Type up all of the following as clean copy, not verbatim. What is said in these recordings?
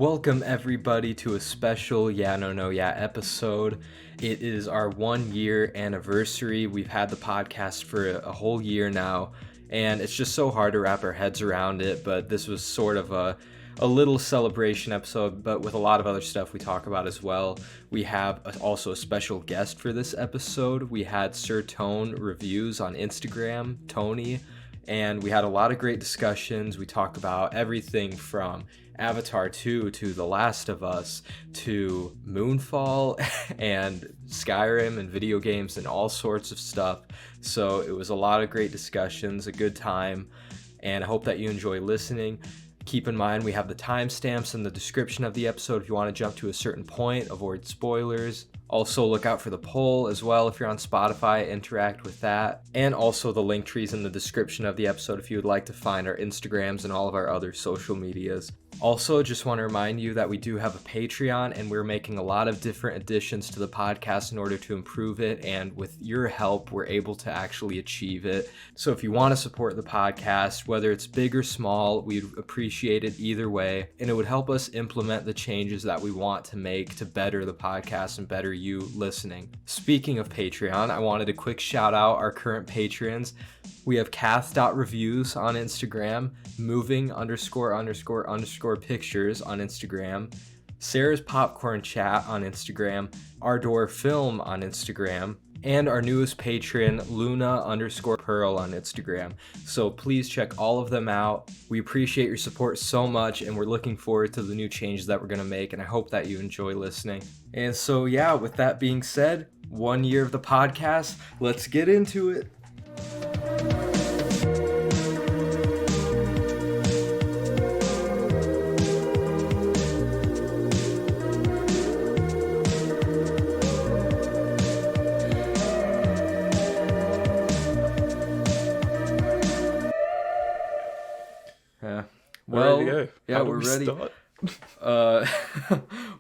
Welcome everybody to a special Yeah No No Yeah episode. It is our 1 year anniversary. We've had the podcast for a whole year now, and it's just so hard to wrap our heads around it, but this was sort of a little celebration episode, but with a lot of other stuff we talk about as well. We have also a special guest for this episode. We had Sir Tone Reviews on Instagram, Tony, and we had a lot of great discussions. We talked about everything from Avatar 2 to The Last of Us to Moonfall and Skyrim and video games and all sorts of stuff. So it was a lot of great discussions, a good time, and I hope that you enjoy listening. Keep in mind we have the timestamps in the description of the episode if you want to jump to a certain point, avoid spoilers. Also look out for the poll as well if you're on Spotify, interact with that. And also the link trees in the description of the episode if you would like to find our Instagrams and all of our other social medias. Also, just want to remind you that we do have a Patreon and we're making a lot of different additions to the podcast in order to improve it. And with your help, we're able to actually achieve it. So if you want to support the podcast, whether it's big or small, we'd appreciate it either way. And it would help us implement the changes that we want to make to better the podcast and better you listening. Speaking of Patreon, I wanted to quick shout out our current patrons. We have Kath.reviews on Instagram, moving___pictures on Instagram, Sarah's Popcorn Chat on Instagram, Ardor Film on Instagram, and our newest patron, Luna_Pearl on Instagram. So please check all of them out. We appreciate your support so much, and we're looking forward to the new changes that we're going to make, and I hope that you enjoy listening. And so, yeah, with that being said, 1 year of the podcast, let's get into it. Well, ready to go. Yeah, we're ready.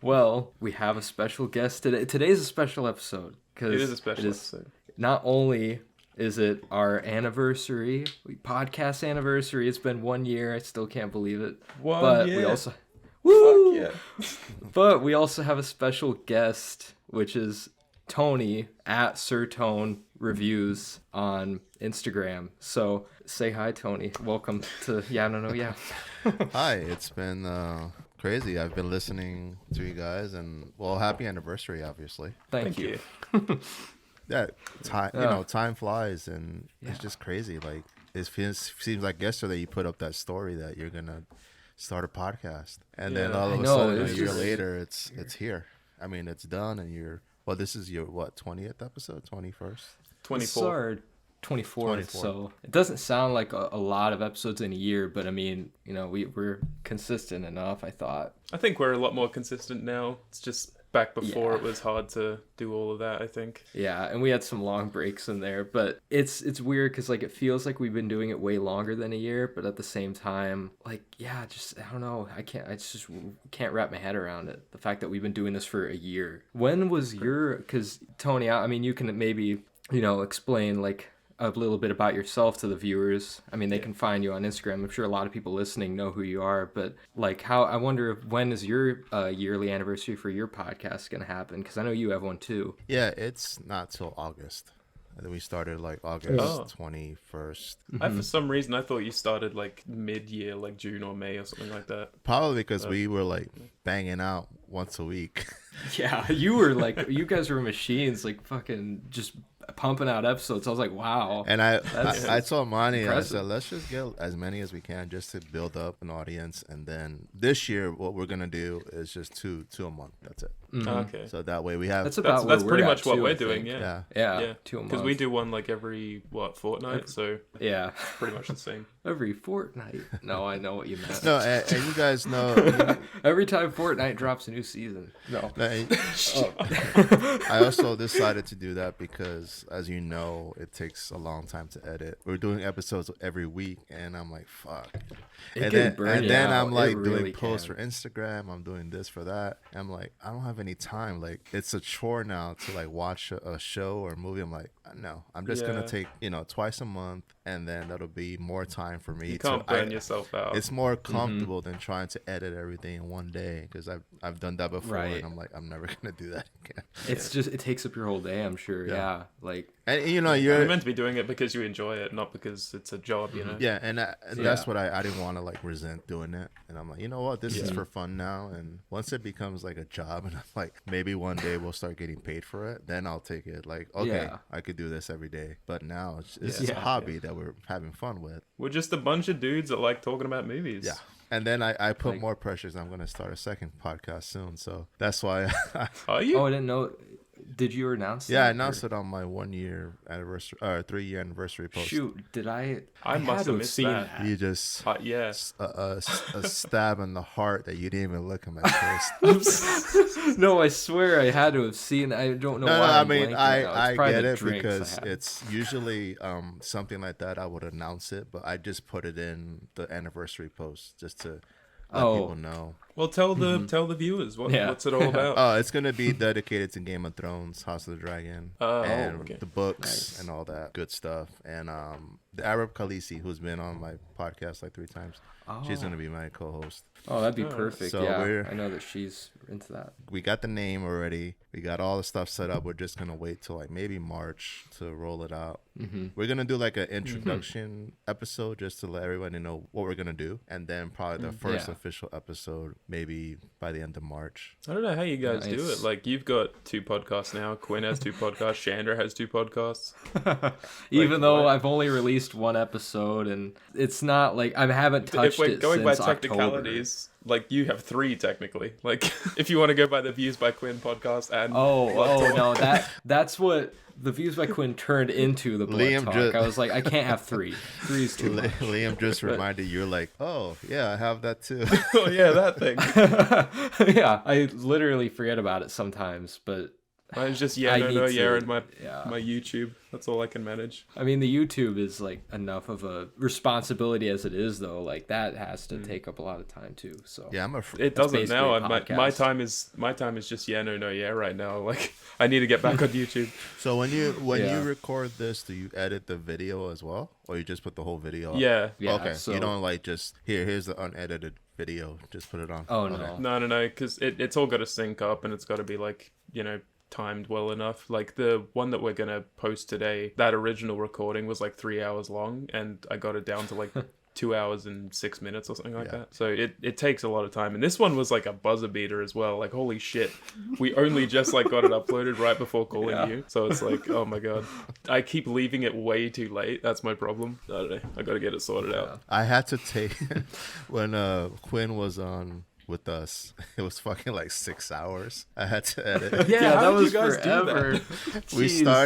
Well, we have a special guest today. Today's a special episode. It is a special episode. Not only is it our anniversary, podcast anniversary, it's been 1 year. I still can't believe it. We also... Woo! Fuck yeah. But we also have a special guest, which is Tony at Sir Tone Reviews on Instagram. So say hi, Tony. Welcome to Yeah No No Yeah. Hi, it's been crazy. I've been listening to you guys, and well, happy anniversary, obviously. Thank you. Yeah, time flies, and it's just crazy. Like it seems like yesterday you put up that story that you're gonna start a podcast, and then all of a sudden a year later, it's here. I mean, it's done, and this is your 20th episode, 21st, 24th. 24th, so it doesn't sound like a lot of episodes in a year, but I mean, we're consistent enough, I thought. I think we're a lot more consistent now. It's just back before it was hard to do all of that, I think. Yeah, and we had some long breaks in there, but it's weird because like it feels like we've been doing it way longer than a year, but at the same time, like I don't know, I just can't wrap my head around it. The fact that we've been doing this for a year. When was because Tony, I mean, you can maybe explain like a little bit about yourself to the viewers. I mean, they can find you on Instagram. I'm sure a lot of people listening know who you are, but like I wonder when is your yearly anniversary for your podcast going to happen? Because I know you have one too. Yeah, it's not till August. I think we started like August 21st. Mm-hmm. For some reason, I thought you started like mid-year, like June or May or something like that. Probably because we were like banging out once a week. Yeah, you guys were machines, like fucking just pumping out episodes. I was like, wow. And I told Monty, I said, let's just get as many as we can just to build up an audience. And then this year, what we're going to do is just two a month. That's it. Mm-hmm. Okay. So that way we have... That's pretty much what we're doing, yeah. Yeah, 2 a month. Because we do one like every, fortnight? So yeah. Pretty much the same. Every fortnight. No, I know what you meant. No, and you guys know... Every time Fortnite drops a new season. No. I also decided to do that because, as you know, it takes a long time to edit. We're doing episodes every week, and I'm like, fuck. And then I'm like doing posts for Instagram. I'm doing this for that. I'm like, I don't have any time. Like, it's a chore now to like watch a show or a movie. I'm like, no, I'm just gonna take twice a month, and then that'll be more time time for me. You can't burn yourself out. It's more comfortable than trying to edit everything in one day, because I've done that before, and I'm like, I'm never gonna do that again. It's just, it takes up your whole day, I'm sure. Yeah. Like, and you know, you're meant to be doing it because you enjoy it, not because it's a job, you know. Yeah, and that's what I didn't want to like resent doing it, and I'm like, you know what, this is for fun now, and once it becomes like a job, and I'm like, maybe one day we'll start getting paid for it, then I'll take it. Like, okay, I could do this every day, but now it's just a hobby that we're having fun with. We're just a bunch of dudes that like talking about movies. Yeah. And then I put more pressures. I'm going to start a second podcast soon. So that's why. Are you? Oh, I didn't know. Did you announce that? Yeah, I announced it on my 1 year anniversary, 3 year anniversry post. Shoot, did I? I must have missed that. You just a stab in the heart that you didn't even look at my face. No, I swear I had to have seen. I don't know why. I mean, I get it because it's usually something like that. I would announce it, but I just put it in the anniversary post just to let people know. Well, tell the viewers what's it all about. It's gonna be dedicated to Game of Thrones, House of the Dragon, and the books and all that good stuff. And the Arab Khaleesi, who's been on my podcast like 3 times, she's gonna be my co-host. Oh, that'd be perfect. So yeah, I know that she's into that. We got the name already. We got all the stuff set up. We're just gonna wait till like maybe March to roll it out. We're gonna do like an introduction episode just to let everybody know what we're gonna do, and then probably the first official episode maybe by the end of March. I don't know how you guys do it. Like, you've got 2 podcasts now. Quinn has 2 podcasts. Chandra has 2 podcasts. Even though I've only released 1 episode, and it's not like I haven't touched it since October. If we're going by technicalities, like, you have 3 technically. Like, if you want to go by the Views by Quinn podcast and no, that's what the Views by Quinn turned into the Blood Talk. I was like, I can't have 3. 3 is too much. Liam just reminded you, like, oh yeah, I have that too. Oh yeah, that thing. Yeah, I literally forget about it sometimes, but mine's just and my YouTube. That's all I can manage. I mean, the YouTube is like enough of a responsibility as it is, though. Like, that has to take up a lot of time too. So yeah, it doesn't now. My time is just right now. Like, I need to get back on YouTube. So when you record this, do you edit the video as well, or you just put the whole video up? Yeah. Okay. So you don't like just here's the unedited video. Just put it on. Oh no. No, because it's all got to sync up, and it's got to be like, you know, timed well enough. Like, the one that we're gonna post today, that original recording was like 3 hours long, and I got it down to like 2 hours and 6 minutes or something like that. So it takes a lot of time, and this one was like a buzzer beater as well. Like, holy shit, we only just like got it uploaded right before calling you, so it's like, oh my god, I keep leaving it way too late. That's my problem. I don't know, I gotta get it sorted out. I had to take when Quinn was on with us, it was fucking like 6 hours. I had to edit. Yeah, that was forever.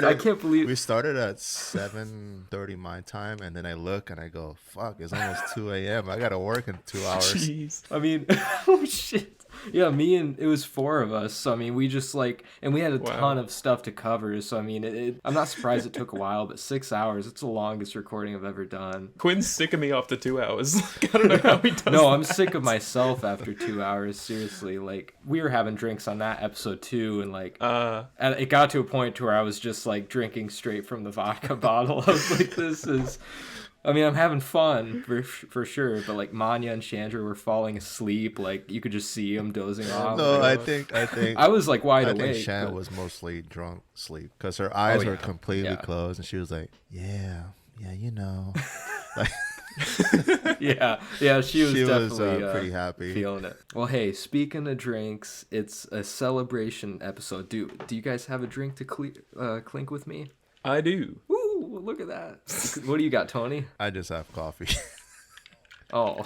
I can't believe we started at 7:30 my time, and then I look and I go, fuck, it's almost 2 a.m. I gotta work in 2 hours. Jeez. I mean, oh shit. Yeah, it was 4 of us. So I mean, we just and we had a ton of stuff to cover. So I mean, I'm not surprised it took a while, but 6 hours, it's the longest recording I've ever done. Quinn's sick of me after 2 hours. I don't know how he does No, I'm sick of myself after 2 hours. Seriously, like, we were having drinks on that episode too, and like, and it got to a point to where I was just like drinking straight from the vodka bottle. I was like, this is. I mean, I'm having fun for sure, but like, Manya and Chandra were falling asleep. Like, you could just see them dozing off. No, I think I was like wide awake. I think Chandra was mostly drunk sleep because her eyes were completely closed, and she was like, "Yeah, you know." Like, she was definitely pretty happy, feeling it. Well, hey, speaking of drinks, it's a celebration episode. Do you guys have a drink to clink with me? I do. Ooh, look at that. What do you got, Tony? I just have coffee. Oh.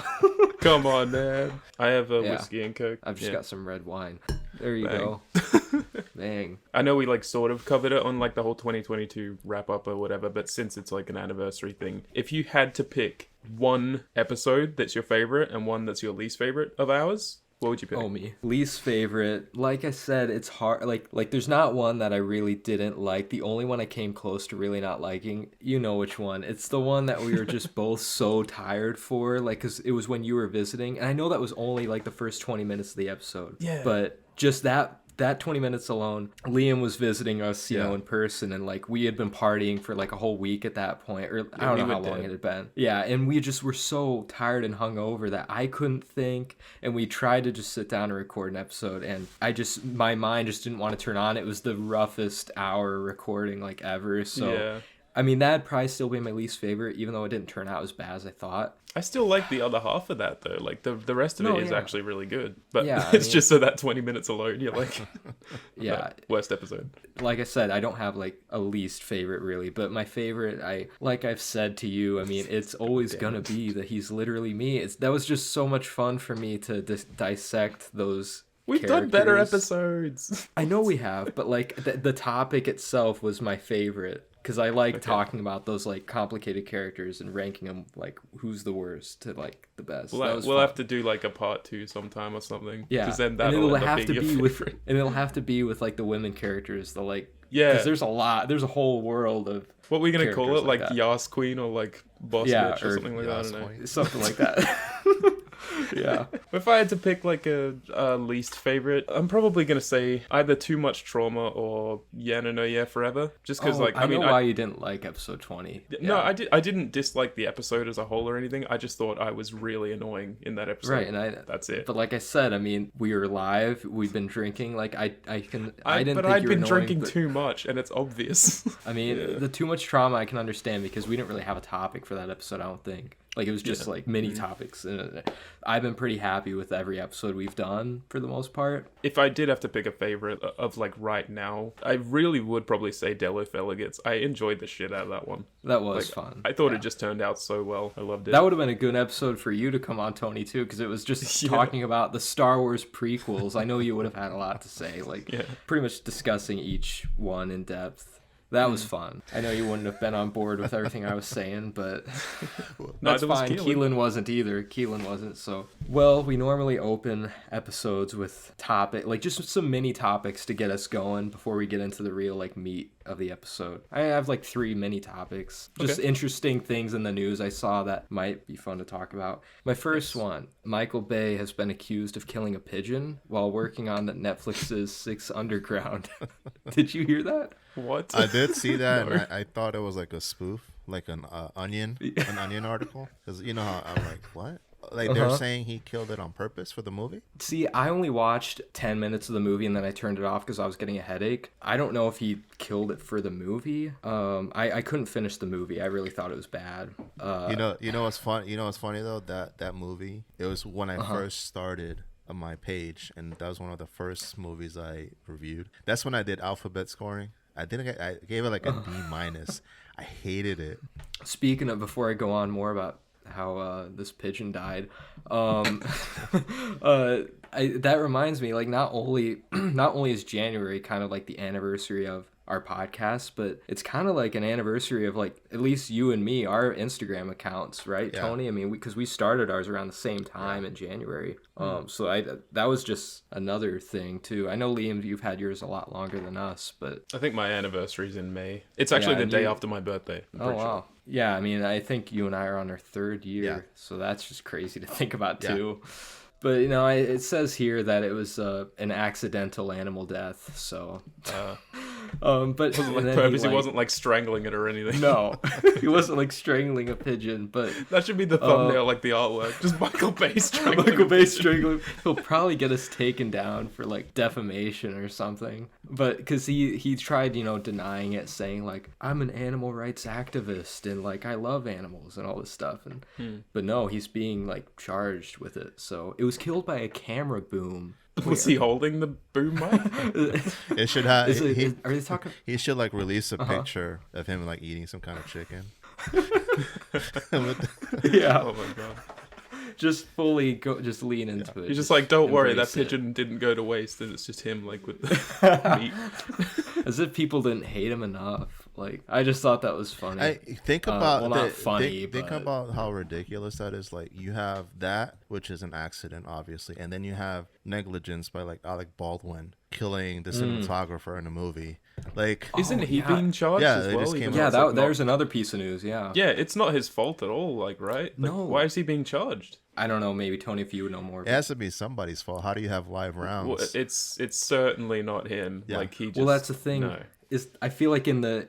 Come on, man. I have a whiskey and Coke. I've just got some red wine. There you go. Bang. I know we like sort of covered it on like the whole 2022 wrap up or whatever, but since it's like an anniversary thing, if you had to pick one episode that's your favorite and one that's your least favorite of ours, what would you pick? Oh, me. Least favorite. Like I said, it's hard. Like there's not one that I really didn't like. The only one I came close to really not liking, you know which one. It's the one that we were just both so tired for. Like, because it was when you were visiting. And I know that was only like the first 20 minutes of the episode. Yeah. But just that that 20 minutes alone, Liam was visiting us, you know, in person, and like we had been partying for like a whole week at that point, or I don't know how long it had been. Yeah, and we just were so tired and hungover that I couldn't think, and we tried to just sit down and record an episode, and my mind just didn't want to turn on. It was the roughest hour recording like ever. So I mean, that'd probably still be my least favorite, even though it didn't turn out as bad as I thought. I still like the other half of that, though. Like, the rest of it is actually really good. But it's just so that 20 minutes alone, you're like, worst episode. Like I said, I don't have, like, a least favorite, really. But my favorite, like I've said to you, I mean, it's always going to be that he's literally me. That was just so much fun for me to dissect those We've done better episodes. I know we have, but, like, the topic itself was my favorite. Because I like talking about those, like, complicated characters and ranking them, like, who's the worst to, like, the best. We'll have to do, like, a part 2 sometime or something. Yeah. Because then that'll have to be with, like, the women characters, the, like... Yeah. Because there's a whole world of... What are we going to call it? Like Yas Queen or, like, Boss Bitch or something like that? I don't know. Something like that. Yeah. If I had to pick like a least favorite, I'm probably gonna say either Too Much Trauma or Yeah No No Yeah Forever. Just because I know why you didn't like episode 20. No, I didn't dislike the episode as a whole or anything. I just thought I was really annoying in that episode. Right, and that's it. But like I said, I mean, we were live. We've been drinking. Like I'd been drinking too much, and it's obvious. I mean, the Too Much Trauma I can understand because we didn't really have a topic for that episode. I don't think. Like, it was just, like, mini topics. And I've been pretty happy with every episode we've done, for the most part. If I did have to pick a favorite of, like, right now, I really would probably say Delo Feligits. I enjoyed the shit out of that one. That was fun. I thought it just turned out so well. I loved it. That would have been a good episode for you to come on, Tony, too, because it was just talking about the Star Wars prequels. I know you would have had a lot to say. Like, pretty much discussing each one in depth. That was fun. I know you wouldn't have been on board with everything I was saying, but that's fine. Keelan wasn't either. Keelan wasn't, so... Well, we normally open episodes with just some mini topics to get us going before we get into the real, like, meat of the episode. I have, like, 3 mini topics. Just interesting things in the news I saw that might be fun to talk about. My first one, Michael Bay has been accused of killing a pigeon while working on Netflix's Six Underground. Did you hear that? What? I did see that, and I thought it was like a spoof, like an Onion article. Because you know how I'm like, what? Like they're saying he killed it on purpose for the movie? See, I only watched 10 minutes of the movie and then I turned it off because I was getting a headache. I don't know if he killed it for the movie. I couldn't finish the movie. I really thought it was bad. You know what's fun? You know what's funny though? That movie. It was when I first started on my page, and that was one of the first movies I reviewed. That's when I did alphabet scoring. I gave it like a D minus. I hated it. Speaking of, before I go on more about how this pigeon died, that reminds me, like, not only is January kind of like the anniversary of our podcast, but it's kind of like an anniversary of, like, at least you and me, our Instagram accounts, right, Tony? I mean, because we started ours around the same time in January. So that was just another thing too. I know, Liam, you've had yours a lot longer than us, but I think my anniversary's in May. It's actually the day after my birthday. Oh wow. Sure. Yeah, I mean, I think you and I are on our 3rd year, so that's just crazy to think about too. But, you know, it says here that it was an accidental animal death, so... but it wasn't like purpose. He wasn't like strangling it or anything. No, he wasn't like strangling a pigeon. But that should be the thumbnail, like the artwork. Just Michael Bay strangling. He'll probably get us taken down for like defamation or something. But because he tried, denying it, saying like, I'm an animal rights activist and like I love animals and all this stuff. And but no, he's being like charged with it. So it was killed by a camera boom. Was he holding the boom mic? It should have. Are they talking? He should like release a picture of him like eating some kind of chicken. Yeah. Oh my god. Just fully just lean into it. He's just like, don't worry, that pigeon didn't go to waste, and it's just him like with the meat. As if people didn't hate him enough. Like, I just thought that was funny. Think about not funny. Think about how ridiculous that is. Like, you have that, which is an accident, obviously, and then you have negligence by like Alec Baldwin killing the cinematographer in a movie. Like, isn't he being charged Yeah, as they well? just came Even out. though it's, like, there's another piece of news. Yeah. Yeah, it's not his fault at all. Like, right? Like, No. Why is he being charged? I don't know. Maybe Tony, if you would know more. it has to be somebody's fault. How do you have live rounds? Well, it's certainly not him. Yeah. Like he just. Well, that's the thing. No. Is I feel like in the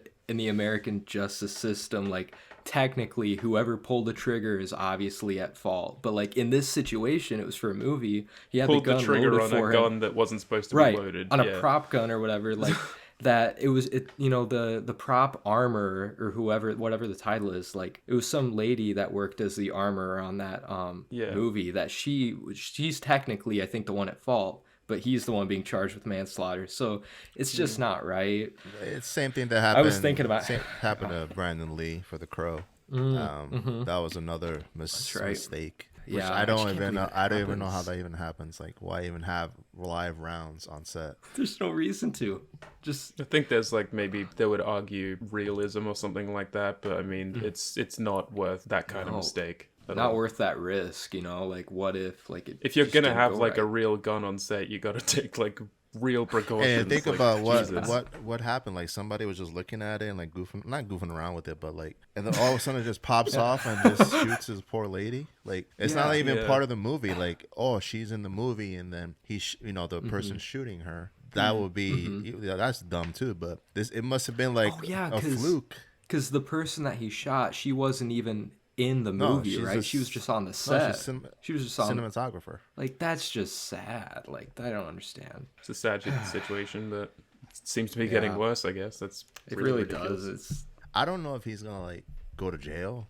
American justice system, like technically whoever pulled the trigger is obviously at fault. But like in this situation, it was for a movie. He had Pulled the gun the trigger loaded on for a him. gun that wasn't supposed to Right, be loaded. on a Yeah. prop gun or whatever. Like that. It was the prop armor or whatever the title is. Like it was some lady that worked as the armor on that Yeah. movie. That she's technically I think the one at fault. But he's the one being charged with manslaughter, so it's just not right. It's the same thing that happened. I was thinking about happened to Brandon Lee for The Crow. That was another mistake. Which Yeah, I I don't just can't even know. believe it I don't even know how happens. that even happens. Like, why even have live rounds on set? There's no reason to. Just I think there's like maybe they would argue realism or something like that, but I mean it's not worth that kind of No. mistake. at not all. worth that risk, Like, what if, like, it If you're just gonna didn't have go like a right? real gun on set, you got to take like real precautions. And think like, about Jesus. what happened. Like somebody was just looking at it and like not goofing around with it, but like, and then all of a sudden it just pops off and just shoots his poor lady. Like it's not even Yeah. part of the movie. Like, oh, she's in the movie, and then the person shooting her. That would be that's dumb too. But it must have been like a fluke. Because the person that he shot, she wasn't even in the No, movie, she's right? a She was s- just on the No, set. she's She was just on. cinematographer. Like, that's just sad. Like, I don't understand. It's a sad situation, but it seems to be getting worse. I guess that's It really ridiculous. does. It's I don't know if he's gonna like go to jail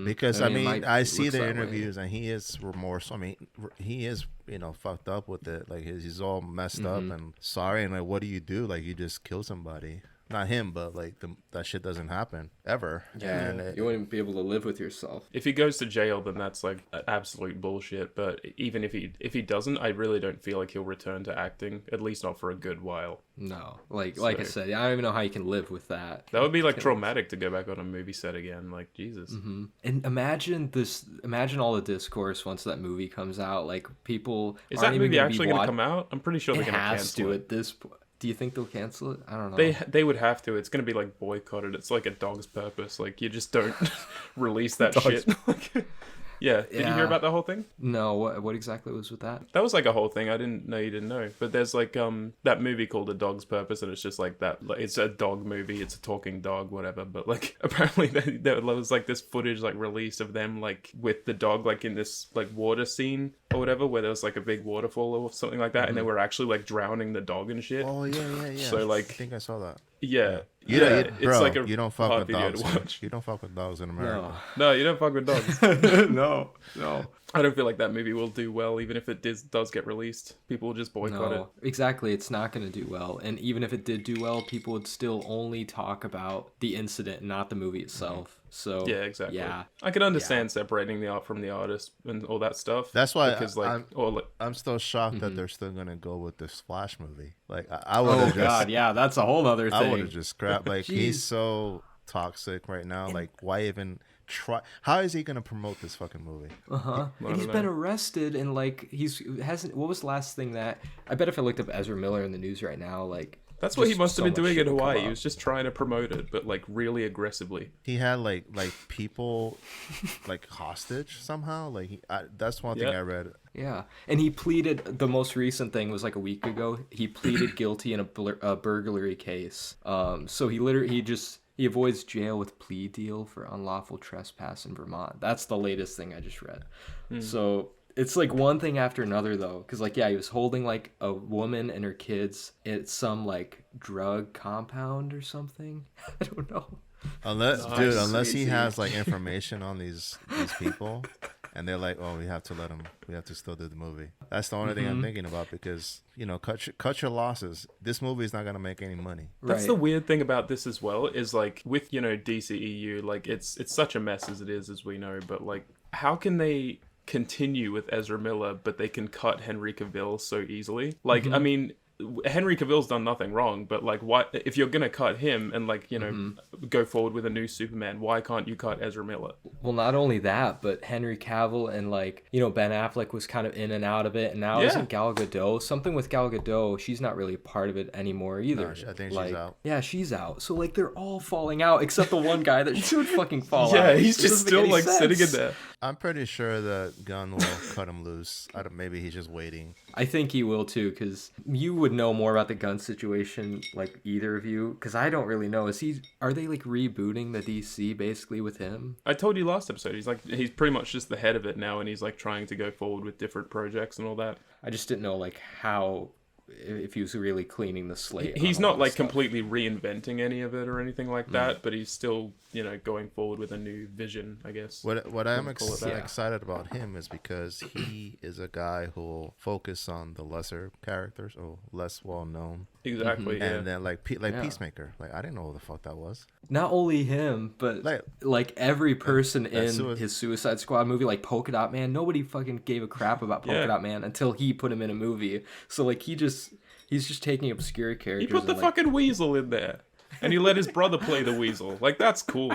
because I mean, I it see looks the that way. interviews and he is remorseful. I mean, he is fucked up with it. Like he's all messed up and sorry. And like, what do? Like you just kill somebody. Not him, but like that shit doesn't happen ever. yeah, And you wouldn't be able to live with yourself. If he goes to jail, then that's like absolute bullshit. But even if he doesn't, I really don't feel like he'll return to acting. At least not for a good while. No, like I said, I don't even know how you can live with that. That would be like traumatic to go back on a movie set again. Like Jesus. And imagine all the discourse once that movie comes out. Like people Is aren't that even movie gonna actually be going to come out? I'm pretty sure It they're going to has cancel to it. at this point. Do you think they'll cancel it? I don't know. They would have to. It's going to be like boycotted. It's like a dog's purpose. Like you just don't release that shit. Yeah. Did you hear Yeah. about the whole thing? No, what exactly was with that? That was like a whole thing. I didn't know you didn't know. But there's like that movie called A Dog's Purpose, and it's just like that. Like, it's a dog movie. It's a talking dog, whatever. But like apparently there was like this footage like released of them like with the dog like in this like water scene or whatever, where there was like a big waterfall or something like that, and they were actually like drowning the dog and shit. oh yeah. So, like- I think I saw that. Yeah. You yeah. don't, It's bro, like a you don't fuck hard with video dogs. to watch. You don't fuck with dogs in America. No, you don't fuck with dogs. No. I don't feel like that movie will do well, even if it does get released. People will just boycott it. No, exactly. It's not going to do well. And even if it did do well, people would still only talk about the incident, not the movie itself. So Yeah, exactly. Yeah, I can understand separating the art from the artist and all that stuff. That's why because like, I'm still shocked that they're still gonna go with this Flash movie. Like I would have Oh God, yeah, that's a whole other I would thing. have just scrapped. Like he's so toxic right now. Like why even try? How is he gonna promote this fucking movie? And he's been arrested and like hasn't. What was the last thing that I bet if I looked up Ezra Miller in the news right now, like that's what he just must have so been much doing shit in would come Hawaii. He up. was just trying to promote it, but like really aggressively. He had like people like hostage somehow. Like that's one thing Yeah. I read. Yeah, and he pleaded. The most recent thing was like a week ago. He pleaded guilty in a burglary case. So he avoids jail with plea deal for unlawful trespass in Vermont. That's the latest thing I just read. So it's like one thing after another though, because like he was holding like a woman and her kids at some like drug compound or something. I don't know. Unless he crazy. has like information on these people, and they're like, oh, we have to still do the movie. That's the only thing I'm thinking about because cut your losses. This movie is not gonna make any money. That's Right. the weird thing about this as well, is like with DCEU, like it's such a mess as it is, as we know, but like how can they continue with Ezra Miller but they can cut Henry Cavill so easily? Like I mean, Henry Cavill's done nothing wrong, but like, what if you're gonna cut him and like go forward with a new Superman, why can't you cut Ezra Miller? Well, not only that, but Henry Cavill and like, you know, Ben Affleck was kind of in and out of it, and now isn't Gal Gadot, something with Gal Gadot, she's not really a part of it anymore either. No, I think like, she's out. Yeah, she's out. So like they're all falling out except the one guy that should fucking fall out. Yeah, he's just still like sitting in there. I'm pretty sure that Gunn will cut him loose. Maybe he's just waiting. I think he will too, because you would know more about the Gunn situation, like either of you, because I don't really know. Are they like rebooting the DC basically with him? I told you last episode, he's pretty much just the head of it now, and he's like trying to go forward with different projects and all that. I just didn't know like how, if he was really cleaning the slate. He's not like completely reinventing any of it or anything like that, but he's still, you know, going forward with a new vision, I guess. What I'm excited about him is because he is a guy who will focus on the lesser characters or less well known. Exactly. And then like Peacemaker. Like I didn't know who the fuck that was. Not only him, but like every person in his Suicide Squad movie, like Polka Dot Man, nobody fucking gave a crap about Polka Dot Man until he put him in a movie. So like he's just taking obscure characters. He put the fucking Weasel in there, and he let his brother play the Weasel. Like that's cool.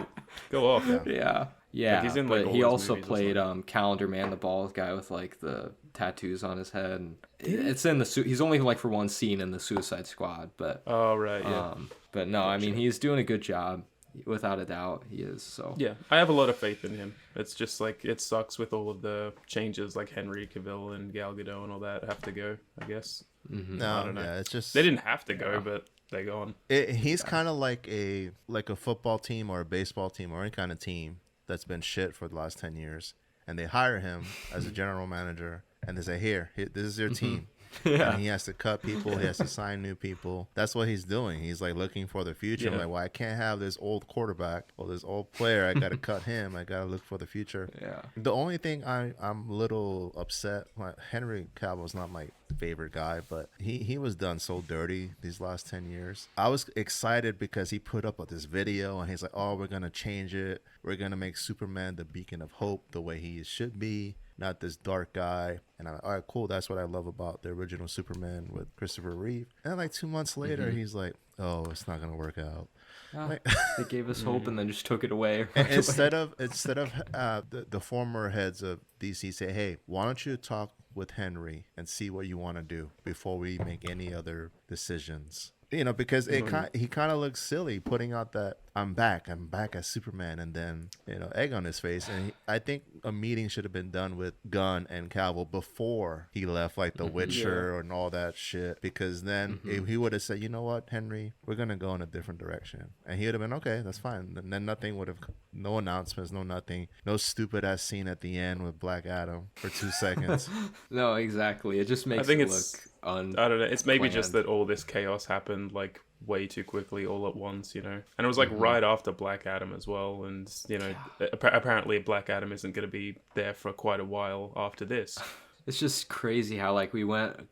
Go off. Yeah. Like, he's in, like, but he also played Calendar Man, the bald guy with like the tattoos on his head. And it's in he's only like for one scene in the Suicide Squad, but but no, I mean he's doing a good job. Without a doubt, he is. So yeah, I have a lot of faith in him. It's just like it sucks with all of the changes, like Henry Cavill and Gal Gadot and all that have to go. I guess. No, I don't know. Yeah, it's just they didn't have to go, but they're gone. He's kind of like a football team or a baseball team or any kind of team that's been shit for the last 10 years, and they hire him as a general manager, and they say, "Here, this is your team." And he has to cut people. He has to sign new people. That's what he's doing. He's like looking for the future. Like, well, I can't have this old quarterback or this old player. I got to cut him. I got to look for the future. Yeah. The only thing I'm a little upset. Henry Cavill's not my favorite guy, but he was done so dirty these last 10 years. I was excited because he put up this video and he's like, "Oh, we're gonna change it. We're gonna make Superman the beacon of hope, the way he should be." Not this dark guy. And I'm like, all right, cool. That's what I love about the original Superman with Christopher Reeve. And like 2 months later, he's like, "Oh, it's not gonna work out." They gave us hope and then just took it away. Instead of the former heads of DC say, "Hey, why don't you talk with Henry and see what you want to do before we make any other decisions?" You know, because he kind of looks silly putting out that I'm back as Superman, and then, you know, egg on his face. And I think a meeting should have been done with Gunn and Cavill before he left, like The Witcher and all that shit. Because then if he would have said, "You know what, Henry, we're gonna go in a different direction," and he would have been okay, that's fine. And then nothing would have, no announcements, no nothing, no stupid ass scene at the end with Black Adam for 2 seconds. No, exactly. It just makes it look. I don't know. It's maybe just that all this chaos happened like way too quickly all at once, you know. And it was like right after Black Adam as well. And, you know, apparently Black Adam isn't going to be there for quite a while after this. It's just crazy how like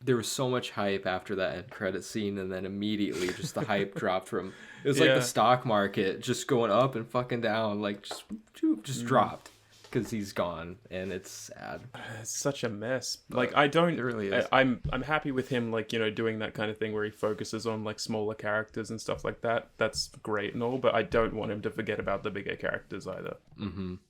there was so much hype after that end credit scene, and then immediately just the hype dropped from. It was like the stock market just going up and fucking down, like just dropped. Because he's gone, and it's sad. It's such a mess. Like, I don't... It really is. I'm happy with him, like, you know, doing that kind of thing where he focuses on, like, smaller characters and stuff like that. That's great and all, but I don't want him to forget about the bigger characters either.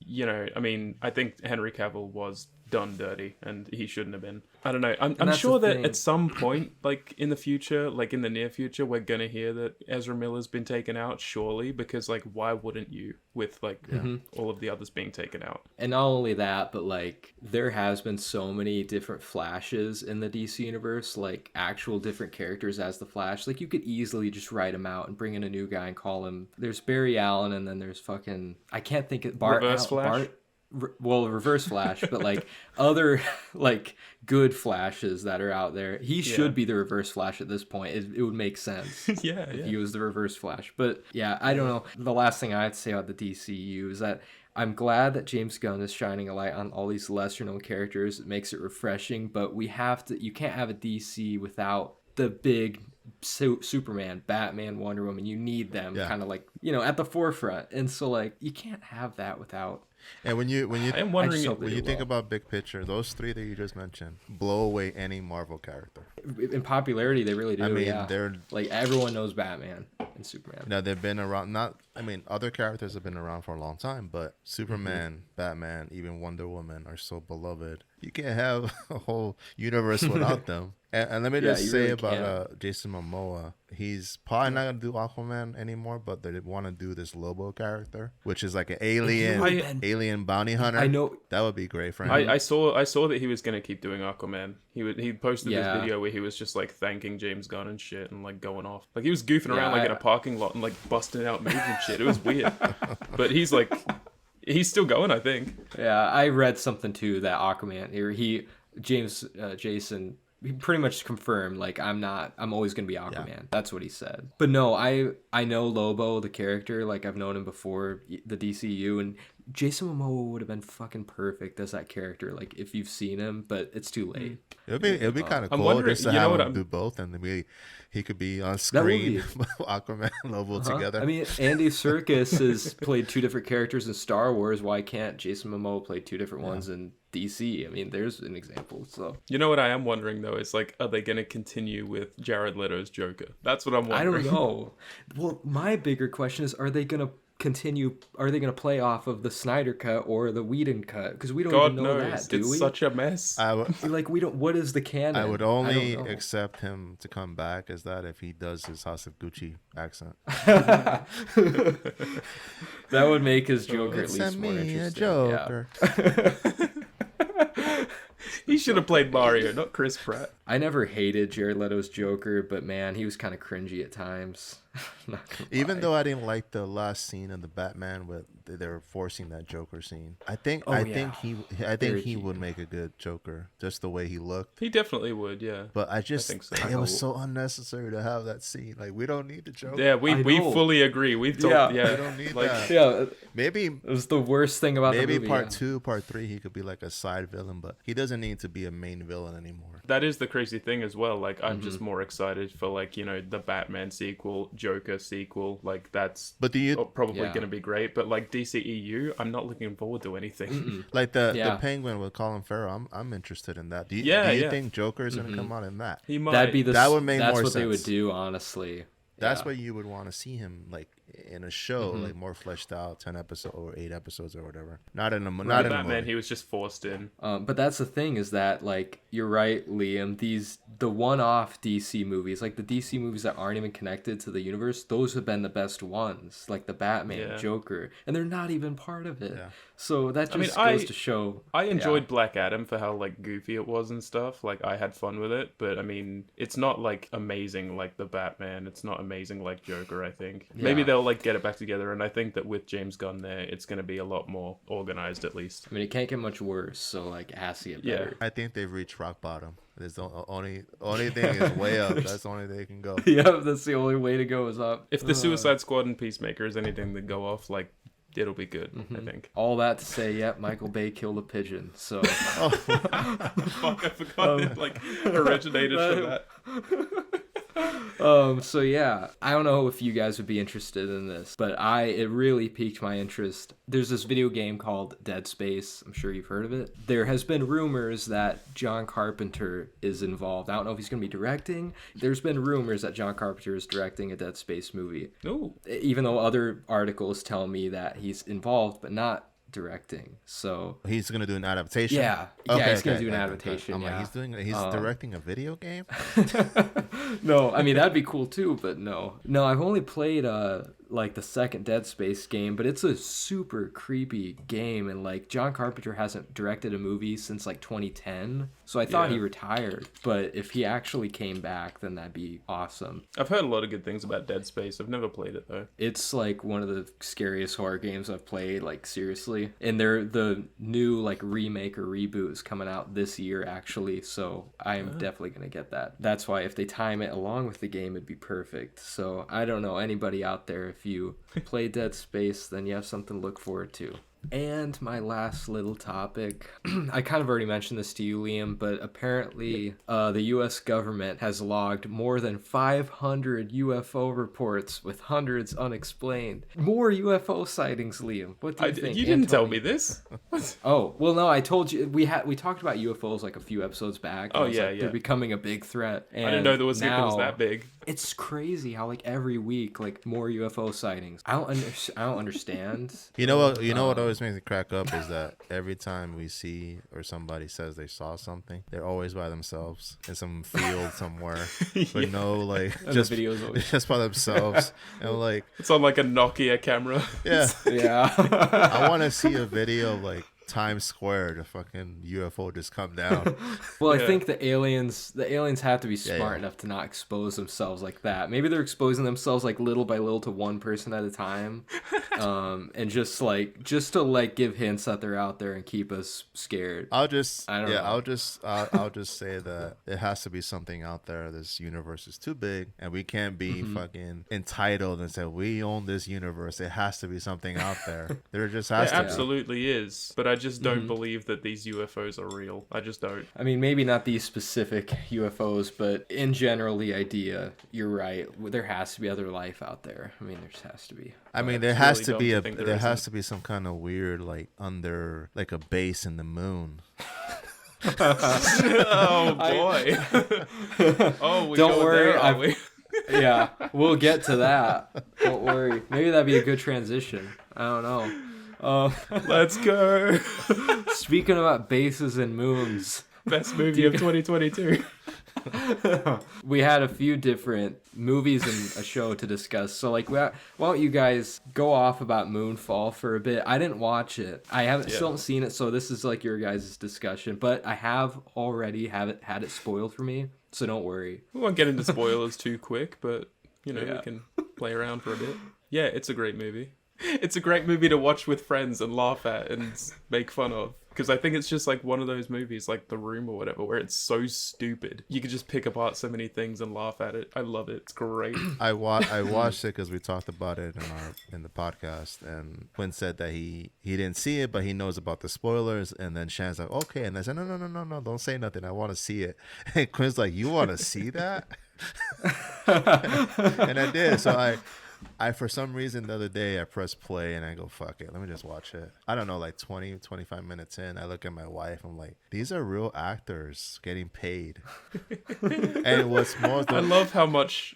You know, I mean, I think Henry Cavill was done dirty, and he shouldn't have been. I don't know. I'm sure that at some point, like in the future, like in the near future, we're gonna hear that Ezra Miller's been taken out, surely, because like why wouldn't you with like all of the others being taken out? And not only that, but like there has been so many different Flashes in the DC universe, like actual different characters as the Flash. Like you could easily just write him out and bring in a new guy and call him. There's Barry Allen, and then there's fucking Flash. Reverse Flash, but like other like good Flashes that are out there. He should be the Reverse Flash at this point. It would make sense if he was the Reverse Flash. But yeah, I don't know. The last thing I'd say about the DCEU is that I'm glad that James Gunn is shining a light on all these lesser known characters. It makes it refreshing, but you can't have a DC without the big Superman, Batman, Wonder Woman. You need them kind of like, you know, at the forefront. And so like you can't have that without. And when you think about big picture, those three that you just mentioned blow away any Marvel character. In popularity, they really do. I mean, they're like everyone knows Batman. in Superman. Now they've been around. Other characters have been around for a long time, but Superman, Batman, even Wonder Woman are so beloved. You can't have a whole universe without them. And let me just say really about Jason Momoa, he's probably not gonna do Aquaman anymore, but they want to do this Lobo character, which is like an alien bounty hunter. I know that would be great for him. I saw that he was gonna keep doing Aquaman. He posted this video where he was just like thanking James Gunn and shit and like going off. Like he was goofing around like in a parking lot and like busting out moves and shit. It was weird. But he's still going, I think. Yeah, I read something too that Aquaman Jason he pretty much confirmed like I'm always gonna be Aquaman. Yeah. That's what he said. But no, I know Lobo, the character, like I've known him before the DCEU, and Jason Momoa would have been fucking perfect as that character, like if you've seen him, but it's too late. It'd be kind of cool just to have him do both, and then he could be on screen Aquaman and Lobo together. I mean, Andy Serkis has played two different characters in Star Wars. Why can't Jason Momoa play two different ones in DC? I mean, there's an example. So you know what I am wondering though is like, are they going to continue with Jared Leto's Joker? That's what I'm wondering. I don't know. Well, my bigger question is, are they going to play off of the Snyder cut or the Whedon cut? Because we don't even know that, do we? It's such a mess. What is the canon? I would only accept him to come back as that if he does his House of Gucci accent. That would make his Joker at least more interesting. A Joker. Yeah. He should have played Mario, not Chris Pratt. I never hated Jared Leto's Joker, but man, he was kind of cringy at times. Even though I didn't like the last scene of the Batman with they were forcing that Joker scene. I think he would make a good Joker, just the way he looked. He definitely would, yeah. But I think so. It was so unnecessary to have that scene. Like, we don't need the Joker. Yeah, we fully agree. We've talked, we don't need that. Yeah, maybe it was the worst thing about the movie. Maybe part 2, part 3, he could be like a side villain, but he doesn't need to be a main villain anymore. That is the crazy thing as well. Like, I'm just more excited for like, you know, the Batman sequel, Joker sequel. Like, that's probably going to be great. But like DCEU, I'm not looking forward to anything. Like the Penguin with Colin Farrell, I'm interested in that. Do you think Joker is going to come out in that? He might. That would make more sense. That's what they would do, honestly. That's what you would want to see him like in a show, like more fleshed out, 10 episodes or 8 episodes or whatever. Not in a movie. He was just forced in. But that's the thing is that, like, you're right, Liam. The one-off DC movies, like the DC movies that aren't even connected to the universe, those have been the best ones. Like the Batman, Joker, and they're not even part of it. Yeah. So that just goes to show. I enjoyed Black Adam for how like goofy it was and stuff. Like I had fun with it, but I mean, it's not like amazing like the Batman. It's not amazing like Joker. I think maybe they'll like get it back together, and I think that with James Gunn there, it's going to be a lot more organized at least. I mean, it can't get much worse, so like it has to get better. I think they've reached rock bottom. There's the only thing is way up. That's the only thing they can go. Yeah, that's the only way to go is up. If the Suicide Squad and Peacemaker is anything that go off, like it'll be good. I think. All that to say, Michael Bay killed a pigeon. So. Fuck, I forgot it like originated from that. So yeah, I don't know if you guys would be interested in this, but it really piqued my interest. There's this video game called Dead Space. I'm sure you've heard of it. There has been rumors that John Carpenter is involved. I don't know if he's going to be directing. There's been rumors that John Carpenter is directing a Dead Space movie. Ooh. Even though other articles tell me that he's involved, but not directing. So he's gonna do an adaptation. He's gonna do an adaptation. He's directing a video game. No, I mean that'd be cool too, but no, I've only played like the second Dead Space game, but it's a super creepy game, and like John Carpenter hasn't directed a movie since like 2010, so I thought he retired, but if he actually came back, then that'd be awesome. I've heard a lot of good things about Dead Space. I've never played it though. It's like one of the scariest horror games I've played, like seriously, and the new like remake or reboot is coming out this year actually, so I'm definitely gonna get that. That's why if they time it along with the game, it'd be perfect. So I don't know, anybody out there, if you play Dead Space, then you have something to look forward to. And my last little topic, I kind of already mentioned this to you, Liam, but apparently the U.S. government has logged more than 500 UFO reports with hundreds unexplained. More UFO sightings, Liam. What do you think? You didn't tell me this. Oh, well, no, I told you. We talked about UFOs like a few episodes back. Oh, yeah, They're becoming a big threat. And I didn't know it was that big. It's crazy how like every week like more UFO sightings. I don't understand. You know what always makes me crack up is that every time we see or somebody says they saw something, they're always by themselves in some field somewhere with no like just by themselves, and like it's on like a Nokia camera. Yeah. I want to see a video of like Times Square, the fucking UFO just come down. Well, I think the aliens have to be smart enough to not expose themselves like that. Maybe they're exposing themselves like little by little to one person at a time, and just to like give hints that they're out there and keep us scared. I'll just say that it has to be something out there. This universe is too big, and we can't be fucking entitled and say we own this universe. It has to be something out there. There just has to. Absolutely is, but I just don't believe that these UFOs are real. I just don't. I mean, maybe not these specific UFOs, but in general, the idea, you're right. There has to be other life out there. I mean, there just has to be. I mean, there has to be there has to be some kind of weird, like under, like a base in the moon. Oh boy. Oh, don't worry. We? Yeah, we'll get to that. Don't worry. Maybe that'd be a good transition. I don't know. Let's go. Speaking about bases and moons, best movie of 2022. We had a few different movies and a show to discuss. So, like, why don't you guys go off about Moonfall for a bit? I didn't watch it. I still haven't seen it, so this is like your guys' discussion. But I have already had it spoiled for me, so don't worry. We won't get into spoilers too quick, but we can play around for a bit. Yeah, it's a great movie. It's a great movie to watch with friends and laugh at and make fun of. Because I think it's just like one of those movies, like The Room or whatever, where it's so stupid. You could just pick apart so many things and laugh at it. I love it. It's great. I watched it because we talked about it in the podcast, and Quinn said that he didn't see it, but he knows about the spoilers. And then Shan's like, okay. And I said, no, don't say nothing. I want to see it. And Quinn's like, you want to see that? And I did. So I for some reason the other day I pressed play and I go, fuck it, let me just watch it. I don't know, like 20-25 minutes in, I look at my wife, I'm like, these are real actors getting paid. And what's more, I love how much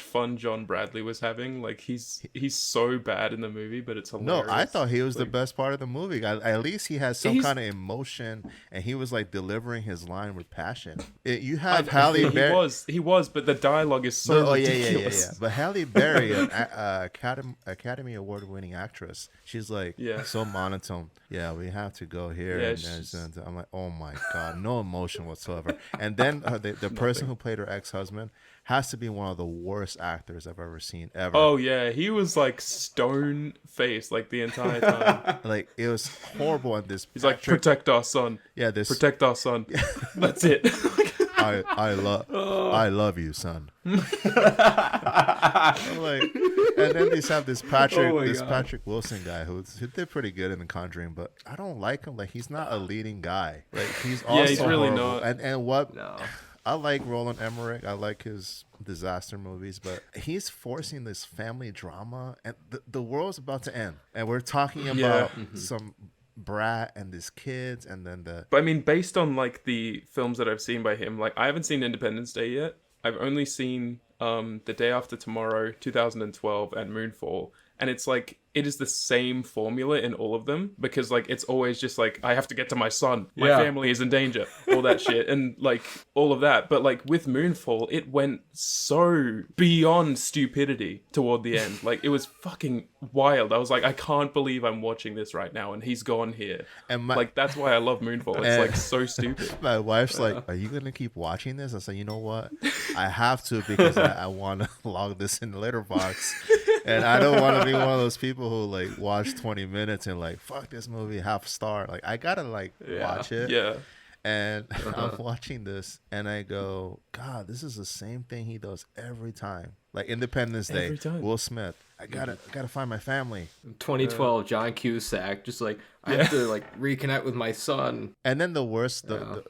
fun John Bradley was having. Like he's so bad in the movie, but it's hilarious. No, I thought he was the best part of the movie. At least he has some kind of emotion, and he was like delivering his line with passion. You have Halle Berry. He was, but the dialogue is so ridiculous. Yeah. But Halle Berry, Academy Award-winning actress, she's like so monotone. Yeah, we have to go here. And I'm like, oh my god, no emotion whatsoever. And then the person who played her ex-husband has to be one of the worst actors I've ever seen ever. Oh yeah, he was like stone faced like the entire time. Like it was horrible. And this he's like, protect our son. Yeah, protect our son. That's it. I love you, son. Like, and then they have this Patrick Wilson guy who did pretty good in The Conjuring, but I don't like him. Like he's not a leading guy. Like he's also he's really horrible. not. And what? No. I like Roland Emmerich. I like his disaster movies, but he's forcing this family drama, and the world's about to end, and we're talking about some brat and his kids, and then But I mean, based on like the films that I've seen by him, like I haven't seen Independence Day yet. I've only seen The Day After Tomorrow, 2012, and Moonfall, and it's like it is the same formula in all of them, because like it's always just like, I have to get to my son, my family is in danger, all that shit, and like all of that. But like with Moonfall, it went so beyond stupidity toward the end. Like it was fucking wild. I was like, I can't believe I'm watching this right now, and he's gone here. And like that's why I love Moonfall. It's like so stupid. My wife's like, are you gonna keep watching this? I said, you know what, I have to, because I want to log this in the letterbox. And I don't want to be one of those people who like watch 20 minutes and like, fuck this movie, half star. Like I gotta like watch it. Yeah. And I'm watching this and I go, God, this is the same thing he does every time. Like Independence Day, Will Smith. I gotta find my family. 2012, John Cusack, just like I have to like reconnect with my son. And then the worst, the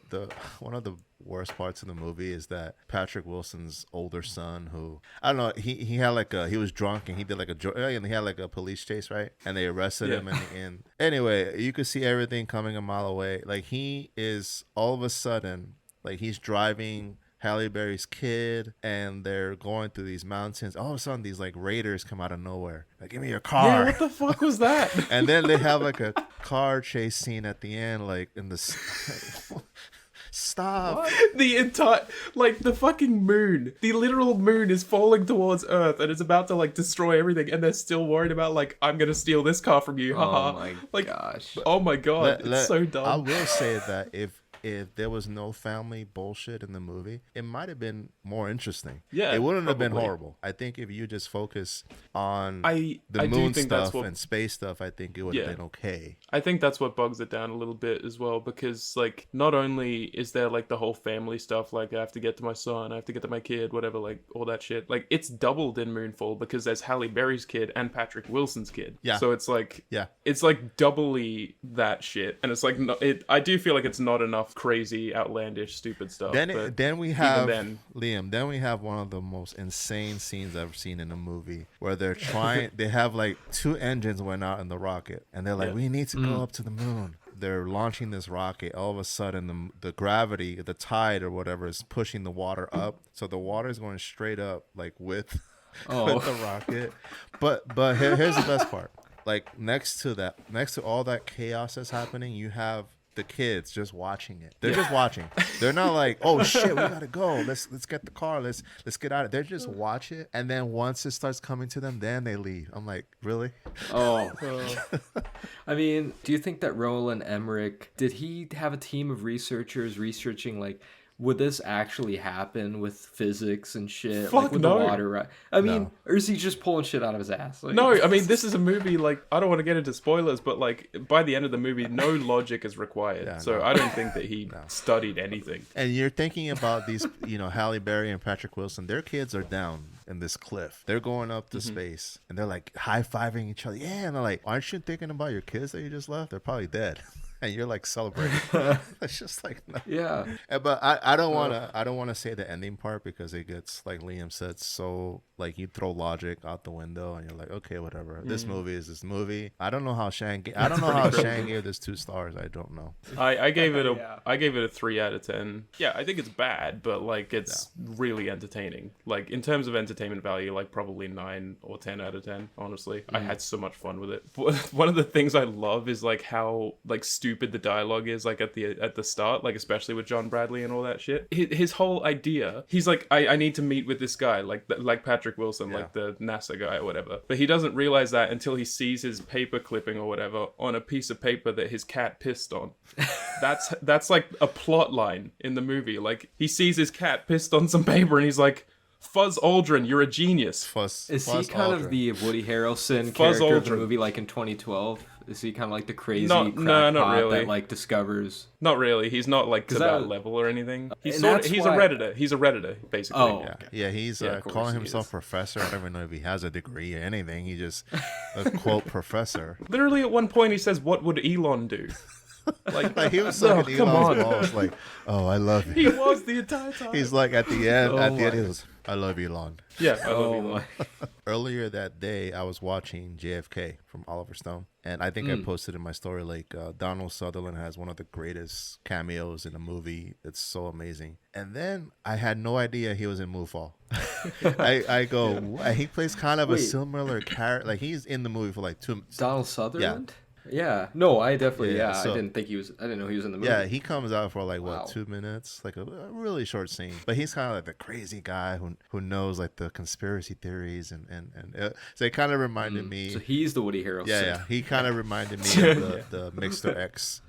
one of the worst parts of the movie is that Patrick Wilson's older son, who I don't know, he had like he was drunk and he did like and he had like a police chase, right? And they arrested him in the end. Anyway, you could see everything coming a mile away. Like he is all of a sudden, like he's driving Halle Berry's kid and they're going through these mountains. All of a sudden these like raiders come out of nowhere. Like, give me your car. Yeah, what the fuck was that? And then they have like a car chase scene at the end, like in the stop. What? The entire, like, the fucking moon, the literal moon is falling towards Earth and it's about to like destroy everything, and they're still worried about like, I'm gonna steal this car from you. Oh my like, gosh. Oh my god, it's so dumb. I will say that if there was no family bullshit in the movie, it might have been more interesting. Yeah, it wouldn't have been probably. horrible. I think if you just focus on I moon think stuff and space stuff, I think it would have been okay. I think that's what bogs it down a little bit as well, because like not only is there like the whole family stuff, like I have to get to my son, I have to get to my kid, whatever, like all that shit. Like it's doubled in Moonfall because there's Halle Berry's kid and Patrick Wilson's kid. Yeah. So it's like it's like doubly that shit, and it's like I do feel like it's not enough crazy, outlandish, stupid stuff. Then we have Liam. Then we have one of the most insane scenes I've seen in a movie where they're trying. They have like 2 engines went out in the rocket, and they're like, "We need to go up to the moon." They're launching this rocket. All of a sudden, the gravity, the tide or whatever, is pushing the water up. So the water is going straight up, like with the rocket. But here's the best part. Like next to all that chaos that's happening, you have the kids just watching it. They're just watching. They're not like, oh shit, we gotta go. Let's get the car. Let's get out of it. They just watch it, and then once it starts coming to them, then they leave. I'm like, really? Oh. I mean, do you think that Roland Emmerich, did he have a team of researchers researching like, would this actually happen with physics and shit? Fuck like with no. the water, right? I mean, or is he just pulling shit out of his ass? Like, No, I mean, this is a movie, like, I don't want to get into spoilers, but, like, by the end of the movie, no logic is required. I don't think that he studied anything. And you're thinking about these, Halle Berry and Patrick Wilson, their kids are down in this cliff. They're going up to space, and they're, like, high-fiving each other. Yeah, and they're like, aren't you thinking about your kids that you just left? They're probably dead. And you're like celebrating. It's just like no. Yeah. But I don't wanna say the ending part because it gets, like Liam said, so like you throw logic out the window and you're like, okay, whatever. This movie is this movie. I don't know how Shang gave this 2 stars. I don't know. I gave it a 3 out of 10. Yeah, I think it's bad, but like it's really entertaining. Like in terms of entertainment value, like probably 9 or 10 out of 10. Honestly, I had so much fun with it. One of the things I love is like how like stupid the dialogue is, like at the start, like especially with John Bradley and all that shit. His whole idea, he's like, I need to meet with this guy, like Patrick Wilson, like the NASA guy or whatever. But he doesn't realize that until he sees his paper clipping or whatever on a piece of paper that his cat pissed on. That's like a plot line in the movie. Like he sees his cat pissed on some paper and he's like, Fuzz Aldrin, you're a genius. Is he kind of the Woody Harrelson character of the movie, like in 2012? Is he kind of like the crazy not really. that like discovers? Not really. He's not like to that level or anything. He's a Redditor. He's a Redditor, basically. Oh, yeah. He's calling himself professor. I don't even know if he has a degree or anything. He just a quote professor. Literally, at one point, he says, "What would Elon do?" Like he was sucking Elon's balls. Like, oh, I love you. He was the entire time. He's like at the end. He was, I love Elon. Yeah, I love Elon. Earlier that day, I was watching JFK from Oliver Stone, and I think I posted in my story like Donald Sutherland has one of the greatest cameos in a movie. It's so amazing. And then I had no idea he was in Moonfall. I go, he plays kind of a similar character. Like he's in the movie for like 2 minutes. Donald Sutherland. Yeah. No, I definitely. So, I didn't know he was in the movie. Yeah, he comes out for like 2 minutes, like a really short scene. But he's kind of like the crazy guy who knows like the conspiracy theories and so it kind of reminded me. So he's the Woody Harrelson. Yeah. He kind of reminded me of the Mr. X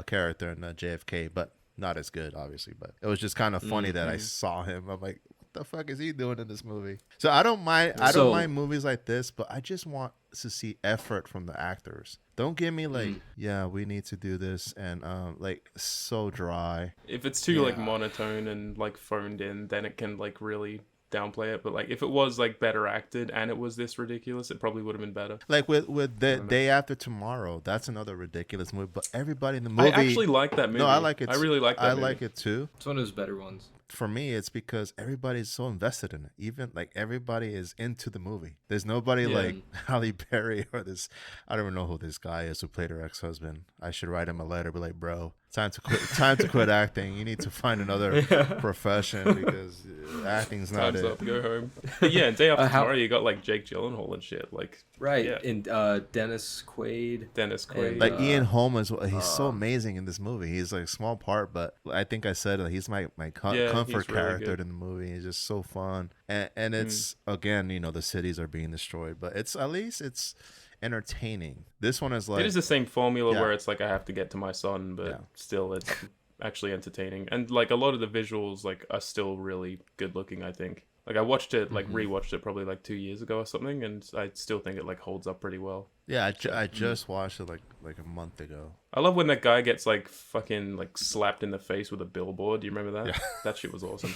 character in JFK, but not as good, obviously. But it was just kind of funny that I saw him. I'm like, what the fuck is he doing in this movie? So I don't mind movies like this, but I just want to see effort from the actors. Don't give me like, yeah, we need to do this and like so dry. If it's too like monotone and like phoned in, then it can like really downplay it. But like if it was like better acted and it was this ridiculous, it probably would have been better. Like with the Day After Tomorrow, that's another ridiculous movie. But everybody in the movie, I actually like that movie. No, I like it. I really like that. I movie. like it too. It's one of his better ones. For me, it's because everybody's so invested in it. Even like everybody is into the movie. There's nobody like Halle Berry or this. I don't even know who this guy is who played her ex-husband. I should write him a letter, be like, bro, time to quit. Time to quit acting. You need to find another profession because acting's not Time's it. up, go home. But yeah, Day After Tomorrow, you got like Jake Gyllenhaal and shit. Like and Dennis Quaid. And, like Ian Holm is he's so amazing in this movie. He's like a small part, but I think I said he's my comfort character in the movie. He's just so fun, and it's again, you know, the cities are being destroyed, but it's at least it's entertaining. This one is like it is the same formula where it's like I have to get to my son, but still it's actually entertaining, and like a lot of the visuals like are still really good looking. I think. Like I watched it, like rewatched it probably like 2 years ago or something, and I still think it like holds up pretty well. Yeah, I just watched it like a month ago. I love when that guy gets like fucking like slapped in the face with a billboard. Do you remember that? Yeah. That shit was awesome.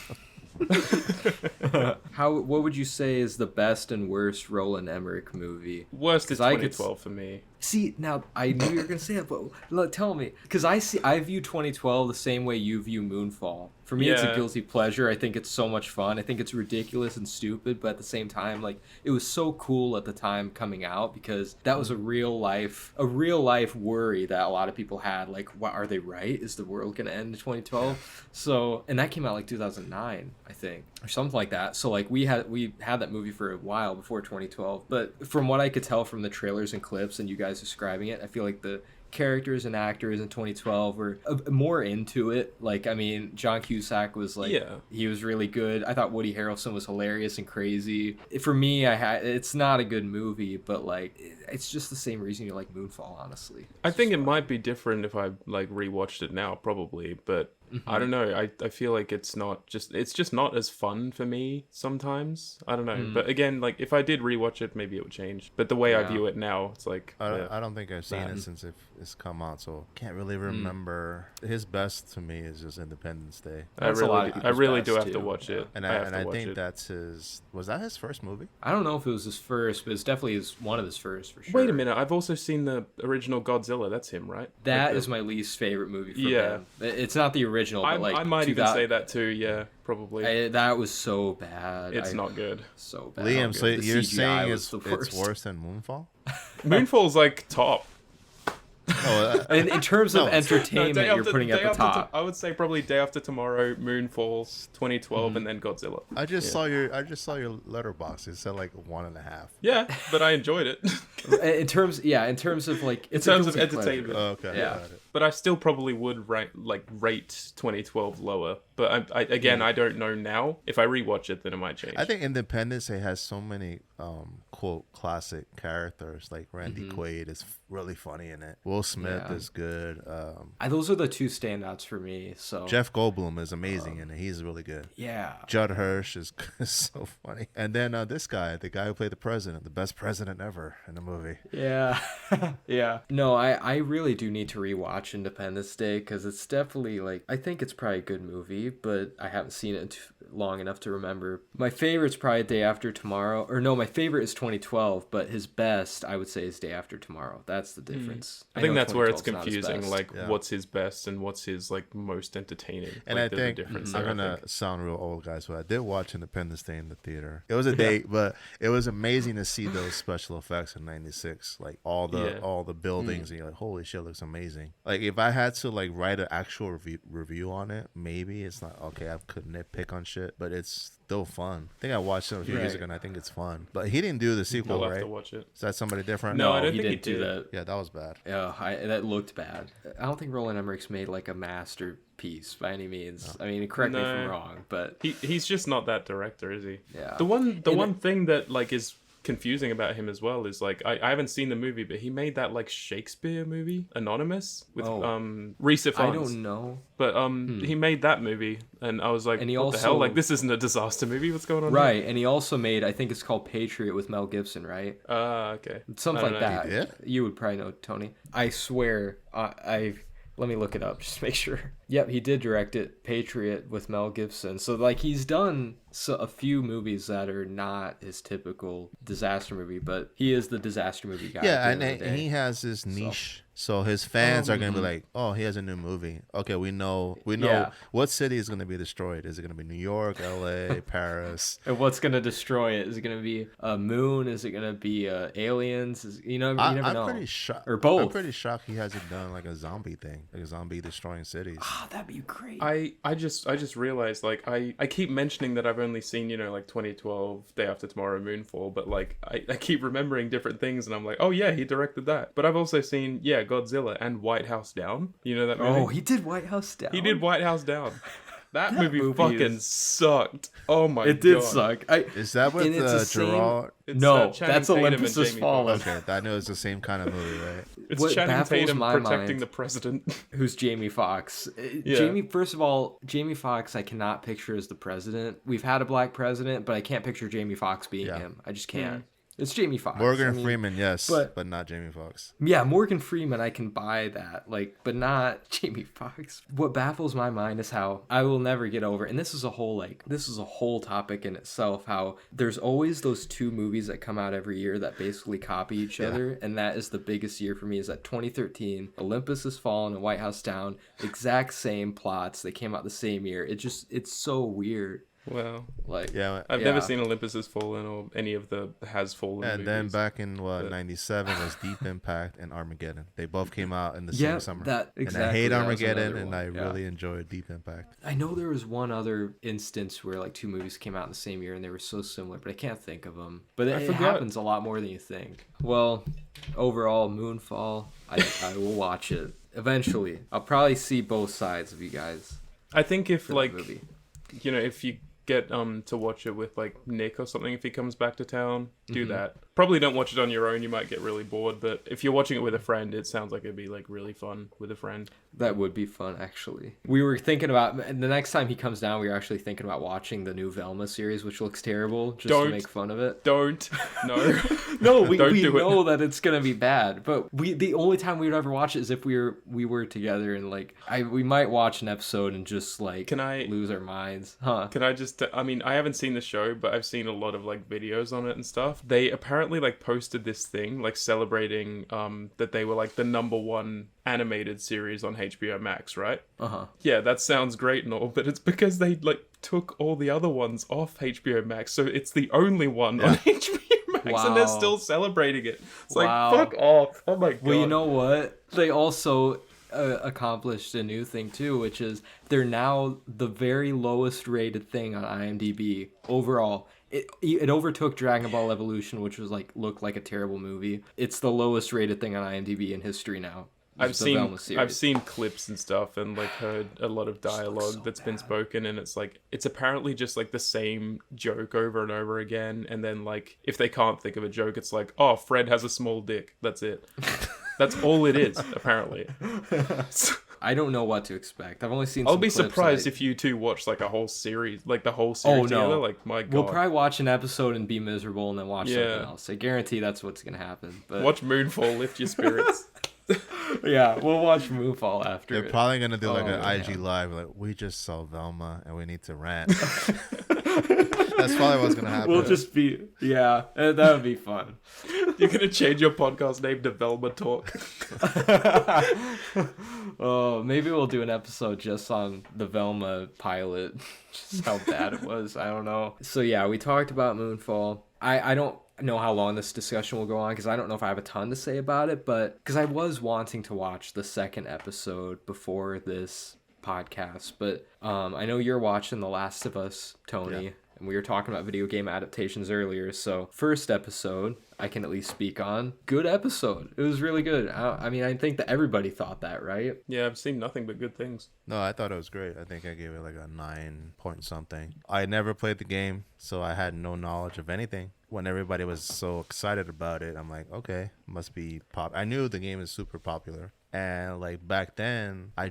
What would you say is the best and worst Roland Emmerich movie? Worst is 2012 for me. See, now I knew you were gonna say that, but tell me, because I view 2012 the same way you view Moonfall. For me, it's a guilty pleasure. I think it's so much fun. I think it's ridiculous and stupid, but at the same time, like it was so cool at the time coming out because that was a real life worry that a lot of people had. Like, what are they right? Is the world gonna end in 2012? So, and that came out like 2009, I think, or something like that. So like we had that movie for a while before 2012. But from what I could tell from the trailers and clips and you guys describing it, I feel like the characters and actors in 2012 were more into it. Like, I mean, John Cusack was like, he was really good. I thought Woody Harrelson was hilarious and crazy. For me, it's not a good movie, but like, it's just the same reason you like Moonfall, honestly. I think it might be different if I like rewatched it now, probably, but I don't know. I feel like it's just not as fun for me sometimes. I don't know. But again, like if I did rewatch it, maybe it would change. But the way I view it now, it's like I don't think I've seen it since it's come out, so can't really remember. His best to me is just Independence Day. I really do have to watch it. And I think that's was that his first movie? I don't know if it was his first, but it's definitely one of his first for sure. Wait a minute, I've also seen the original Godzilla. That's him, right? That is my least favorite movie from him. It's not the original, but like I might even say that too. Yeah, probably. That was so bad. It's not good. So bad. Liam, so you're saying it's worse than Moonfall? Moonfall's like top. In terms of entertainment, you're putting at the top. I would say probably Day After Tomorrow, Moonfalls, 2012, and then Godzilla. I just saw your letterbox. It said like 1.5. Yeah, but I enjoyed it. in terms of like in terms of entertainment. Oh, okay, yeah. But I still probably would rate 2012 lower. But I don't know now. If I rewatch it, then it might change. I think Independence Day has so many quote classic characters. Like Randy Quaid is really funny in it. Will Smith is good. Those are the two standouts for me. So Jeff Goldblum is amazing in it. He's really good. Yeah. Judd Hirsch is so funny. And then this guy, the guy who played the president, the best president ever in the movie. Yeah. Yeah. No, I really do need to rewatch Independence Day because it's definitely like, I think it's probably a good movie, but I haven't seen it long enough to remember. My favorite's probably Day After Tomorrow, or no, my favorite is 2012, but his best I would say is Day After Tomorrow. That's the difference. I think that's where it's confusing, like what's his best and what's his like most entertaining. And like, I think I'm gonna sound real old, guys, but I did watch Independence Day in the theater. It was a date, but it was amazing to see those special effects in '96, like all the buildings, and you're like, holy shit, looks amazing. Like if I had to like write an actual review on it, maybe it's not okay. I could nitpick on shit, but it's still fun. I think I watched it a few years ago, and I think it's fun. But he didn't do the sequel, I'll right? have to watch it. Is that somebody different? No, I don't he think did do that. Yeah, that was bad. Yeah, that looked bad. I don't think Roland Emmerich's made like a masterpiece by any means. No. I mean, correct me if I'm wrong, but he's just not that director, is he? Yeah. The one thing that like is confusing about him as well is like I haven't seen the movie, but he made that like Shakespeare movie, Anonymous, with Reese Ifans. I don't know. But he made that movie, and I was like, and he what also, the hell? Like, this isn't a disaster movie. What's going on? Right, here? and he also made, I think it's called Patriot with Mel Gibson, right? Okay. Something like that. Yeah. You would probably know, Tony. I swear, let me look it up just to make sure. Yep, he did direct it, Patriot with Mel Gibson. So, like, he's done a few movies that are not his typical disaster movie, but he is the disaster movie guy. Yeah, and he has this niche. So his fans are going to be like, oh, he has a new movie. Okay, we know what city is going to be destroyed. Is it going to be New York, LA, Paris? And what's going to destroy it? Is it going to be a moon? Is it going to be aliens? You never know. I'm pretty shocked. Or both. I'm pretty shocked he hasn't done like a zombie thing, like a zombie destroying cities. Ah, that'd be great. I just realized, like, I keep mentioning that I've only seen, like 2012, Day After Tomorrow, Moonfall, but like I keep remembering different things, and I'm like, oh yeah, he directed that. But I've also seen Godzilla and White House Down. You know that movie? Oh, he did White House Down. He did White House Down. That movie fucking sucked. Oh my god. It did suck. Is that with Gerard? No, that's Olympus Has Fallen. Okay, I know it's the same kind of movie, right? It's what Channing Tatum protecting the president. Who's Jamie Foxx. First of all, Jamie Foxx I cannot picture as the president. We've had a black president, but I can't picture Jamie Foxx being him. I just can't. It's Jamie Foxx. Morgan Freeman, yes, but not Jamie Foxx. Yeah, Morgan Freeman, I can buy that, but not Jamie Foxx. What baffles my mind is how I will never get over, and this is a whole topic in itself, how there's always those two movies that come out every year that basically copy each other, and that is the biggest year for me, is that 2013, Olympus Has Fallen and White House Down, exact same plots, they came out the same year. It's so weird. Well, I've never seen Olympus Has Fallen or any of the Has Fallen movies. And then back in 97 was Deep Impact and Armageddon. They both came out in the same summer. And I hate Armageddon, and I really enjoyed Deep Impact. I know there was one other instance where like two movies came out in the same year and they were so similar, but I can't think of them. But it happens a lot more than you think. Well, overall, Moonfall, I will watch it eventually. I'll probably see both sides of you guys. I think if if you get to watch it with like Nick or something, if he comes back to town, do that. Probably don't watch it on your own, you might get really bored, but if you're watching it with a friend, it sounds like it'd be like really fun with a friend. That would be fun, actually. We were thinking about, the next time he comes down, we were actually thinking about watching the new Velma series, which looks terrible, to make fun of it. No. No, we know that it's gonna be bad, but the only time we would ever watch it is if we were together, and like we might watch an episode and just like lose our minds. Can I just I haven't seen the show, but I've seen a lot of like videos on it and stuff. They apparently like posted this thing like celebrating that they were like the #1 animated series on HBO Max, right? Yeah, that sounds great and all, but it's because they like took all the other ones off HBO Max, so it's the only one on HBO Max, and they're still celebrating it. It's like, fuck off. Oh my god. Well, you know what? They also accomplished a new thing too, which is they're now the very lowest rated thing on IMDb overall. It overtook Dragon Ball Evolution, which was looked like a terrible movie. It's the lowest rated thing on IMDb in history now. I've seen clips and stuff, and like heard a lot of dialogue that's been spoken, and it's apparently just like the same joke over and over again, and then like if they can't think of a joke, it's like, oh, Fred has a small dick. That's it. That's all it is, apparently. I don't know what to expect. I've only seen. I'll be surprised if you two watch like a whole series, like the whole series together. Like, my god, we'll probably watch an episode and be miserable, and then watch something else. I guarantee that's what's gonna happen. But watch Moonfall, lift your spirits. Yeah, we'll watch Moonfall after. They're probably gonna do like an IG live, like we just saw Velma and we need to rant. That's probably what's gonna happen. We'll just be that would be fun. You're gonna change your podcast name to Velma Talk. Oh, maybe we'll do an episode just on the Velma pilot, just how bad it was. I don't know. So yeah, we talked about Moonfall. I don't know how long this discussion will go on, because I don't know if I have a ton to say about it, but because I was wanting to watch the second episode before this podcast, but I know you're watching The Last of Us, Tony. and we were talking about video game adaptations earlier. So first episode, I can at least speak on. Good episode. It was really good. I mean, I think that everybody thought that, right? Yeah, I've seen nothing but good things. No, I thought it was great. I think I gave it like a 9 point something. I never played the game, so I had no knowledge of anything. When everybody was so excited about it, I'm like, okay, must be pop. I knew the game is super popular, and like back then, I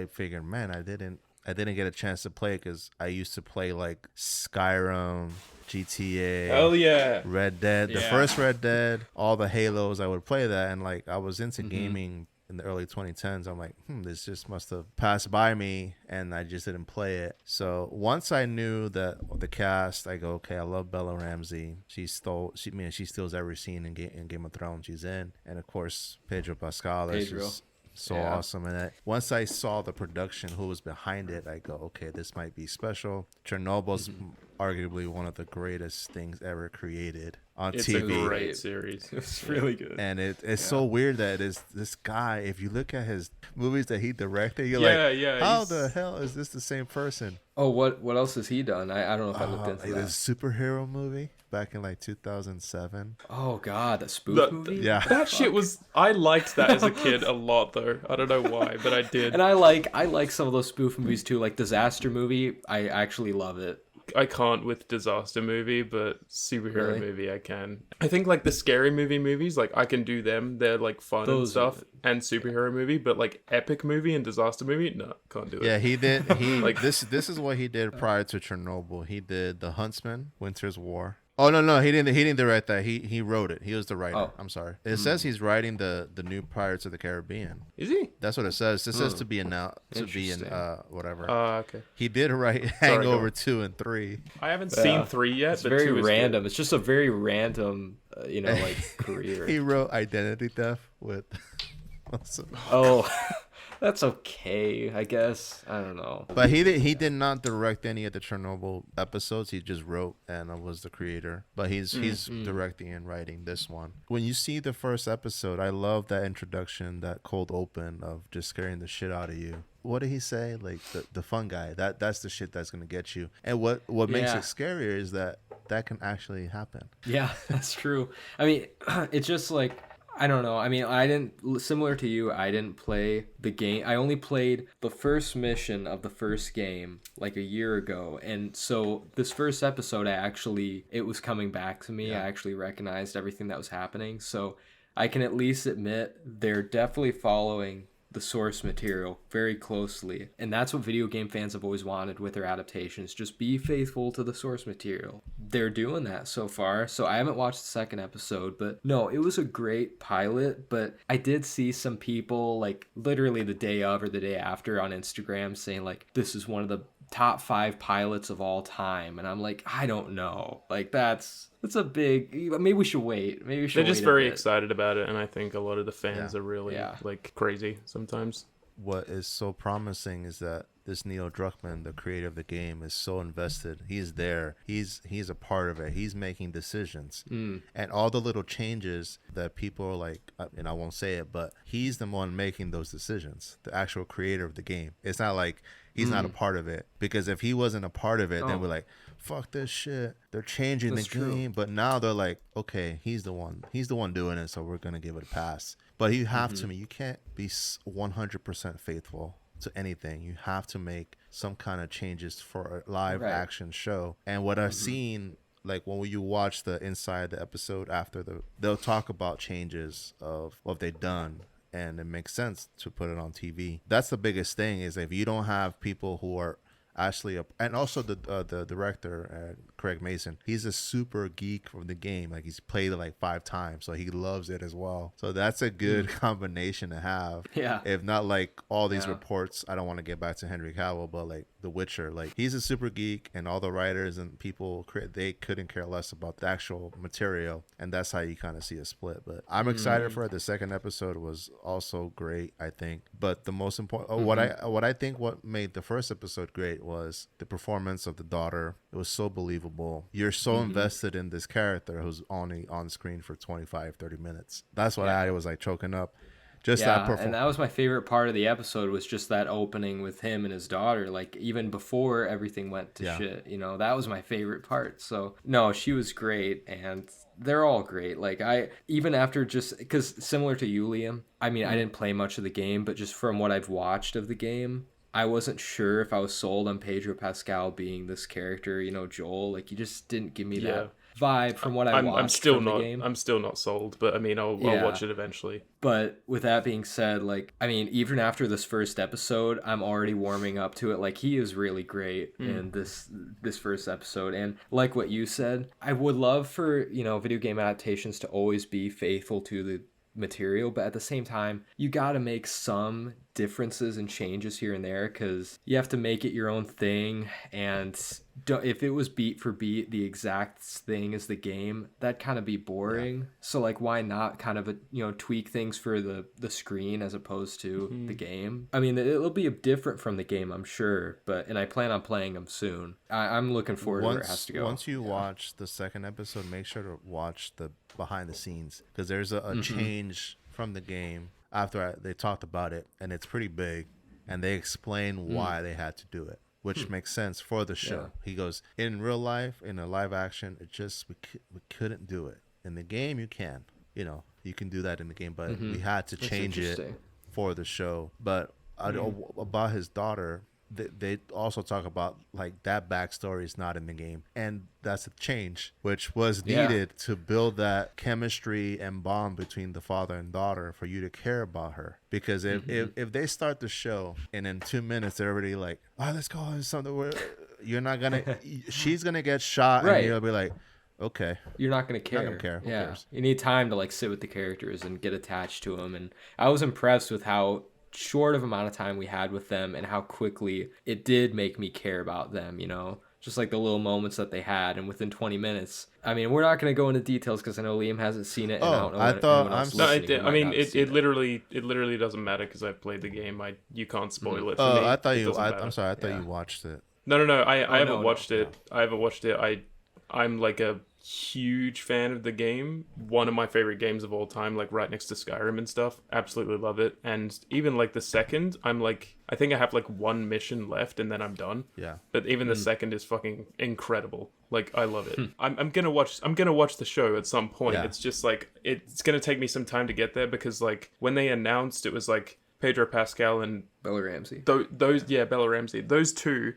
figured, man, I didn't get a chance to play it because I used to play like Skyrim, GTA, Hell yeah, Red Dead, the first Red Dead, all the Halos. I would play that, and like I was into gaming in the early 2010s. I'm like, this just must have passed by me, and I just didn't play it. So once I knew that the cast, I go, okay, I love Bella Ramsey. She steals every scene in Game of Thrones she's in, and of course Pedro Pascal is just so awesome in it. Once I saw the production, who was behind it, I go, okay, this might be special. Chernobyl's arguably one of the greatest things ever created on TV. It's a great series. It's really good. And it's so weird that it's this guy, if you look at his movies that he directed, you're how the hell is this the same person? Oh, what else has he done? I don't know if I looked into that. A superhero movie back in like 2007. Oh god, the spoof movie? Yeah. That shit was... I liked that as a kid a lot, though. I don't know why, but I did. And I like some of those spoof movies too, like Disaster Movie. I actually love it. I can't with disaster movie, but superhero movie I can. I think like the scary movies, like I can do them. They're like fun and stuff. And superhero movie, but like epic movie and disaster movie, no, can't do it. Yeah, he did. Like this is what he did prior to Chernobyl. He did The Huntsman, Winter's War. Oh no, he didn't direct that. He wrote it. He was the writer. I'm sorry. It says he's writing the new Pirates of the Caribbean. Is he? That's what it says. It says to be announced, to be in whatever. Okay. He did write Hangover 2 and 3. I haven't seen 3 yet. It's but very 2 is random. good. It's just a very random, like career. He wrote Identity Theft with. Oh. That's okay, I guess. I don't know. But he did not direct any of the Chernobyl episodes. He just wrote and was the creator. But he's directing and writing this one. When you see the first episode, I love that introduction, that cold open of just scaring the shit out of you. What did he say? Like the fun guy. That's the shit that's gonna get you. And what makes it scarier is that can actually happen. Yeah, that's true. I mean, it's just like, I don't know. I mean, similar to you, I didn't play the game. I only played the first mission of the first game like a year ago. And so this first episode, it was coming back to me. Yeah. I actually recognized everything that was happening. So I can at least admit they're definitely following the source material very closely, and that's what video game fans have always wanted with their adaptations. Just be faithful to the source material. They're doing that so far. So I haven't watched the second episode, but no, it was a great pilot. But I did see some people like literally the day of or the day after on Instagram saying like, this is one of the top 5 pilots of all time, and I'm like, I don't know, like that's a big, maybe we should wait. They're just very excited about it, and I think a lot of the fans are really like crazy sometimes. What is so promising is that this Neil Druckmann, the creator of the game, is so invested. He's there. He's a part of it. He's making decisions. And all the little changes that people are like, and I won't say it, but he's the one making those decisions, the actual creator of the game. It's not like he's not a part of it, because if he wasn't a part of it, then we're like, fuck this shit. They're changing the game. But now they're like, okay, he's the one doing it, so we're going to give it a pass. But you have to, you can't be 100% faithful to anything. You have to make some kind of changes for a live action show. And what I've seen, like when you watch the inside the episode after they'll talk about changes of what they've done, and it makes sense to put it on TV. That's the biggest thing, is if you don't have people who are actually and also the director, Craig Mason, he's a super geek from the game. Like he's played it like 5 times, so he loves it as well. So that's a good combination to have. Yeah. If not like all these reports, I don't want to get back to Henry Cavill, but like The Witcher, like he's a super geek, and all the writers and people, they couldn't care less about the actual material, and that's how you kind of see a split. But I'm excited for it. The second episode was also great, I think. But the most important, what I think what made the first episode great was the performance of the daughter. It was so believable. You're so invested in this character who's only on screen for 25-30 minutes. That's what I was like choking up. Just that performance. And that was my favorite part of the episode, was just that opening with him and his daughter, like even before everything went to shit, you know, that was my favorite part. So no, she was great, and they're all great. Like even after, just because similar to you, Liam, I mean, I didn't play much of the game, but just from what I've watched of the game, I wasn't sure if I was sold on Pedro Pascal being this character, you know, Joel. Like, you just didn't give me that vibe from what I watched the game. I'm still not sold, but I mean, I'll watch it eventually. But with that being said, like, I mean, even after this first episode, I'm already warming up to it. Like, he is really great in this first episode. And like what you said, I would love for, you know, video game adaptations to always be faithful to the material, but at the same time, you got to make some differences and changes here and there, because you have to make it your own thing. And if it was beat for beat the exact thing as the game, that'd kind of be boring. So like, why not kind of tweak things for the screen as opposed to the game? I mean, it'll be different from the game, I'm sure, and I plan on playing them soon. I'm looking forward to where it has to go. Once you watch the second episode, make sure to watch the behind the scenes, because there's a change from the game after they talked about it, and it's pretty big, and they explain why they had to do it, which makes sense for the show. He goes, in real life, in a live action, it just we couldn't do it. In the game, you can, you can do that in the game, but we had to change it for the show. But about his daughter, they also talk about like that backstory is not in the game, and that's a change which was needed to build that chemistry and bond between the father and daughter for you to care about her. Because if they start the show and in 2 minutes they're already like, oh, let's go on something where you're not gonna she's gonna get shot, and you'll be like, okay, you're not gonna care. I don't care. Who cares? You need time to like sit with the characters and get attached to them. And I was impressed with how short of amount of time we had with them and how quickly it did make me care about them, just like the little moments that they had. And within 20 minutes, I mean, we're not going to go into details because I know Liam hasn't seen it. And it literally doesn't matter because I've played the game. You can't spoil it for me. I'm sorry, I thought you watched it. No, I haven't watched it. I haven't watched it. I'm like a huge fan of the game. One of my favorite games of all time, like right next to Skyrim and stuff. Absolutely love it. And even like the second, I think I have like one mission left and then I'm done. Yeah. But even the second is fucking incredible. Like, I love it. I'm gonna watch the show at some point. Yeah. It's just like, it's gonna take me some time to get there, because like when they announced it was like Pedro Pascal and Bella Ramsey. Bella Ramsey. Those two,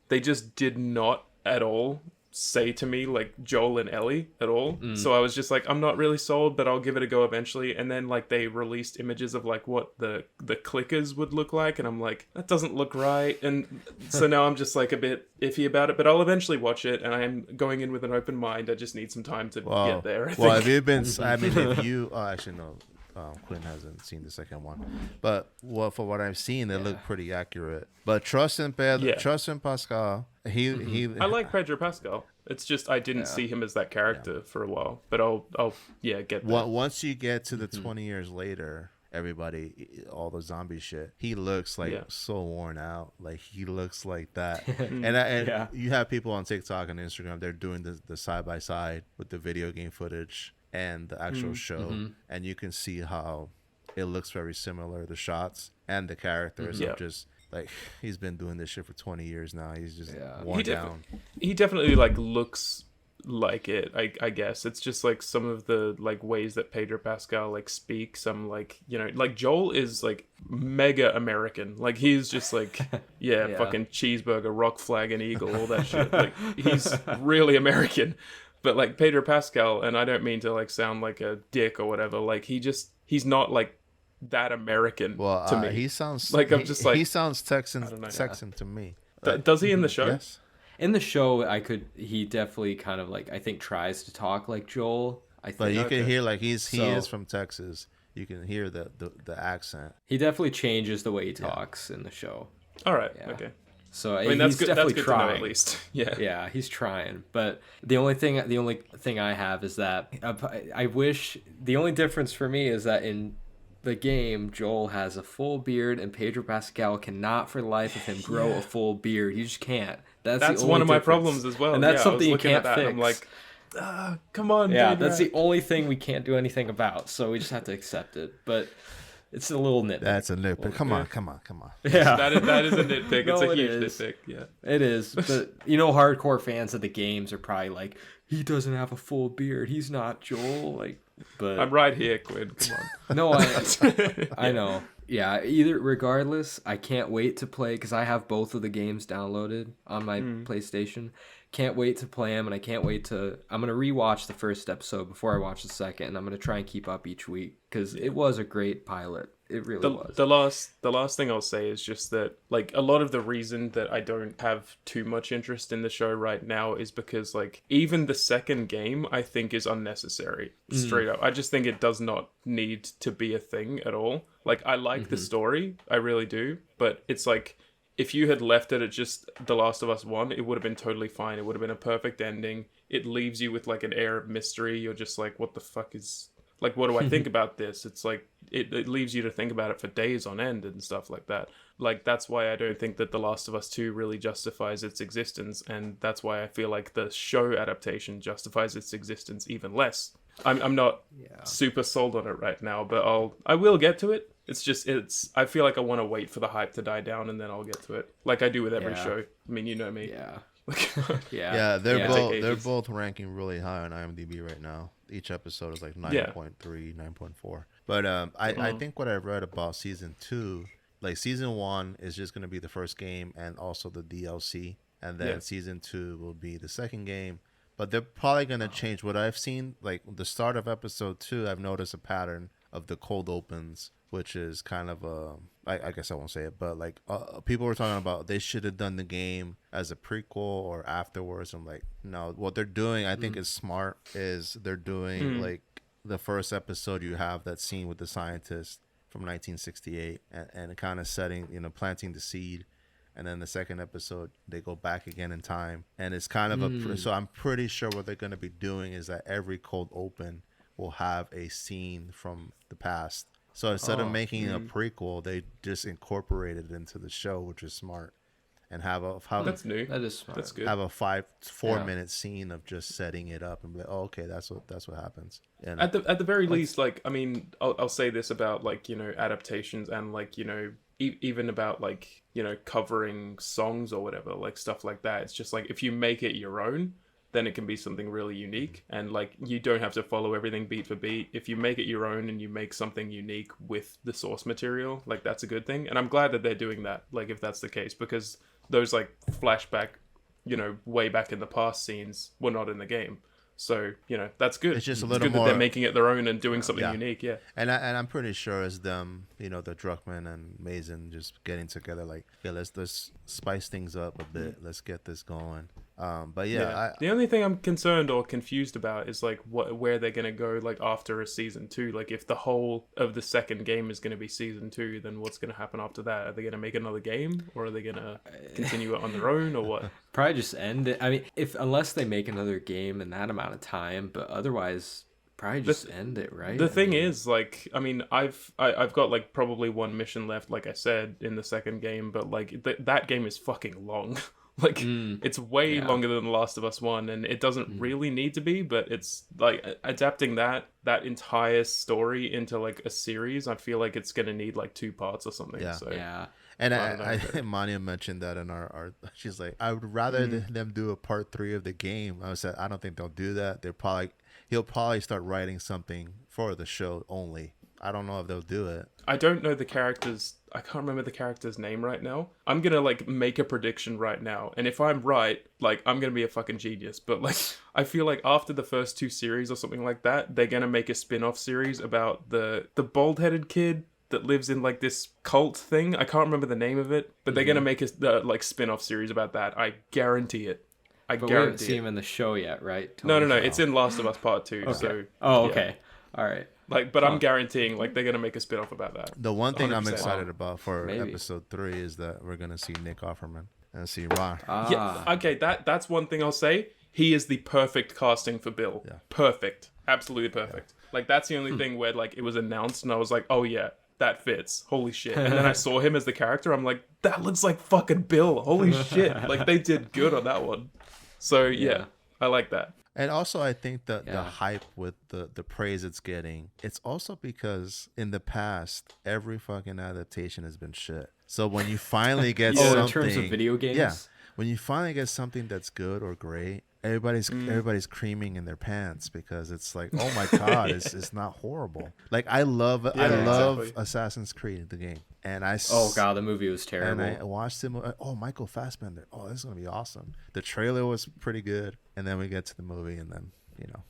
they just did not at all say to me like Joel and Ellie at all. So I was just like, I'm not really sold, but I'll give it a go eventually. And then like they released images of like what the clickers would look like, and I'm like, that doesn't look right. And so now I'm just like a bit iffy about it, but I'll eventually watch it, and I am going in with an open mind. I just need some time to get there, I think. Have you been if you actually no, Quinn hasn't seen the second one, but for what I've seen, they look pretty accurate. But trust in Pascal. I like Pedro Pascal. It's just I didn't see him as that character for a while, but I'll get there. Once you get to the 20 years later, everybody, all the zombie shit, he looks like so worn out. Like, he looks like that. and you have people on TikTok and Instagram, they're doing the side by side with the video game footage and the actual show, and you can see how it looks very similar, the shots and the characters are just like, he's been doing this shit for 20 years now. He's just worn down. He definitely like looks like it, I guess. It's just like some of the like ways that Pedro Pascal like speaks. I'm like, like Joel is like mega American. Like, he's just like fucking cheeseburger, rock flag and eagle, all that shit. Like, he's really American. But like Pedro Pascal, and I don't mean to like sound like a dick or whatever, like he's not like that American to me. He sounds like, I'm just like, he sounds Texan to me. Does he in the show? Yes. In the show, he definitely kind of like, I think, tries to talk like Joel. But you can hear like he is from Texas. You can hear the accent. He definitely changes the way he talks in the show. All right. Yeah. Okay. So I mean, he's definitely trying. To know, at least. Yeah, he's trying. But the only thing I have is that I wish, the only difference for me is that in the game, Joel has a full beard, and Pedro Pascal cannot for the life of him grow a full beard. He just can't. That's the only one of my difference. Problems as well. And that's something you can't fix. I'm like, come on. Yeah, that's the only thing we can't do anything about. So we just have to accept it. But It's a little nitpick. That's a nitpick. Come on. Yeah. That is a nitpick. No, It's a it huge is. nitpick. Yeah. It is. But, hardcore fans of the games are probably like, he doesn't have a full beard. He's not Joel. Like, but I'm right here, Quinn. Come on. no, I know. Yeah, regardless, I can't wait to play because I have both of the games downloaded on my PlayStation. Can't wait to play them, and I'm going to rewatch the first episode before I watch the second, and I'm going to try and keep up each week because it was a great pilot. It really was. The last thing I'll say is just that, like, a lot of the reason that I don't have too much interest in the show right now is because, like, even the second game I think is unnecessary. Straight up, I just think it does not need to be a thing at all. Like, I like the story, I really do, but it's like, if you had left it at just The Last of Us 1, it would have been totally fine. It would have been a perfect ending. It leaves you with, like, an air of mystery. You're just like, what the fuck is... Like, what do I think about this? It's like, it leaves you to think about it for days on end and stuff like that. Like, that's why I don't think that The Last of Us 2 really justifies its existence. And that's why I feel like the show adaptation justifies its existence even less. I'm not super sold on it right now, but I will get to it. I feel like I want to wait for the hype to die down and then I'll get to it. Like I do with every show. I mean, you know me. Yeah. They're both ranking really high on IMDb right now. Each episode is like 9.3, 9.4. But I think what I've read about season 2, like season 1 is just going to be the first game and also the DLC, and then season 2 will be the second game. But they're probably going to change what I've seen. Like the start of episode 2, I've noticed a pattern of the cold opens, which is kind of I guess I won't say it, but like people were talking about they should have done the game as a prequel or afterwards. I'm like, no, what they're doing I think is smart. Is they're doing like the first episode, you have that scene with the scientist from 1968 and kind of setting, planting the seed. And then the second episode, they go back again in time. And it's kind of so I'm pretty sure what they're going to be doing is that every cold open will have a scene from the past. So instead of making a prequel, they just incorporated it into the show, which is smart. And have that's new. That is smart. That's good. Have a 4-minute scene of just setting it up and be like, oh, okay, that's what happens. And at the very least, like, I mean, I'll say this about, like, adaptations and, like, even about, like, covering songs or whatever, like stuff like that. It's just like, if you make it your own, then it can be something really unique. And like, you don't have to follow everything beat for beat. If you make it your own and you make something unique with the source material, like, that's a good thing. And I'm glad that they're doing that, like, if that's the case, because those like flashback, way back in the past scenes were not in the game. So, that's good. It's just a it's little good more that they're making it their own and doing something unique. Yeah. And I'm pretty sure it's them, the Druckmann and Mason just getting together like, let's spice things up a bit. Let's get this going. But the only thing I'm concerned or confused about is like where they're gonna go like after a season 2. Like, if the whole of the second game is gonna be season 2, then what's gonna happen after that? Are they gonna make another game, or are they gonna continue it on their own, or what? Probably just end it. I mean, unless they make another game in that amount of time, but otherwise, probably just end it, right? The thing is, like, I mean, I've got like probably one mission left, like I said, in the second game, but like that game is fucking long. Like, it's way longer than The Last of Us 1, and it doesn't really need to be, but it's like adapting that entire story into like a series. I feel like it's gonna need like 2 parts or something. Yeah. So. Yeah. And I think Mania mentioned that in our she's like, I would rather them do a part 3 of the game. I said, I don't think they'll do that. He'll probably start writing something for the show only. I don't know if they'll do it. I don't know the characters. I can't remember the character's name right now. I'm gonna like make a prediction right now, and if I'm right, like, I'm gonna be a fucking genius. But like, I feel like after the first 2 series or something like that, they're gonna make a spin-off series about the bald-headed kid that lives in like this cult thing. I can't remember the name of it, but they're gonna make a like spin-off series about that. I guarantee it. But we haven't seen him in the show yet, right? No. It's in Last of Us Part 2. Okay. So. Okay. All right. Like, but I'm guaranteeing like they're gonna make a spin-off about that. The one thing I'm excited about for episode 3 is that we're gonna see Nick Offerman and see Ron. Yeah. Okay. That's one thing I'll say. He is the perfect casting for Bill. Yeah. Perfect. Absolutely perfect. Yeah. Like, that's the only thing where like it was announced and I was like, oh yeah, that fits. Holy shit. And then I saw him as the character. I'm like, that looks like fucking Bill. Holy shit. Like, they did good on that one. So yeah, I like that. And also, I think that the hype with the praise it's getting, it's also because in the past, every fucking adaptation has been shit. So when you finally get something, in terms of video games, when you finally get something that's good or great, everybody's creaming in their pants because it's like, oh my god, it's not horrible. Like I love Assassin's Creed the game, and the movie was terrible. And I watched him. Oh, Michael Fassbender. Oh, this is gonna be awesome. The trailer was pretty good, and then we get to the movie, and then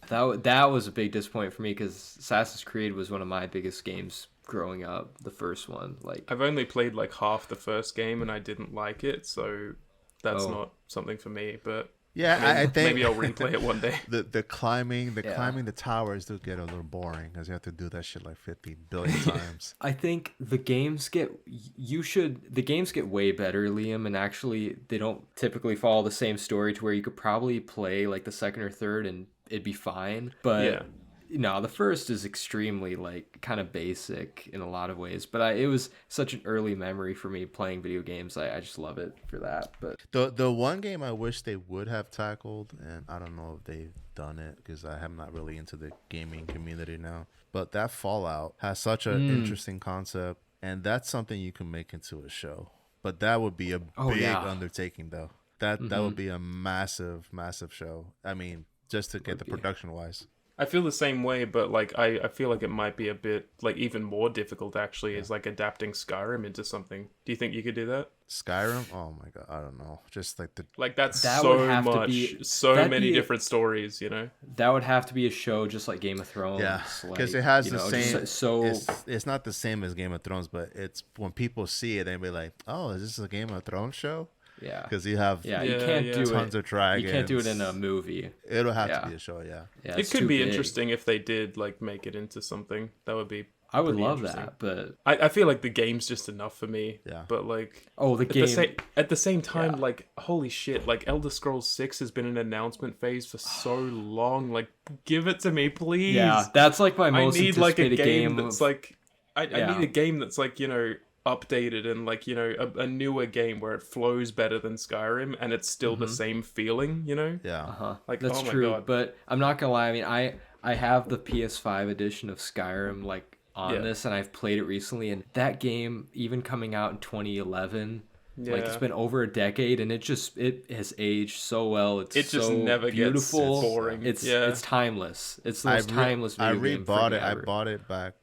that was a big disappointment for me because Assassin's Creed was one of my biggest games growing up. The first one, like I've only played like half the first game, and I didn't like it, so that's not something for me. But I think maybe I'll replay it one day. The climbing the towers do get a little boring because you have to do that shit like 50 billion times. I think the games get way better, Liam, and actually they don't typically follow the same story to where you could probably play like the second or third and it'd be fine. But no, the first is extremely like kind of basic in a lot of ways, but it was such an early memory for me playing video games. I just love it for that. But the one game I wish they would have tackled, and I don't know if they've done it because I am not really into the gaming community now, but that Fallout has such an interesting concept, and that's something you can make into a show. But that would be a big undertaking, though. That would be a massive show. I mean, just to get the production wise. I feel the same way, but like I feel like it might be a bit like even more difficult actually is like adapting Skyrim into something. Do you think you could do that? Skyrim? Oh my god, I don't know. Just like that's so much, so many different stories, you know. That would have to be a show just like Game of Thrones. Yeah, because it has the same. It's not the same as Game of Thrones, but it's when people see it, they be like, "Oh, is this a Game of Thrones show?" Yeah, because you have you can't do tons of dragons. You can't do it in a movie. It'll have to be a show. Yeah it could be interesting if they did like make it into something. That would be. I would love that, but I feel like the game's just enough for me. Yeah, but like the game at the same time, like holy shit, like Elder Scrolls 6 has been in announcement phase for so long. Like, give it to me, please. Yeah, that's like my most anticipated like a game game that's like I need a game that's like updated and like a newer game where it flows better than Skyrim and it's still the same feeling, like that's true. God. But I'm not gonna lie, I mean I have the PS5 edition of Skyrim like on this, and I've played it recently, and that game even coming out in 2011, like it's been over a decade, and it has aged so well. It just so never beautiful. Gets boring. It's timeless. It's the most timeless video game. I rebought it. Ever. I bought it back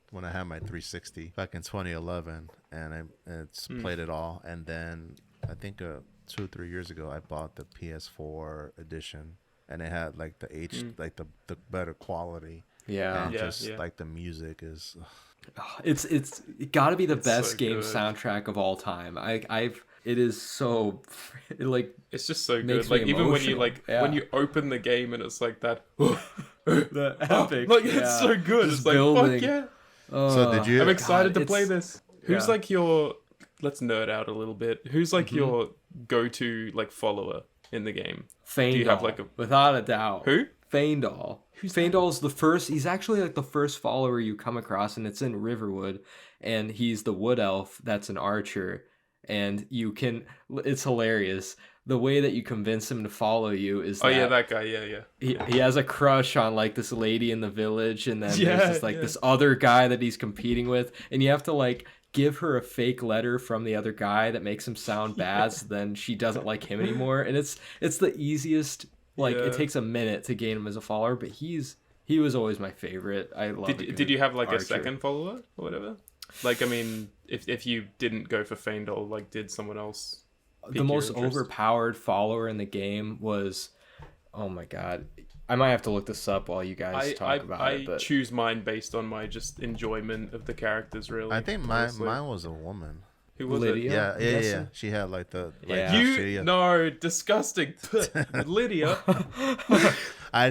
when I had my 360 back in 2011, and it's played it all. And then I think 2-3 years ago, I bought the PS4 edition, and it had like the like the better quality. Yeah, and like the music is. It's got to be the best so game good. Soundtrack of all time. It is so it's just so good. Like even when you when you open the game and it's like that the epic it's so good. Just it's like building. fuck yeah. So did you? I'm excited to play this. Who's like your? Let's nerd out a little bit. Who's like your go-to like follower in the game? Faendal. Do you have like without a doubt? Who? Faendal. Faendal's the first. He's actually like the first follower you come across, and it's in Riverwood, and he's the wood elf that's an archer, and you can. It's hilarious. The way that you convince him to follow you is that guy, he has a crush on like this lady in the village, and then there's this this other guy that he's competing with, and you have to like give her a fake letter from the other guy that makes him sound bad, so then she doesn't like him anymore, and it's the easiest. Like it takes a minute to gain him as a follower, but he was always my favorite. I love. Did you have like archer. A second follower or whatever? Like I mean, if you didn't go for Faendal, like did someone else? The most overpowered follower in the game was, oh my god, I might have to look this up while you guys talk about it. But I choose mine based on my just enjoyment of the characters. Really, I think mine was a woman. Who was Lydia? it? Yeah. She had like the disgusting Lydia. I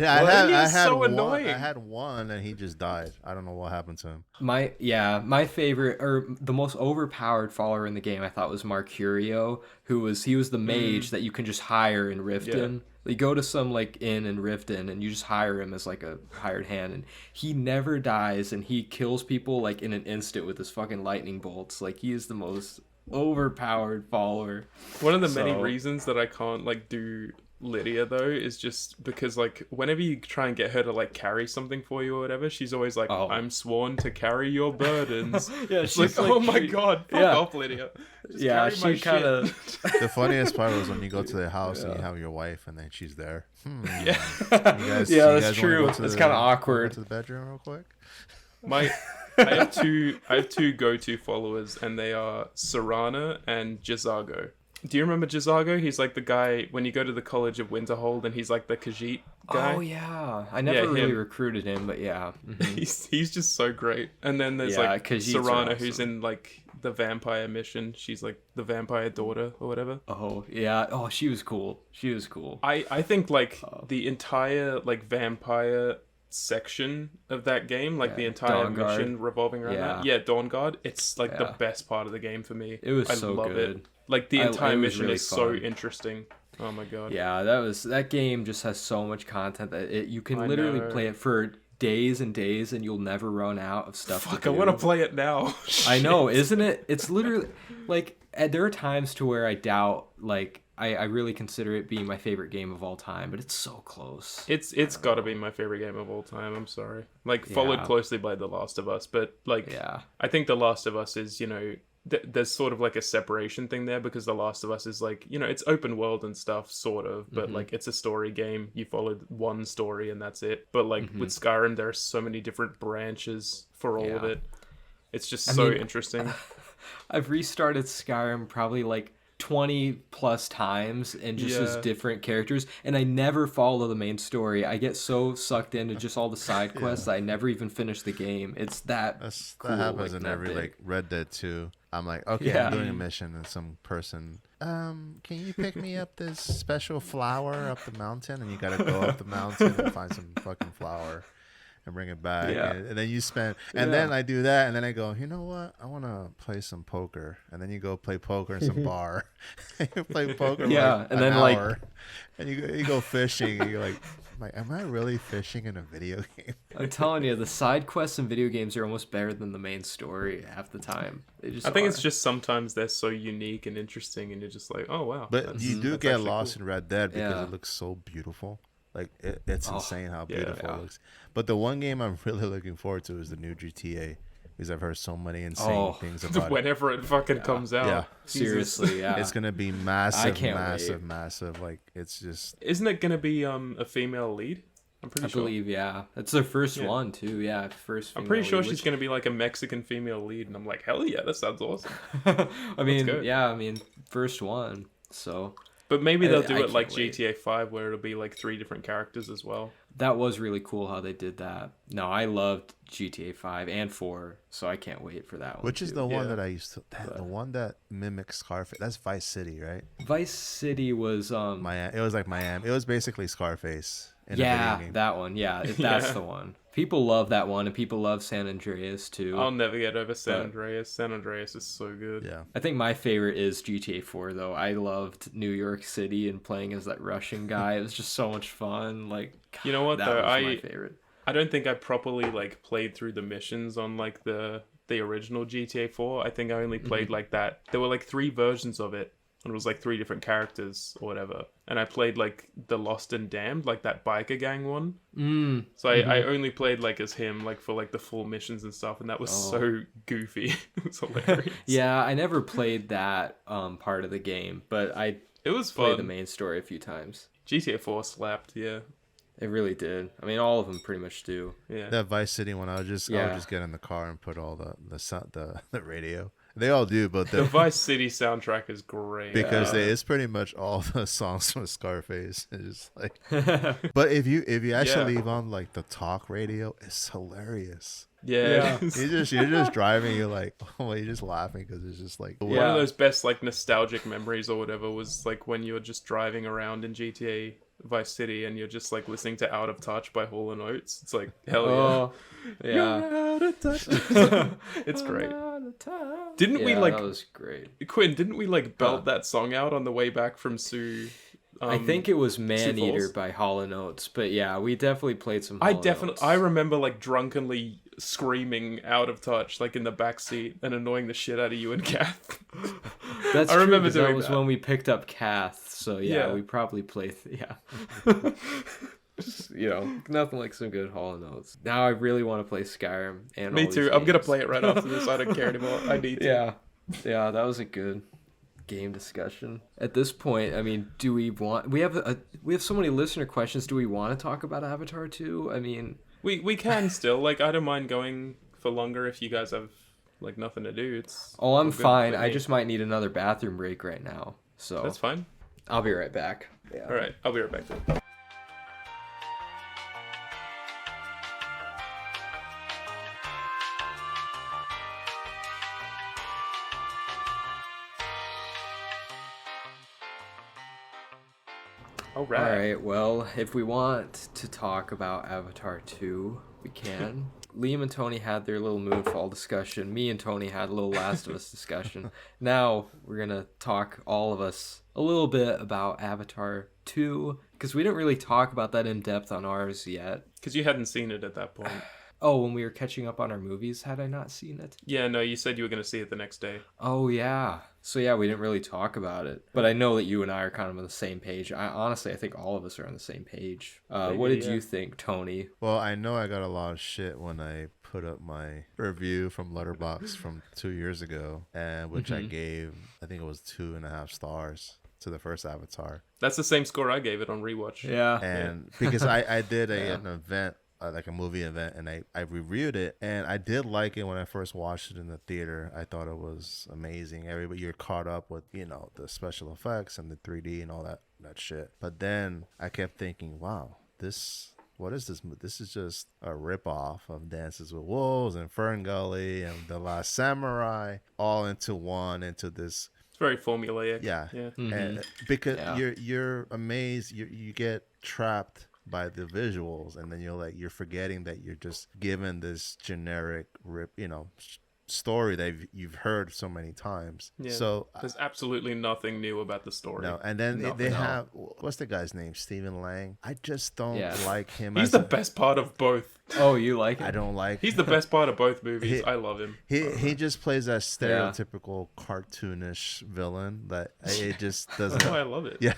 had one and he just died. I don't know what happened to him. My favorite or the most overpowered follower in the game I thought was Mercurio, he was the mage that you can just hire in Riften. Yeah. You go to some like inn in Riften and you just hire him as like a hired hand, and he never dies, and he kills people like in an instant with his fucking lightning bolts. Like he is the most overpowered follower. One of the many reasons that I can't like do Lydia though is just because like whenever you try and get her to like carry something for you or whatever, she's always like, I'm sworn to carry your burdens. Yeah, she's like, oh my god, fuck off, Lydia. Just carry she kind of. The funniest part was when you go to their house and you have your wife, and then she's there. Yeah, that's true. It's kind of awkward. Go to the bedroom real quick. I have two go-to followers, and they are Serana and Jazago. Do you remember Jazago? He's like the guy when you go to the College of Winterhold, and he's like the Khajiit guy. Oh yeah, I never really recruited him, but yeah, he's just so great. And then there's like Serana, who's in like the vampire mission. She's like the vampire daughter or whatever. Oh yeah, she was cool. I think like the entire like vampire section of that game, like the entire mission revolving around that. Yeah, Dawn Guard. It's like the best part of the game for me. It was I so love good. It. Like the entire mission really is so interesting. Oh my god. Yeah, that game just has so much content that you can literally play it for days and days, and you'll never run out of stuff. Fuck, I want to play it now. I know, isn't it? It's literally like there are times to where I doubt like. I really consider it being my favorite game of all time, but it's so close. It's got to be my favorite game of all time. I'm sorry. Like followed closely by The Last of Us, but like I think The Last of Us is, you know, there's sort of like a separation thing there because The Last of Us is like, you know, it's open world and stuff sort of, but like it's a story game. You followed one story and that's it. But like with Skyrim, there are so many different branches for all of it. It's just interesting. I've restarted Skyrim probably like 20 plus times and just as different characters, and I never follow the main story. I get so sucked into just all the side quests I never even finish the game. It's that cool, that happens like, in every like Red Dead 2. I'm like, okay, I'm doing a mission and some person, can you pick me up this special flower up the mountain? And you gotta go up the mountain and find some fucking flower and bring it back. And then you spend, and then I do that, and then I go, you know what? I want to play some poker. And then you go play poker in some bar. You play poker like and an then hour. And you go fishing, and you're like, am I really fishing in a video game? I'm telling you, the side quests in video games are almost better than the main story half the time. I think it's just sometimes they're so unique and interesting, and you're just like, oh wow. But you do get lost in Red Dead because it looks so beautiful. Like it's insane how beautiful it looks. But the one game I'm really looking forward to is the new GTA, because I've heard so many insane things about it. Whenever it fucking comes out. Yeah. Seriously, It's gonna be massive, wait. massive. Like it's just. Isn't it gonna be a female lead? I'm pretty sure. I believe, it's their first one too. Yeah, first. I'm pretty sure she's gonna be like a Mexican female lead, and I'm like, hell yeah, that sounds awesome. I mean, first one. So. But maybe they'll do it like GTA 5, where it'll be like 3 different characters as well. That was really cool how they did that. No, I loved GTA 5 and 4, so I can't wait for that one. Which is the one that I used to... the one that mimics Scarface. That's Vice City, right? Vice City was... Miami. It was like Miami. It was basically Scarface. That one. Yeah, that's the one. People love that one, and people love San Andreas too. I'll never get over San Andreas. San Andreas is so good. Yeah. I think my favorite is GTA 4, though. I loved New York City and playing as that Russian guy. It was just so much fun. Like, you know what, that though? was my favorite. I don't think I properly like played through the missions on like the original GTA 4. I think I only played like that. There were like 3 versions of it. And it was like 3 different characters or whatever. And I played like the Lost and Damned, like that biker gang one. So I only played like as him, like for like the full missions and stuff. And that was so goofy. It was hilarious. Yeah, I never played that part of the game, but it was played fun. the main story a few times. GTA 4 slapped, yeah. It really did. I mean, all of them pretty much do. Yeah. That Vice City one, I would just get in the car and put all the radio. They all do, but the Vice City soundtrack is great because it's pretty much all the songs from Scarface. It's just like, but if you actually leave on like the talk radio, it's hilarious. Yeah. You're just driving. You're like, you're just laughing because it's just like one of those best like nostalgic memories or whatever was like when you were just driving around in GTA Vice City and you're just like listening to Out of Touch by Hall & Oates. It's like, hell yeah. You're out of touch. It's great. Didn't we like... that was great. Quinn, didn't we like belt that song out on the way back from Sioux? I think it was Man Eater by Hall & Oates, but yeah, we definitely played some Hall & Oates. I remember like drunkenly screaming Out of Touch like in the back seat and annoying the shit out of you and Kath. That's I true, remember 'cause doing that was that. when we picked up Cath. So Yeah. we probably played. Yeah. Just, nothing like some good Hall & Oates. Now I really want to play Skyrim and Me all too. these I'm gonna games. play it right after this. I don't care anymore. I need to. Yeah, that was a good game discussion. At this point, I mean, do we want? We have so many listener questions. Do we want to talk about Avatar 2? I mean, We can still, like, I don't mind going for longer if you guys have like nothing to do. It's I'm all good fine. with I me. just might need another bathroom break right now. So That's fine. I'll be right back. Yeah. All right, I'll be right back then. All All right. right. Well, if we want to talk about Avatar 2, we can. Liam and Tony had their little Moonfall discussion. Me and Tony had a little Last of Us discussion. Now we're going to talk, all of us, a little bit about Avatar 2, because we didn't really talk about that in depth on ours yet. Because you hadn't seen it at that point. Oh, when we were catching up on our movies, had I not seen it? Yeah, no, you said you were going to see it the next day. Oh, yeah. So, yeah, we didn't really talk about it. But I know that you and I are kind of on the same page. Honestly, I think all of us are on the same page. What did you think, Tony? Well, I know I got a lot of shit when I put up my review from Letterboxd from 2 years ago, and which I gave, I think it was 2.5 stars to the first Avatar. That's the same score I gave it on rewatch. Yeah. And because I did an event, like a movie event, and I reviewed it, and I did like it when I first watched it in the theater. I thought it was amazing. Everybody, you're caught up with the special effects and the 3D and all that shit. But then I kept thinking, wow, what is this? This is just a ripoff of Dances with Wolves and Fern Gully and The Last Samurai, all into this. It's very formulaic. Yeah. Mm-hmm. And because you're amazed, you get trapped by the visuals, and then you're forgetting that you're just given this generic story that you've heard so many times. Yeah. So there's absolutely nothing new about the story. no, and then they have, what's the guy's name? Stephen Lang. I just don't like him. He's the best part of both. Oh, you like it? I don't like. He's the best part of both movies. I love him. He just plays that stereotypical cartoonish villain that it just doesn't. Oh, I love it. Yeah.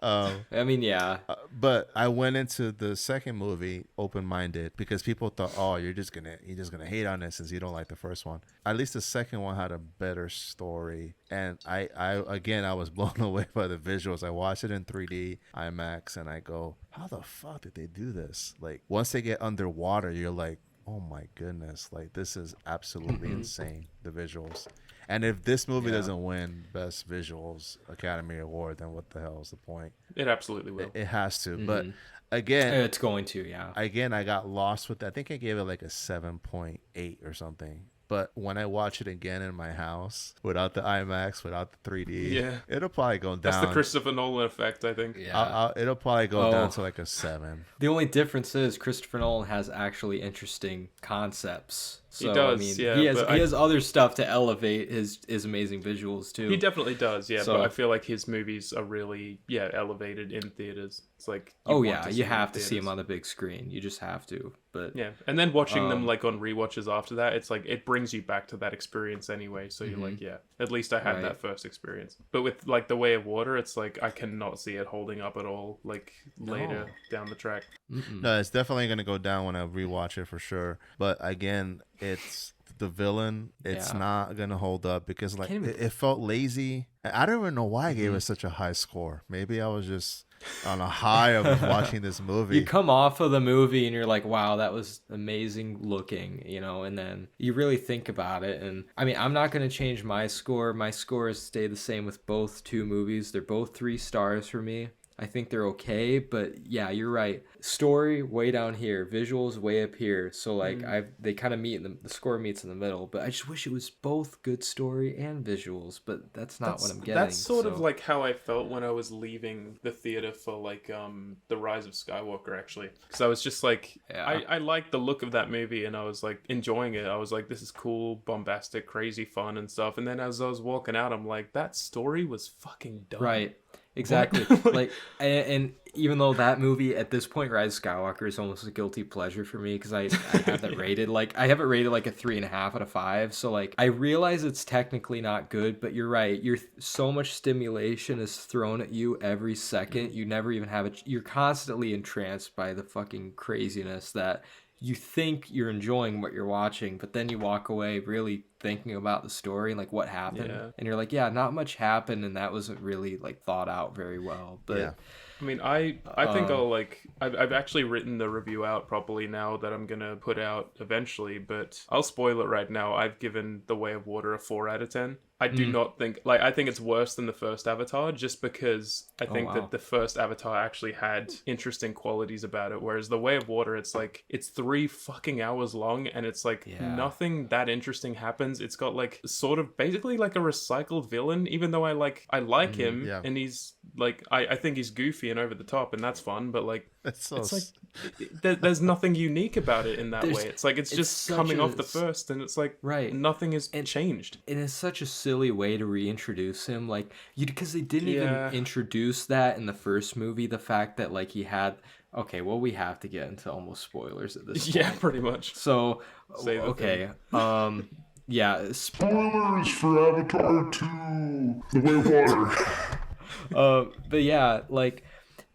I mean, yeah. But I went into the second movie open-minded because people thought, oh, you're just gonna hate on it since you don't like the first one. At least the second one had a better story, and I was blown away by the visuals. I watched it in 3D IMAX, and I go, how the fuck did they do this? Like, once they get underwater, you're like, oh my goodness, like this is absolutely insane, the visuals. And if this movie doesn't win Best Visuals Academy Award, then what the hell is the point? It absolutely will. It has to. But again, it's going to, yeah. Again, I got lost with that. I think I gave it like a 7.8 or something. But when I watch it again in my house, without the IMAX, without the 3D, it'll probably go down. That's the Christopher Nolan effect, I think. Yeah. It'll probably go down to like a 7. The only difference is Christopher Nolan has actually interesting concepts. So, he does, he has other stuff to elevate his amazing visuals too. He definitely does, yeah. So, but I feel like his movies are really, elevated in theaters. It's like you have to see him on the big screen. You just have to. But yeah, and then watching them like on rewatches after that, it's like it brings you back to that experience anyway. So you're like, at least I had that first experience. But with like The Way of Water, it's like I cannot see it holding up at all. Like later down the track. No, it's definitely gonna go down when I rewatch it for sure. But again, it's the villain. It's not gonna hold up because like it felt lazy. I don't even know why I gave it such a high score. Maybe I was just on a high of watching this movie. You come off of the movie and you're like, wow, that was amazing looking, and then you really think about it. And I mean, I'm not going to change my score. My scores stay the same with both two movies. They're both 3 stars for me. I think they're okay, but yeah, you're right. Story way down here, visuals way up here. So like they kind of meet the score meets in the middle. But I just wish it was both good story and visuals. But that's not what I'm getting. That's sort of like how I felt when I was leaving the theater for like The Rise of Skywalker, actually, because I was just like, I liked the look of that movie and I was like enjoying it. I was like, this is cool, bombastic, crazy fun and stuff. And then as I was walking out, I'm like, that story was fucking dumb. Right. Exactly. Like, and even though that movie at this point, Rise of Skywalker, is almost a guilty pleasure for me because I have that rated like I have it rated like a 3.5 out of 5. So like I realize it's technically not good, but you're right. So much stimulation is thrown at you every second. You never even have it. You're constantly entranced by the fucking craziness that you think you're enjoying what you're watching, but then you walk away really thinking about the story and like what happened, and you're like, yeah, not much happened, and that wasn't really like thought out very well. But I mean, I think I'll like I've actually written the review out properly now that I'm gonna put out eventually, but I'll spoil it right now. I've given The Way of Water a 4 out of 10. I do not think, like, I think it's worse than the first Avatar just because I think that the first Avatar actually had interesting qualities about it, whereas The Way of Water, it's like, it's 3 fucking hours long and it's like nothing that interesting happens. It's got like sort of basically like a recycled villain, even though I like him and he's like, I think he's goofy and over the top and that's fun, but like, it's like there's nothing unique about it in that way. It's like it's just coming off the first and it's like nothing has changed. And it's such a silly way to reintroduce him, like because they didn't even introduce that in the first movie, the fact that like he had we have to get into almost spoilers at this point. Pretty much. So spoilers for Avatar 2 The Way of Water. But yeah, like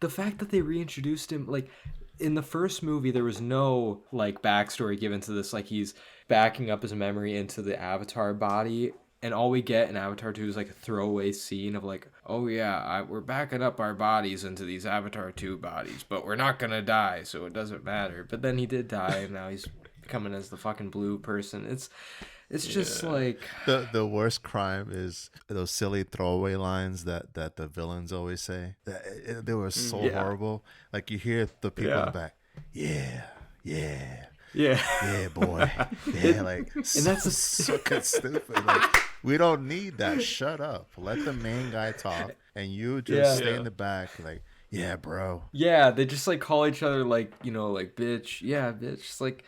the fact that they reintroduced him, like in the first movie there was no like backstory given to this, like he's backing up his memory into the Avatar body, and all we get in Avatar 2 is like a throwaway scene of like, we're backing up our bodies into these Avatar 2 bodies, but we're not gonna die, so it doesn't matter. But then he did die, and now he's coming as the fucking blue person. It's just like the worst crime is those silly throwaway lines that the villains always say. They were so horrible. Like you hear the people in the back, yeah, boy, like, and that's so stupid. Like, we don't need that. Shut up. Let the main guy talk, and you just stay in the back, like, yeah, bro. Yeah, they just like call each other like, like bitch. Yeah, bitch. It's like,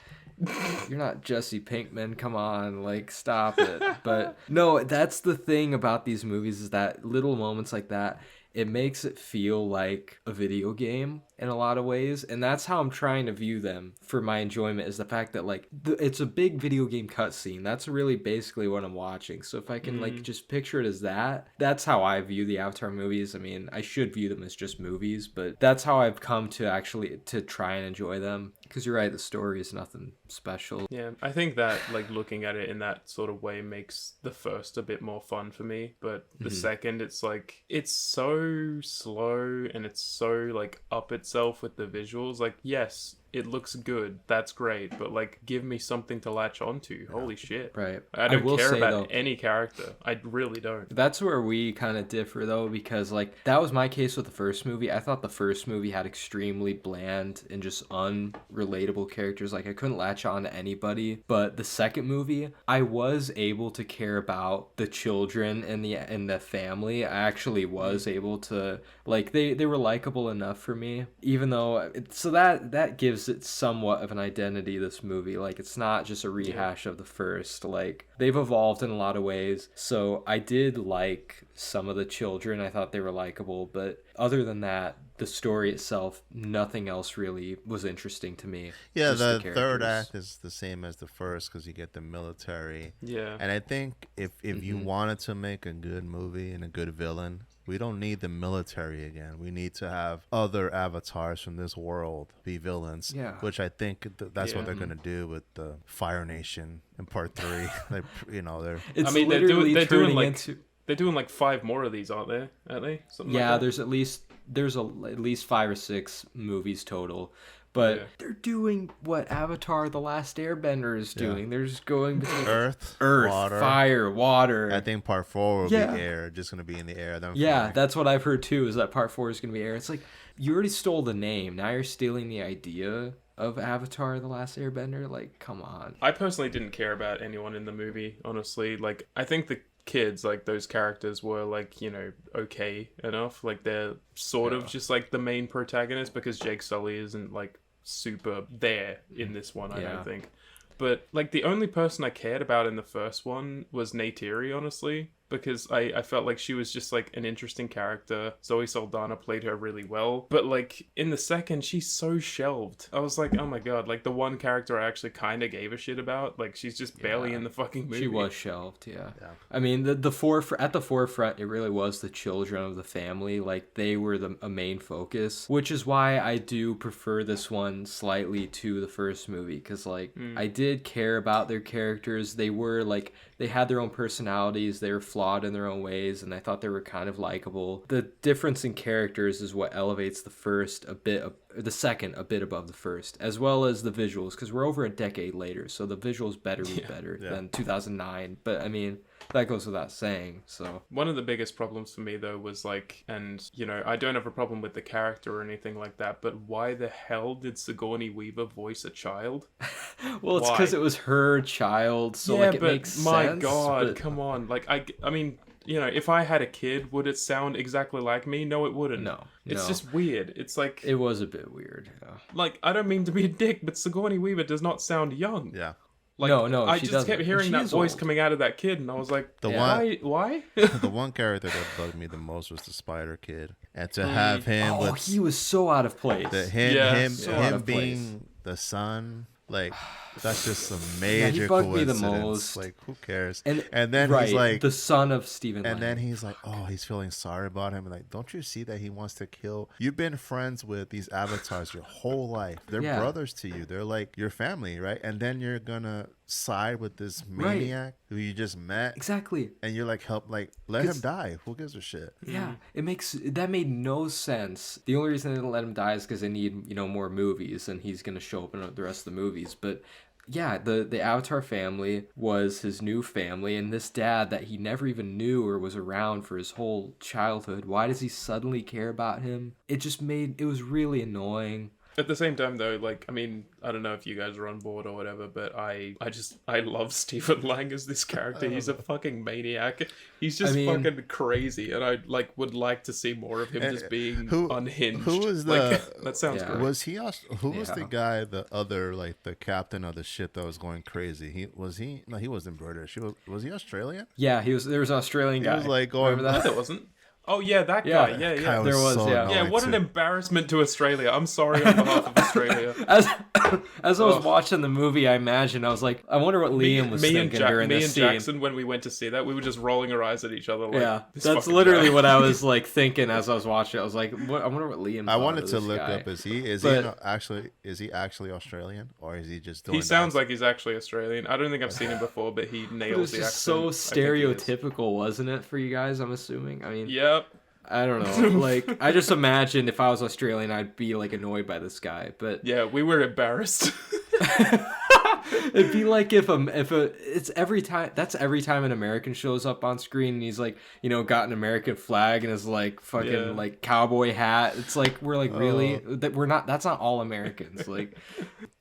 you're not Jesse Pinkman, come on, like stop it. But no, that's the thing about these movies, is that little moments like that, it makes it feel like a video game in a lot of ways, and that's how I'm trying to view them for my enjoyment, is the fact that like it's a big video game cutscene. That's really basically what I'm watching. So if I can like just picture it as that's how I view the Avatar movies. I mean, I should view them as just movies, but that's how I've come to actually to try and enjoy them. Because you're right, the story is nothing special. Yeah, I think that like looking at it in that sort of way makes the first a bit more fun for me, but the second, it's like it's so slow and it's so like up itself with the visuals. Like, yes, it looks good, that's great, but like give me something to latch onto. Holy shit. Right. I don't care about any character. I really don't. That's where we kind of differ though, because like that was my case with the first movie. I thought the first movie had extremely bland and just unrelatable characters. Like I couldn't latch on to anybody. But the second movie, I was able to care about the children and the family. I actually was able to, like, they were likable enough for me, even though that gives it somewhat of an identity, this movie. Like it's not just a rehash of the first. Like they've evolved in a lot of ways. So I did like some of the children. I thought they were likable, but other than that, the story itself, nothing else really was interesting to me. Yeah, the third act is the same as the first because you get the military. Yeah. And I think if you wanted to make a good movie and a good villain, we don't need the military again. We need to have other avatars from this world be villains. Yeah. Which I think that's what they're going to do with the Fire Nation in part 3. Like, they're... It's they're doing like 5 more of these, aren't they? Something like that? there's at least 5 or 6 movies total. But they're doing what Avatar: The Last Airbender is doing. They're just going between Earth, water, fire, water. I think part 4 will be air, just going to be in the air. That's what I've heard too, is that part 4 is going to be air. It's like, you already stole the name. Now you're stealing the idea of Avatar: The Last Airbender. Like, come on. I personally didn't care about anyone in the movie, honestly. Like, I think the kids, like those characters were like, okay enough. Like they're sort of just like the main protagonist, because Jake Sully isn't like super there in this one, I don't think. But like the only person I cared about in the first one was Neytiri, honestly. because I felt like she was just like an interesting character. Zoe Saldana played her really well, but like in the second, she's so shelved. I was like, oh my god, like the one character I actually kind of gave a shit about, like she's just barely in the fucking movie. She was shelved, yeah. I mean, at the forefront, it really was the children of the family. Like they were a main focus, which is why I do prefer this one slightly to the first movie, because like I did care about their characters. They were like, they had their own personalities, they were flawed in their own ways, and I thought they were kind of likable. The difference in characters is what elevates the second a bit above the first, as well as the visuals, because we're over a decade later, so the visuals better be better than 2009. But I mean, that goes without saying. So one of the biggest problems for me though was like, and you know, I don't have a problem with the character or anything like that, but why the hell did Sigourney Weaver voice a child? Well, it's because it was her child, so like it makes sense. My god, come on. Like I mean, you know, if I had a kid, would it sound exactly like me? No, it wouldn't. No. It's just weird. It's like, it was a bit weird. Yeah. Like, I don't mean to be a dick, but Sigourney Weaver does not sound young. Yeah. Like, no, I she just doesn't. kept hearing that voice old. coming out of that kid, and I was like, why? The one character that bugged me the most was the Spider Kid, and to have him he was so out of place. Him being the son, like that's just some major coincidence. Me the most. Like, who cares? And then he's like the son of Stephen Lang. And then he's like, oh, he's feeling sorry about him. Like, don't you see that he wants to kill? You've been friends with these avatars your whole life. They're brothers to you. They're like your family, right? And then you're gonna side with this maniac who you just met. Exactly. And you're like, let him die. Who gives a shit? Yeah, that made no sense. The only reason they didn't let him die is because they need, more movies, and he's gonna show up in the rest of the movies. But yeah, the Avatar family was his new family, and this dad that he never even knew or was around for his whole childhood, why does he suddenly care about him? It was really annoying. At the same time, though, like, I mean, I don't know if you guys are on board or whatever, but I love Stephen Lang as this character. He's a fucking maniac. He's just fucking crazy, and I would like to see more of him just being unhinged. Who was that sounds great. Was he? Who was the guy? The other, like the captain of the ship that was going crazy. No, he wasn't British. Was he Australian? Yeah, he was. There was an Australian guy. He was like going. Remember that? It wasn't. Oh yeah, that guy. Yeah. There was. So yeah, what an embarrassment to Australia. I'm sorry on behalf of Australia. As I was watching the movie, I was like, I wonder what Liam was thinking during this scene. Me and Jackson, when we went to see that, we were just rolling our eyes at each other. Like, that's literally what I was like thinking as I was watching it. I was like, I wonder what Liam. I wanted to look up. Is he actually Australian, or is he just doing? He sounds like he's actually Australian. I don't think I've seen him before, but he nails the accent. It was just so stereotypical, wasn't it, for you guys? I'm assuming. I mean, Yep. I don't know. Like, I just imagine if I was Australian, I'd be like annoyed by this guy. But yeah, we were embarrassed. It'd be like if it's every time an American shows up on screen and he's like, got an American flag and his like fucking like cowboy hat. It's like, we're like, really? That's not all Americans. Like,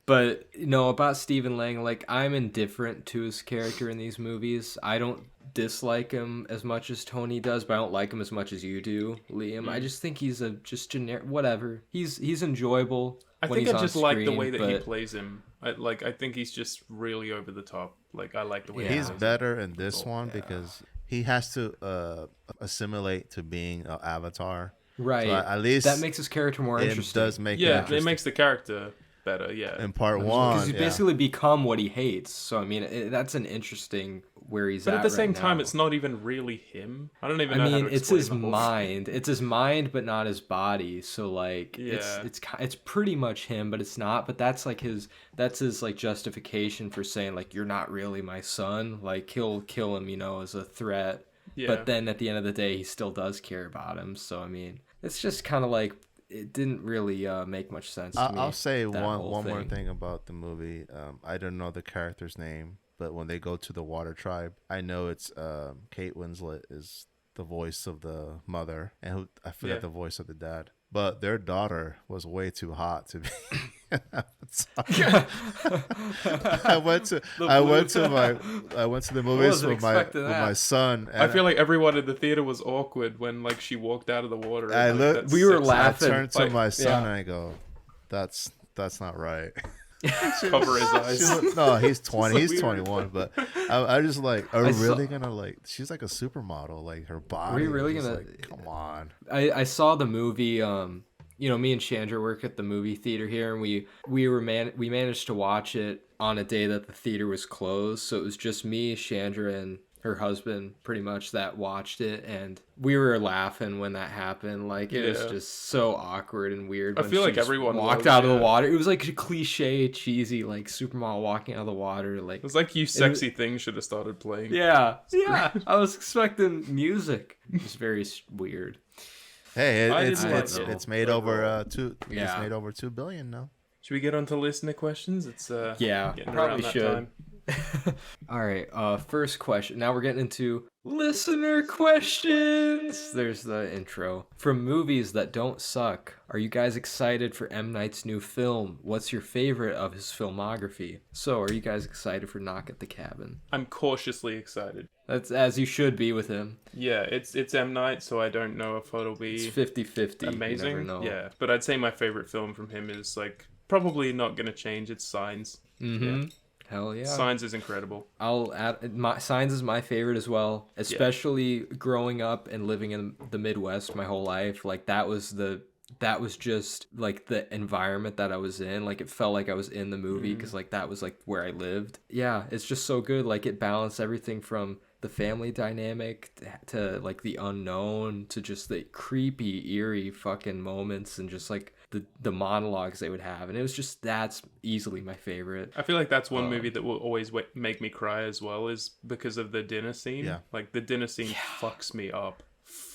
but about Stephen Lang, like, I'm indifferent to his character in these movies. I don't dislike him as much as Tony does, but I don't like him as much as you do, Liam. I just think he's just generic, whatever. He's enjoyable. I think I just like the way that he plays him. I think he's just really over the top. Like, I like the way he's better in this one because he has to assimilate to being an avatar. Right. So at least that makes his character more interesting. It does make it makes the character better, in part one, because he's basically become what he hates. So I mean, that's an interesting where he's at. But at the same right time, now. it's not even really him. I don't even know. I mean, it's his mind. It's his mind, but not his body. So like, it's pretty much him, but it's not. But that's his like justification for saying like, you're not really my son. Like, he'll kill him, as a threat. Yeah. But then at the end of the day, he still does care about him. So I mean, it's just kind of like, it didn't really make much sense to me. I'll say one more thing about the movie. I don't know the character's name, but when they go to the water tribe, I know it's Kate Winslet is the voice of the mother, and I forget the voice of the dad. But their daughter was way too hot to be. I went to the movies with my son. I feel like everyone in the theater was awkward when like she walked out of the water. We were laughing. I turned to my son and I go, "That's not right." Cover his eyes. No, he's 20. He's weird. 21. But I just like, are we really gonna like? She's like a supermodel. Like her body. Are we really just gonna? Like, come on. I saw the movie. You know, me and Chandra work at the movie theater here, and we managed to watch it on a day that the theater was closed. So it was just me, Chandra, and her husband pretty much that watched it, and we were laughing when that happened. Like it was just so awkward and weird. I When feel she like just everyone walked out of the water. It was like a cliche, cheesy, like supermodel walking out of the water. Like It was like You Sexy Thing should have started playing. yeah. I was expecting music. It was very weird. Hey, I it's made over two. Yeah. It's made over $2 billion now. Should we get on to listener questions? It's Yeah, getting probably around that should. time. All right, first question. Now we're getting into listener questions. There's the intro. From movies that don't suck, are you guys excited for M. Night's new film? What's your favorite of his filmography? So, are you guys excited for Knock at the Cabin? I'm cautiously excited. That's as you should be with him. Yeah, it's M. Night, so I don't know if it'll be It's 50-50. amazing. You never know. Yeah, but I'd say my favorite film from him is like probably not gonna change. It's Signs. Mm-hmm. Yeah. Hell yeah. Signs is incredible. I'll add Signs is my favorite as well, especially growing up and living in the Midwest my whole life. Like that was just like the environment that I was in. Like it felt like I was in the movie because like that was like where I lived. Yeah, it's just so good. Like it balanced everything from the family dynamic to like the unknown to just the creepy, eerie fucking moments and just like the monologues they would have. And it was just, that's easily my favorite. I feel like that's one movie that will always make me cry as well, is because of the dinner scene. Yeah. Like the dinner scene fucks me up.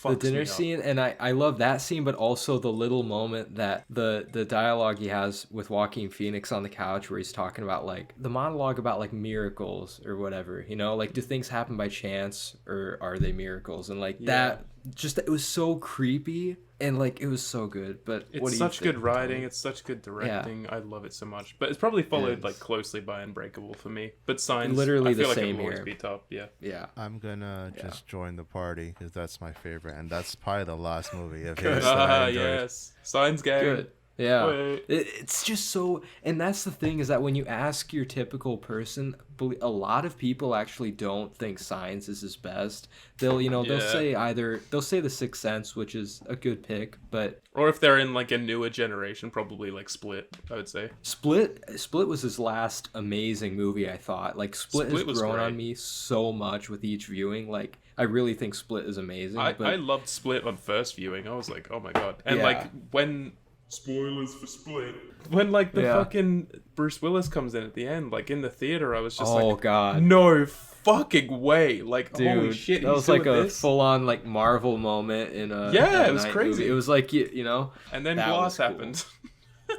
The dinner scene, and I love that scene, but also the little moment that the dialogue he has with Joaquin Phoenix on the couch where he's talking about like the monologue about like miracles or whatever, you know, like do things happen by chance or are they miracles? And like that just, it was so creepy and like it was so good. But it's such good writing, it's such good directing. I love it so much. But it's probably followed like closely by Unbreakable for me. But Signs, literally I feel the like same it will always here. be top. Yeah. I'm gonna just join the party because that's my favorite, and that's probably the last movie of Good. his that I enjoyed. Yes. Signs gang. Good. Yeah. Wait. It's just so, and that's the thing is that when you ask your typical person, a lot of people actually don't think Signs is his best. They'll they'll say The Sixth Sense, which is a good pick, but Or if they're in like a newer generation, probably like Split, I would say. Split was his last amazing movie, I thought. Like Split has was grown great. on me so much with each viewing. Like I really think Split is amazing. I loved Split on first viewing. I was like, oh my god. And like when Spoilers for Split. like the fucking Bruce Willis comes in at the end, like in the theater, I was just oh like, god. no fucking way. Like, Dude, holy shit. that was like a full-on like Marvel moment in a it was night crazy. movie. It was like you know. And then that Glass was cool. happened.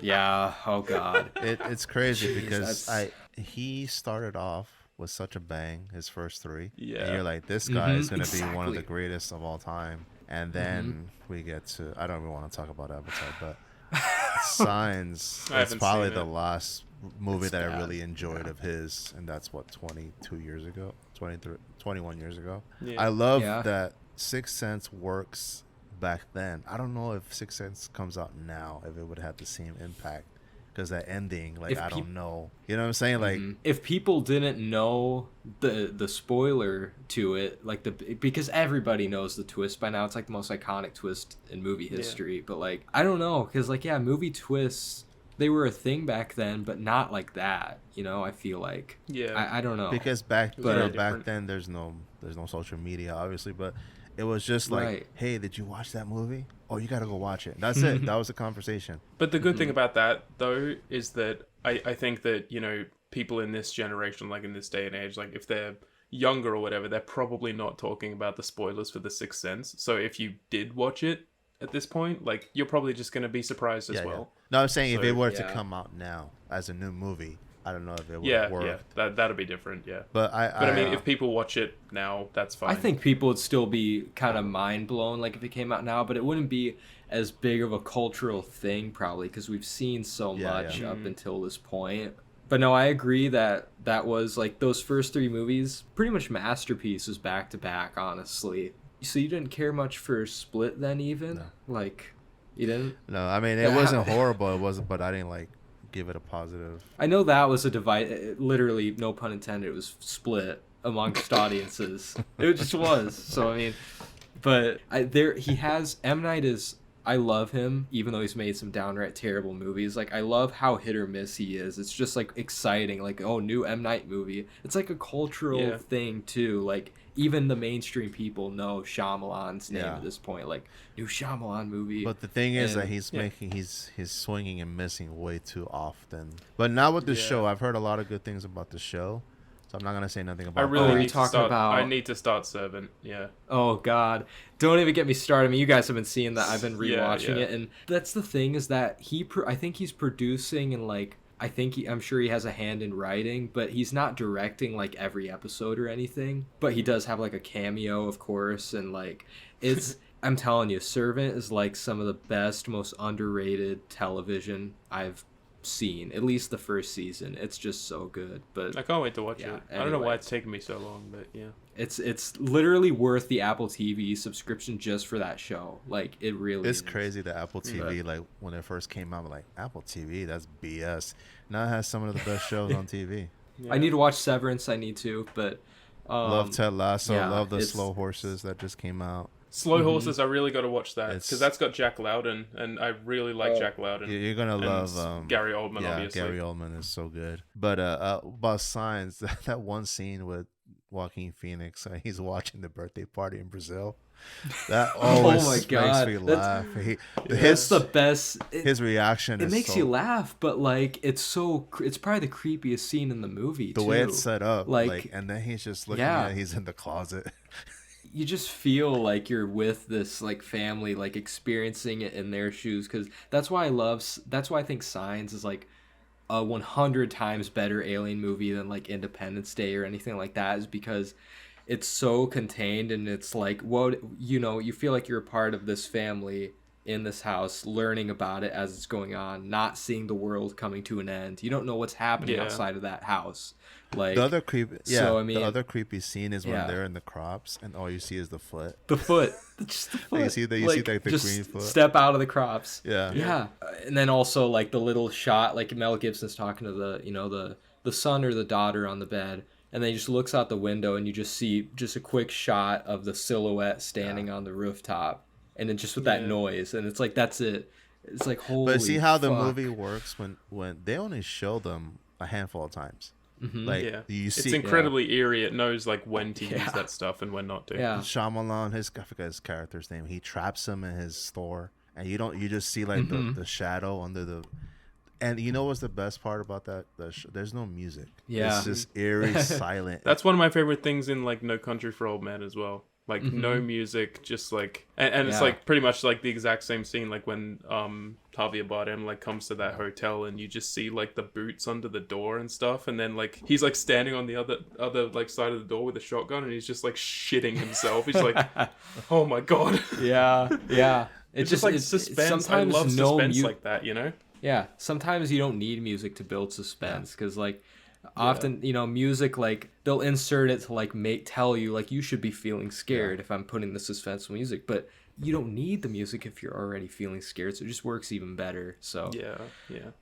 Yeah. Oh god. It's crazy Jeez, because that's- he started off with such a bang, his first three. Yeah. And you're like, this guy is going to be one of exactly. the greatest of all time. And then we get to, I don't even want to talk about Avatar, but Signs, I it's haven't probably seen the it. last movie It's that I bad. really enjoyed of his. And that's what, 22 years ago? 21 years ago. Yeah. I love Yeah. that Sixth Sense works back then. I don't know if Sixth Sense comes out now, if it would have the same impact. Because that ending, like, If I peop- don't know. You know what I'm saying? Like, if people didn't know the spoiler to it, like because everybody knows the twist by now, it's like the most iconic twist in movie history. But like I don't know, because like movie twists, they were a thing back then, but not like that. You know, I feel like I don't know, because back very back different. then there's no social media, obviously, but it was just like, Right. hey, did you watch that movie? Oh, you gotta go watch it. That's it. That was the conversation. But the good thing about that, though, is that I think that, you know, people in this generation, like in this day and age, like if they're younger or whatever, they're probably not talking about the spoilers for The Sixth Sense. So if you did watch it at this point, like, you're probably just going to be surprised as well. No, I'm saying if So, it were to yeah. come out now as a new movie, I don't know if it would Yeah, work. that'd be different, yeah. But I mean, if people watch it now, that's fine. I think people would still be kind of mind blown like if it came out now, but it wouldn't be as big of a cultural thing probably because we've seen so much up until this point. But no, I agree that was like those first three movies, pretty much masterpieces back to back, honestly. So you didn't care much for Split then even? No. Like, you didn't? No, I mean, it wasn't horrible. It wasn't, but I didn't like give it a positive. I know that was a divide. Literally, no pun intended. It was split amongst audiences. It just was. So I mean, but he has M. Night is. I love him, even though he's made some downright terrible movies. Like, I love how hit or miss he is. It's just, like, exciting. Like, oh, new M. Night movie. It's, like, a cultural thing, too. Like, even the mainstream people know Shyamalan's name at this point. Like, new Shyamalan movie. But the thing is that he's swinging and missing way too often. But now with the show, I've heard a lot of good things about the show. So I'm not going to say nothing about I need to start Servant, Oh, God. Don't even get me started. I mean, you guys have been seeing that. I've been rewatching it. And that's the thing is that I think he's producing and, like, I'm sure he has a hand in writing, but he's not directing, like, every episode or anything. But he does have, like, a cameo, of course. And, like, it's... I'm telling you, Servant is, like, some of the best, most underrated television I've seen, at least the first season. It's just so good. But I can't wait to watch it. Anyway. I don't know why it's taken me so long, but it's literally worth the Apple TV subscription just for that show. Like, it really is. Crazy that Apple TV, like, when it first came out, like, Apple TV, that's BS. Now it has some of the best shows on TV. I need to watch Severance. I need to, but love Ted Lasso. Love the Slow Horses that just came out. Slow Horses, I really got to watch that because that's got Jack Lowden, and I really like Jack Lowden. You're gonna love Gary Oldman, obviously. Gary Oldman is so good. But about Signs, that one scene with Joaquin Phoenix, he's watching the birthday party in Brazil. That always makes me laugh. It's the best. His reaction. It makes you laugh, but like it's probably the creepiest scene in the movie. The way it's set up, like, and then he's just looking at. He's in the closet. You just feel like you're with this like family, like experiencing it in their shoes, because that's why I think Signs is like a 100 times better alien movie than like Independence Day or anything like that, is because it's so contained and it's like, you feel like you're a part of this family in this house, learning about it as it's going on, not seeing the world coming to an end. You don't know what's happening outside of that house. Like the other the other creepy scene is when they're in the crops and all you see is the foot. Just the foot. You see like the green foot. Step out of the crops. Yeah. And then also like the little shot, like Mel Gibson's talking to the son or the daughter on the bed, and then he just looks out the window and you just see just a quick shot of the silhouette standing on the rooftop, and then just with that noise, and it's like that's it. It's like holy. But see how the movie works when they only show them a handful of times. Mm-hmm. Like you see, it's incredibly eerie. It knows like when to use that stuff and when not to. Yeah. Shyamalan, I forget his character's name. He traps him in his store, and you just see like the shadow under the. And you know what's the best part about that? There's no music. Yeah, it's just eerie, silent. That's one of my favorite things in like No Country for Old Men as well. Like no music, just like and it's like pretty much like the exact same scene, like when Javier Bardem like comes to that hotel and you just see like the boots under the door and stuff, and then like he's like standing on the other like side of the door with a shotgun and he's just like shitting himself. He's like, oh my god. Yeah. It's just like suspense. Sometimes I love suspense like that, you know. Yeah, sometimes you don't need music to build suspense, because like often music, like they'll insert it to like tell you like you should be feeling scared if I'm putting the suspenseful music, but you don't need the music if you're already feeling scared, so it just works even better. So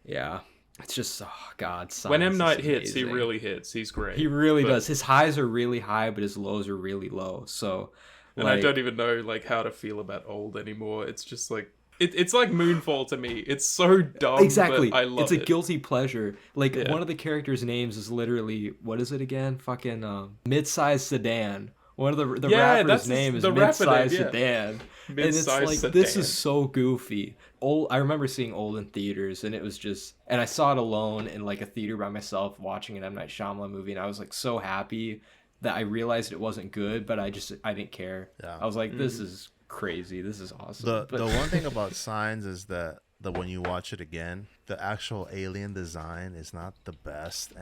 yeah, it's just God. When M. Night hits, he really hits. He's great. He really does. His highs are really high, but his lows are really low. So and I don't even know like how to feel about old anymore. It's just like it's like Moonfall to me. It's so dumb. Exactly. But I love it. It's a guilty pleasure. Like one of the characters' names is literally, what is it again? Fucking mid-sized sedan. One of the rapper's name is mid-sized sedan. And it's like sedan. This is so goofy. I remember seeing old in theaters, and it was just, and I saw it alone in like a theater by myself watching an M. Night Shyamalan movie, and I was like so happy that I realized it wasn't good, but I didn't care. Yeah. I was like, this is crazy. This is awesome. The one thing about Signs is that when you watch it again, the actual alien design is not the best,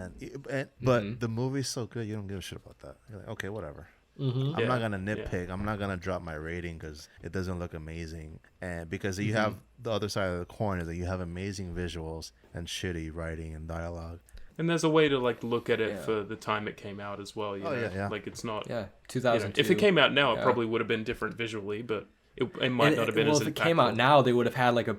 but the movie's so good you don't give a shit about that. You're like, okay, whatever. I'm not gonna nitpick. I'm not gonna drop my rating because it doesn't look amazing, and because you have the other side of the coin is that you have amazing visuals and shitty writing and dialogue. And there's a way to like look at it for the time it came out as well. You know? Yeah. Like it's not 2002. If it came out now, it probably would have been different visually, but it might not have been as impactful. If it came out now, they would have had like a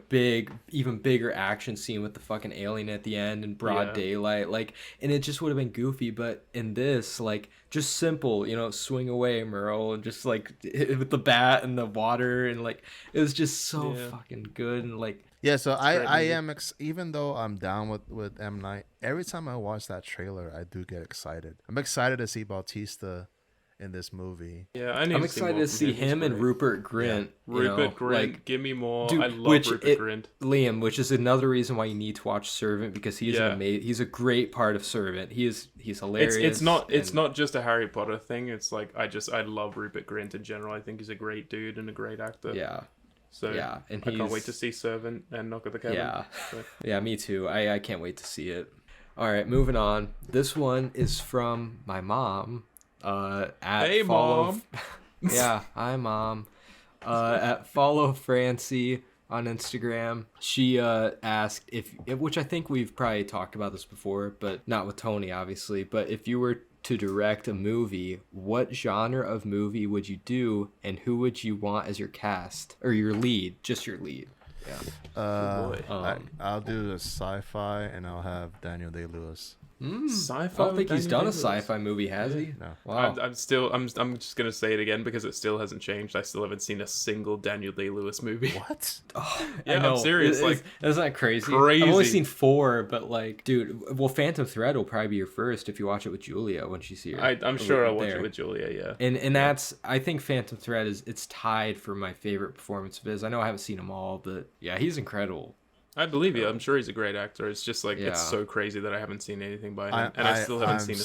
even bigger action scene with the fucking alien at the end in broad daylight, like, and it just would have been goofy. But in this, like, just simple, swing away, Merle, and just like with the bat and the water, and like it was just so fucking good, and like. Yeah, so I am even though I'm down with M. Night, every time I watch that trailer, I do get excited. I'm excited to see Bautista in this movie. Yeah, I'm excited to see him and Rupert Grint. Yeah. Rupert Grint, like, give me more. Dude, I love Rupert Grint. Liam, which is another reason why you need to watch Servant, because he's he's a great part of Servant. He's hilarious. It's not just a Harry Potter thing. It's like I love Rupert Grint in general. I think he's a great dude and a great actor. Yeah. So and I can't wait to see Servant and Knock at the Cabin. Yeah, yeah, me too. I can't wait to see it. All right, moving on. This one is from my mom. Hey, Mom. Yeah, hi, Mom. At Follow Francie on Instagram. She asked which I think we've probably talked about this before, but not with Tony, obviously. But if you were to direct a movie, what genre of movie would you do, and who would you want as your cast or your lead? Just your lead. Yeah. I'll do a sci-fi, and I'll have Daniel Day-Lewis. Sci-fi. I don't think he's done a sci-fi movie, has he? No. Wow. I'm just gonna say it again because it still hasn't changed. I still haven't seen a single Daniel Day-Lewis movie. What? Yeah, I'm serious. Isn't that crazy? Crazy. I've only seen 4, but like, dude, well, Phantom Thread will probably be your first if you watch it with Julia when she's here. I'm sure I'll watch it with Julia. Yeah. And that's, I think Phantom Thread it's tied for my favorite performance of his. I know I haven't seen them all, but yeah, he's incredible. I believe you. I'm sure he's a great actor. It's just like it's so crazy that I haven't seen anything by him, and I still haven't seen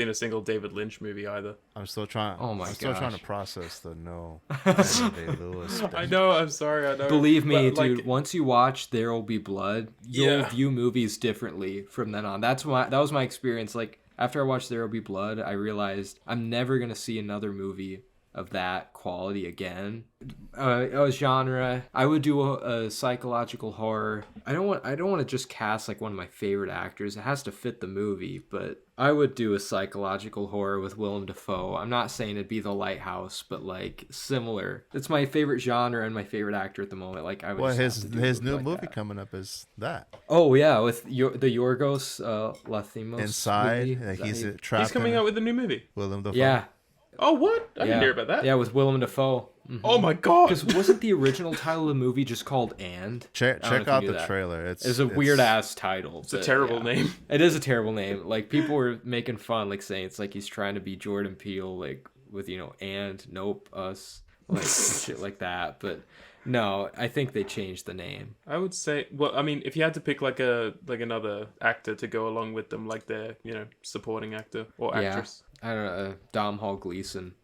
a single David Lynch movie either. I'm still trying. Oh my god! I'm still trying to process the Daniel Day-Lewis. I know. I'm sorry. I know. Believe me, dude. Like, once you watch There Will Be Blood, you'll view movies differently from then on. That was my experience. Like, after I watched There Will Be Blood, I realized I'm never gonna see another movie of that quality again. Genre, I would do a psychological horror. I don't want to just cast like one of my favorite actors. It has to fit the movie, but I would do a psychological horror with Willem Dafoe. I'm not saying it'd be The Lighthouse, but like similar. It's my favorite genre and my favorite actor at the moment. Like, I would. Well, his new movie coming up is that. Oh yeah, with the Yorgos Lanthimos. Inside, like he's trapped. He's coming out with a new movie. Willem Dafoe. Yeah. Oh, what? I didn't hear about that. Yeah, with Willem Dafoe. Mm-hmm. Oh my god! Because wasn't the original title of the movie just called And? Check out the trailer. It's a weird ass title. It's a terrible name. It is a terrible name. Like, people were making fun, like saying it's like he's trying to be Jordan Peele, like with and nope us, like shit like that. But no, I think they changed the name. I would say, well, I mean, if you had to pick like another actor to go along with them, like their supporting actor or actress. I don't know, Dom Hall Gleason.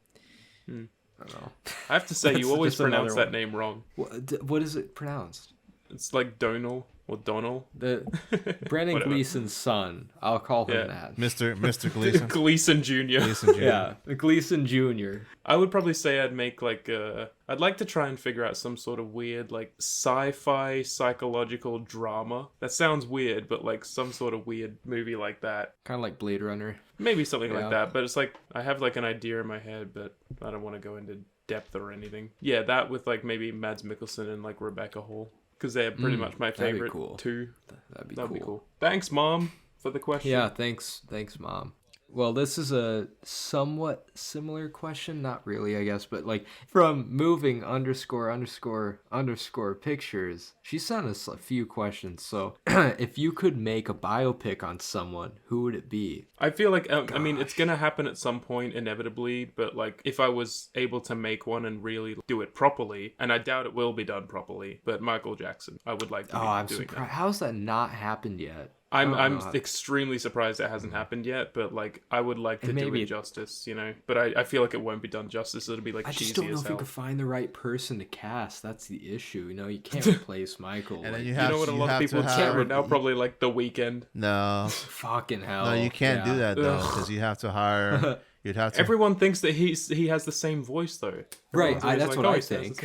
I don't know. I have to say, you always pronounce that name wrong. What is it pronounced? It's like Donal or Donald. Brandon Gleason's son. I'll call him that. Mr. Gleason. Gleason Jr. Gleason Jr. Yeah, Gleason Jr. I would probably say I'd make like I'd like to try and figure out some sort of weird like sci-fi psychological drama. That sounds weird, but like some sort of weird movie like that. Kind of like Blade Runner. Maybe something like that, but it's like I have like an idea in my head, but I don't want to go into depth or anything. Yeah, that with like maybe Mads Mikkelsen and like Rebecca Hall. Because they're pretty much my favorite too. That'd be cool. Thanks, Mom, for the question. Yeah, thanks, Mom. Well, this is a somewhat similar question. Not really, I guess, but like from moving ___ pictures, she sent us a few questions. So if you could make a biopic on someone, who would it be? I feel like, I mean, it's going to happen at some point inevitably, but like if I was able to make one and really do it properly, and I doubt it will be done properly, but Michael Jackson, I would like to be I'm doing surprised. that. How's that not happened yet? I'm extremely surprised it hasn't happened yet, but like I would like to do it justice, but I feel like it won't be done justice. It'll be like cheesy as hell. I just don't know if you could find the right person to cast. That's the issue. You can't replace Michael. And then you know what a lot of people can't right now? Probably like The Weeknd. No. Fucking hell. No, you can't do that though, because you have to hire. You'd have to. Everyone thinks that he has the same voice though. Right, that's what I think.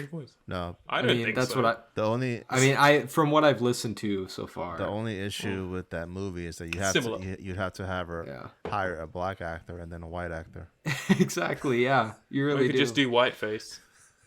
No, I don't think that's so. From what I've listened to so far. The only issue with that movie is that you'd have to have her hire a black actor and then a white actor. Exactly. Yeah, you really could just do whiteface.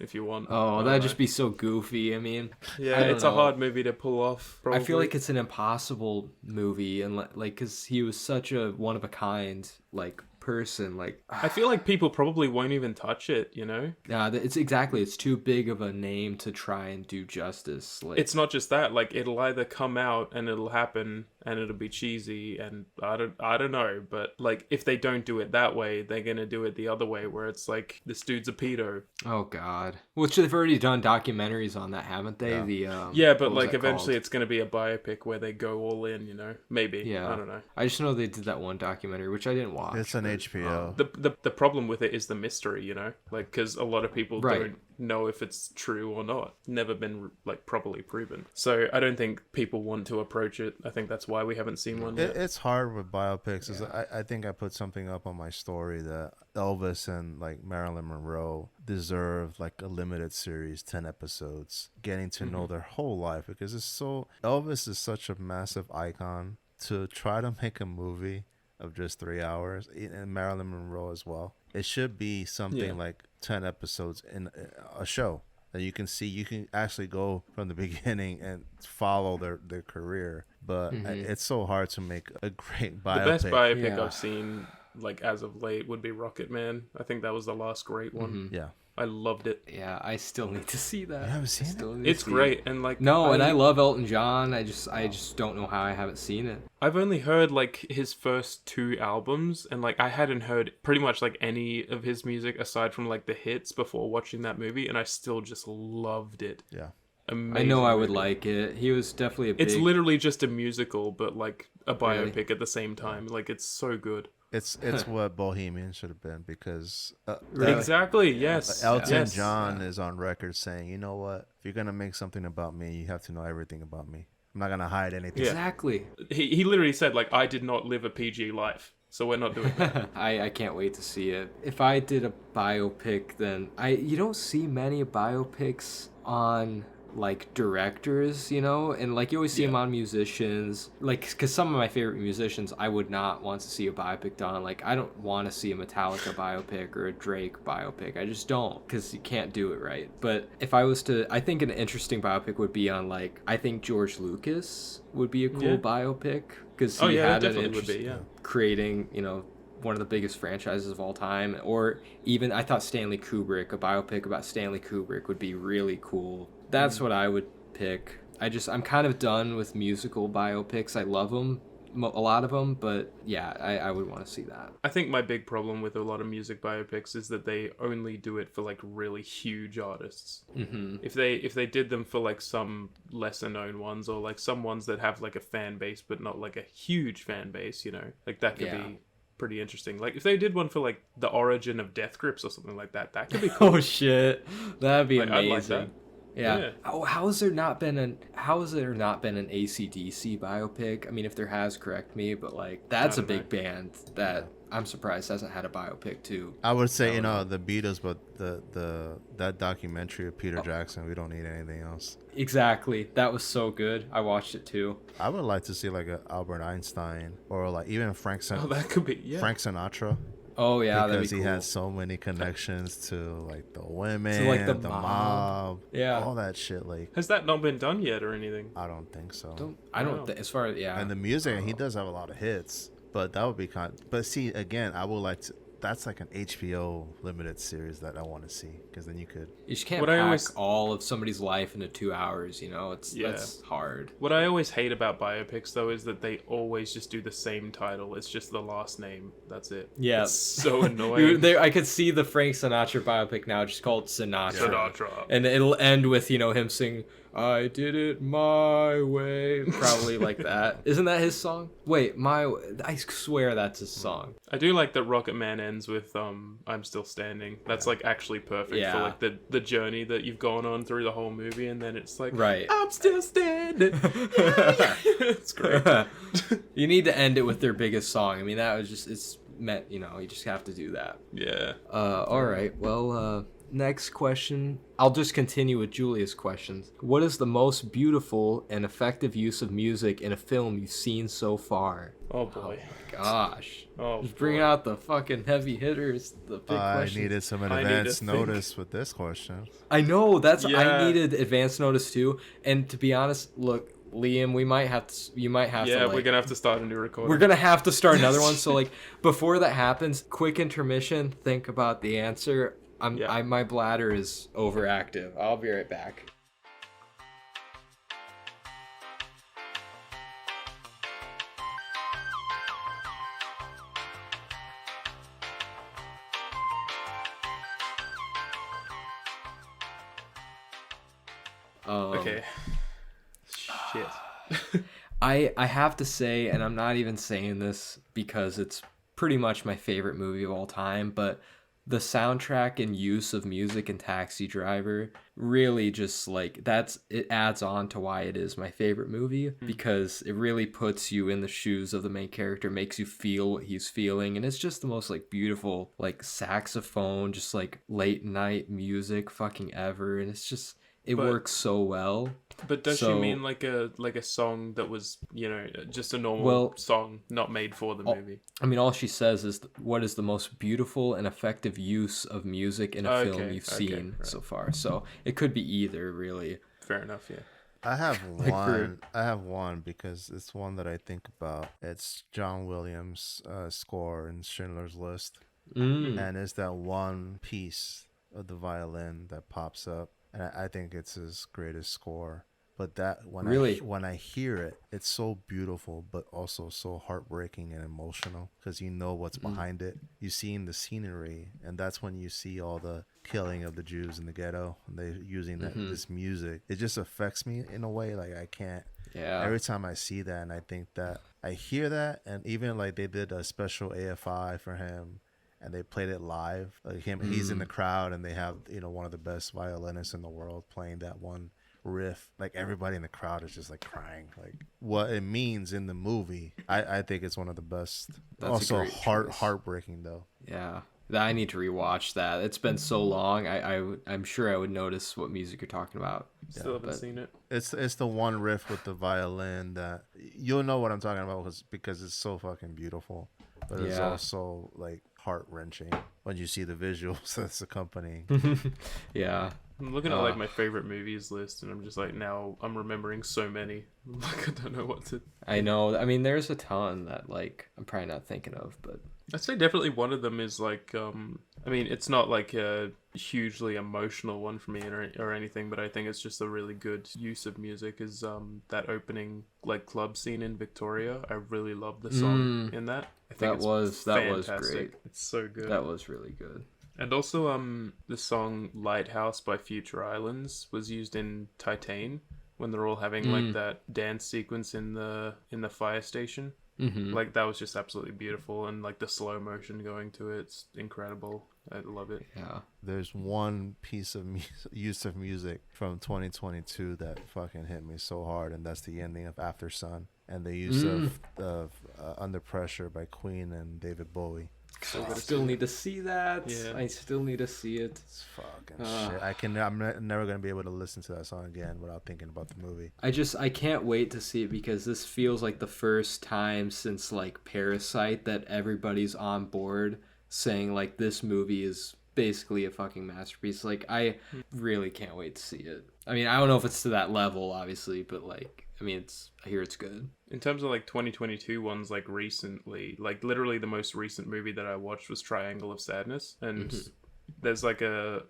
if you want. Oh, that'd just be so goofy. I mean, yeah, I don't it's know. a hard movie to pull off. Probably. I feel like it's an impossible movie, and like, because he was such a one of a kind, like, person. Like, I feel like people probably won't even touch it, you know? yeah, it's too big of a name to try and do justice. Like, It's not just that, like, it'll either come out and it'll happen and it'll be cheesy, and I don't know, but like, if they don't do it that way, they're gonna do it the other way, where it's like, this dude's a pedo. oh god, which they've already done documentaries on that, haven't they? Yeah, but what was like, that eventually called? it's gonna be a biopic where they go all in, you know? Maybe. Yeah, I don't know. I just know they did that one documentary, which I didn't watch. It's an but, HBO. The problem with it is the mystery, you know? Like, because a lot of people Right. don't know if it's true or not. Never been, like, properly proven. So I don't think people want to approach it. I think that's why we haven't seen one yet. It's hard with biopics. Is I think I put something up on my story that Elvis and like Marilyn Monroe deserve like a limited series, 10 episodes, getting to know their whole life, because it's so, Elvis is such a massive icon. To try to make a movie of just 3 hours, and Marilyn Monroe as well, it should be something like 10 episodes in a show that you can see. You can actually go from the beginning and follow their career, but it's so hard to make a great biopic. The best biopic Yeah. I've seen, like, as of late, would be Rocket Man. I think that was the last great one. Yeah, I loved it. Yeah, I still need to see that. You haven't seen it? Still need to It's see great, it. and like, No, and I love Elton John. I just don't know how I haven't seen it. I've only heard like his first 2 albums, and like I hadn't heard pretty much like any of his music aside from like the hits before watching that movie, and I still just loved it. yeah. Amazing I know I would movie. like it. He was definitely a big... It's literally just a musical, but like a Really? biopic at the same time. Like, it's so good. It's what Bohemian should have been, because Really? Exactly. Yes. Elton Yes. John is on record saying, you know what, if you're gonna make something about me, you have to know everything about me. I'm not gonna hide anything. Yeah. Exactly. He literally said, like, I did not live a PG life, so we're not doing that. I can't wait to see it. If I did a biopic, then you don't see many biopics on like directors, you know, and like you always see them on musicians, like, because some of my favorite musicians I would not want to see a biopic done. Like, I don't want to see a Metallica biopic or a Drake biopic. I just don't, because you can't do it right. But if I was to, I think an interesting biopic would be on, like, I think George Lucas would be a cool biopic, because he that had an definitely would interest be, yeah. creating, you know, one of the biggest franchises of all time. Or even, I thought Stanley Kubrick, a biopic about Stanley Kubrick would be really cool. That's what I would pick. I'm kind of done with musical biopics. I love them, a lot of them, but yeah, I would want to see that. I think my big problem with a lot of music biopics is that they only do it for like really huge artists. Mm-hmm. If they did them for like some lesser known ones, or like some ones that have like a fan base but not like a huge fan base, you know, like that could be pretty interesting. Like if they did one for like the origin of Death Grips or something like that, that could be cool. Oh shit, that'd be Like, I'd amazing. like that. Yeah. Oh, how has there not been an AC/DC biopic? I mean, if there has, correct me, but like that's a big band that I'm surprised hasn't had a biopic too. I would say, you know, the Beatles, but that documentary of Peter Jackson, we don't need anything else. Exactly. That was so good. I watched it too. I would like to see like a Albert Einstein, or like even Frank Oh, that could be, yeah. Frank Sinatra. Oh yeah, that'd Because be he cool. has so many connections to like the women, To, like, the mob, Yeah. all that shit. Like, Has that not been done yet or anything? I don't think so. I don't Wow. think, as far as, yeah. And the music, he does have a lot of hits, but that would be But see, again, I would like to. That's like an HBO limited series that I want to see, because then you could. You just can't What I pack always- all of somebody's life into 2 hours, you know? Yeah. That's hard. What I always hate about biopics, though, is that they always just do the same title. It's just the last name. That's it. Yeah. It's so annoying. I could see the Frank Sinatra biopic now just called Sinatra. Sinatra. And it'll end with, you know, him singing, I did it my way. Probably like that. Isn't that his song? Wait, I swear that's his song. I do like that Rocket Man ends with I'm Still Standing. That's like actually perfect Yeah. for like the journey that you've gone on through the whole movie, and then it's like, Right. I'm still standing. It's great. You need to end it with their biggest song. I mean, that was just, it's meant, you know, you just have to do that. Yeah. All right. Well, next question, I'll just continue with Julia's questions. What is the most beautiful and effective use of music in a film you've seen so far? Oh boy. Gosh. Oh, just bring out the fucking heavy hitters, the big questions. I needed some advance notice with this question. I know, I needed advance notice too. And to be honest, look, Liam, you might have to. Yeah, we're gonna have to start a new recording. We're gonna have to start another one. So like, before that happens, quick intermission. Think about the answer. My bladder is overactive. I'll be right back. Okay. Shit. I have to say, and I'm not even saying this because it's pretty much my favorite movie of all time, but the soundtrack and use of music in Taxi Driver really just like it adds on to why it is my favorite movie, because it really puts you in the shoes of the main character, makes you feel what he's feeling, and it's just the most like beautiful like saxophone, just like late night music fucking ever, and it's just works so well. But does she mean like a song that was, just a normal song not made for the movie? I mean, all she says is what is the most beautiful and effective use of music in a film you've seen so far. So it could be either, really. Fair enough, yeah. I have one. I have one because it's one that I think about. It's John Williams' score in Schindler's List, and it's that one piece of the violin that pops up. And I think it's his greatest score. But that when I hear it, it's so beautiful, but also so heartbreaking and emotional, because you know what's behind it. You see in the scenery, and that's when you see all the killing of the Jews in the ghetto, and they're using this music. It just affects me in a way like I can't. Yeah. Every time I see that, and I think that I hear that, and even like they did a special AFI for him. And they played it live. Like he's in the crowd, and they have one of the best violinists in the world playing that one riff. Like everybody in the crowd is just like crying. Like what it means in the movie, I think it's one of the best. That's also heartbreaking though. Yeah, I need to rewatch that. It's been so long. I'm sure I would notice what music you're talking about. Still haven't seen it. It's the one riff with the violin that you'll know what I'm talking about because it's so fucking beautiful. But it's also like heart-wrenching when you see the visuals that's accompanying. Yeah. I'm looking at like my favorite movies list, and I'm just like, now I'm remembering so many. Like I don't know what to. I know. I mean, there's a ton that like I'm probably not thinking of, but I'd say definitely one of them is like, I mean, it's not like a hugely emotional one for me or anything, but I think it's just a really good use of music is that opening like club scene in Victoria. I really love the song in that. I think that was great. It's so good. That was really good. And also, the song "Lighthouse" by Future Islands was used in Titan when they're all having like that dance sequence in the fire station. Like that was just absolutely beautiful, and like the slow motion going to it's incredible. I love it. Yeah. There's one piece of use of music from 2022 that fucking hit me so hard, and that's the ending of After Sun and the use of Under Pressure by Quinn and David Bowie. I still need to see that. Yeah. I still need to see it. It's fucking shit. I'm never gonna be able to listen to that song again without thinking about the movie. I can't wait to see it, because this feels like the first time since like Parasite that everybody's on board saying like this movie is basically a fucking masterpiece. Like I really can't wait to see it. I mean, I don't know if it's to that level, obviously, but like, I mean, I hear it's good. In terms of like 2022 ones, like recently, like literally the most recent movie that I watched was Triangle of Sadness, and there's like the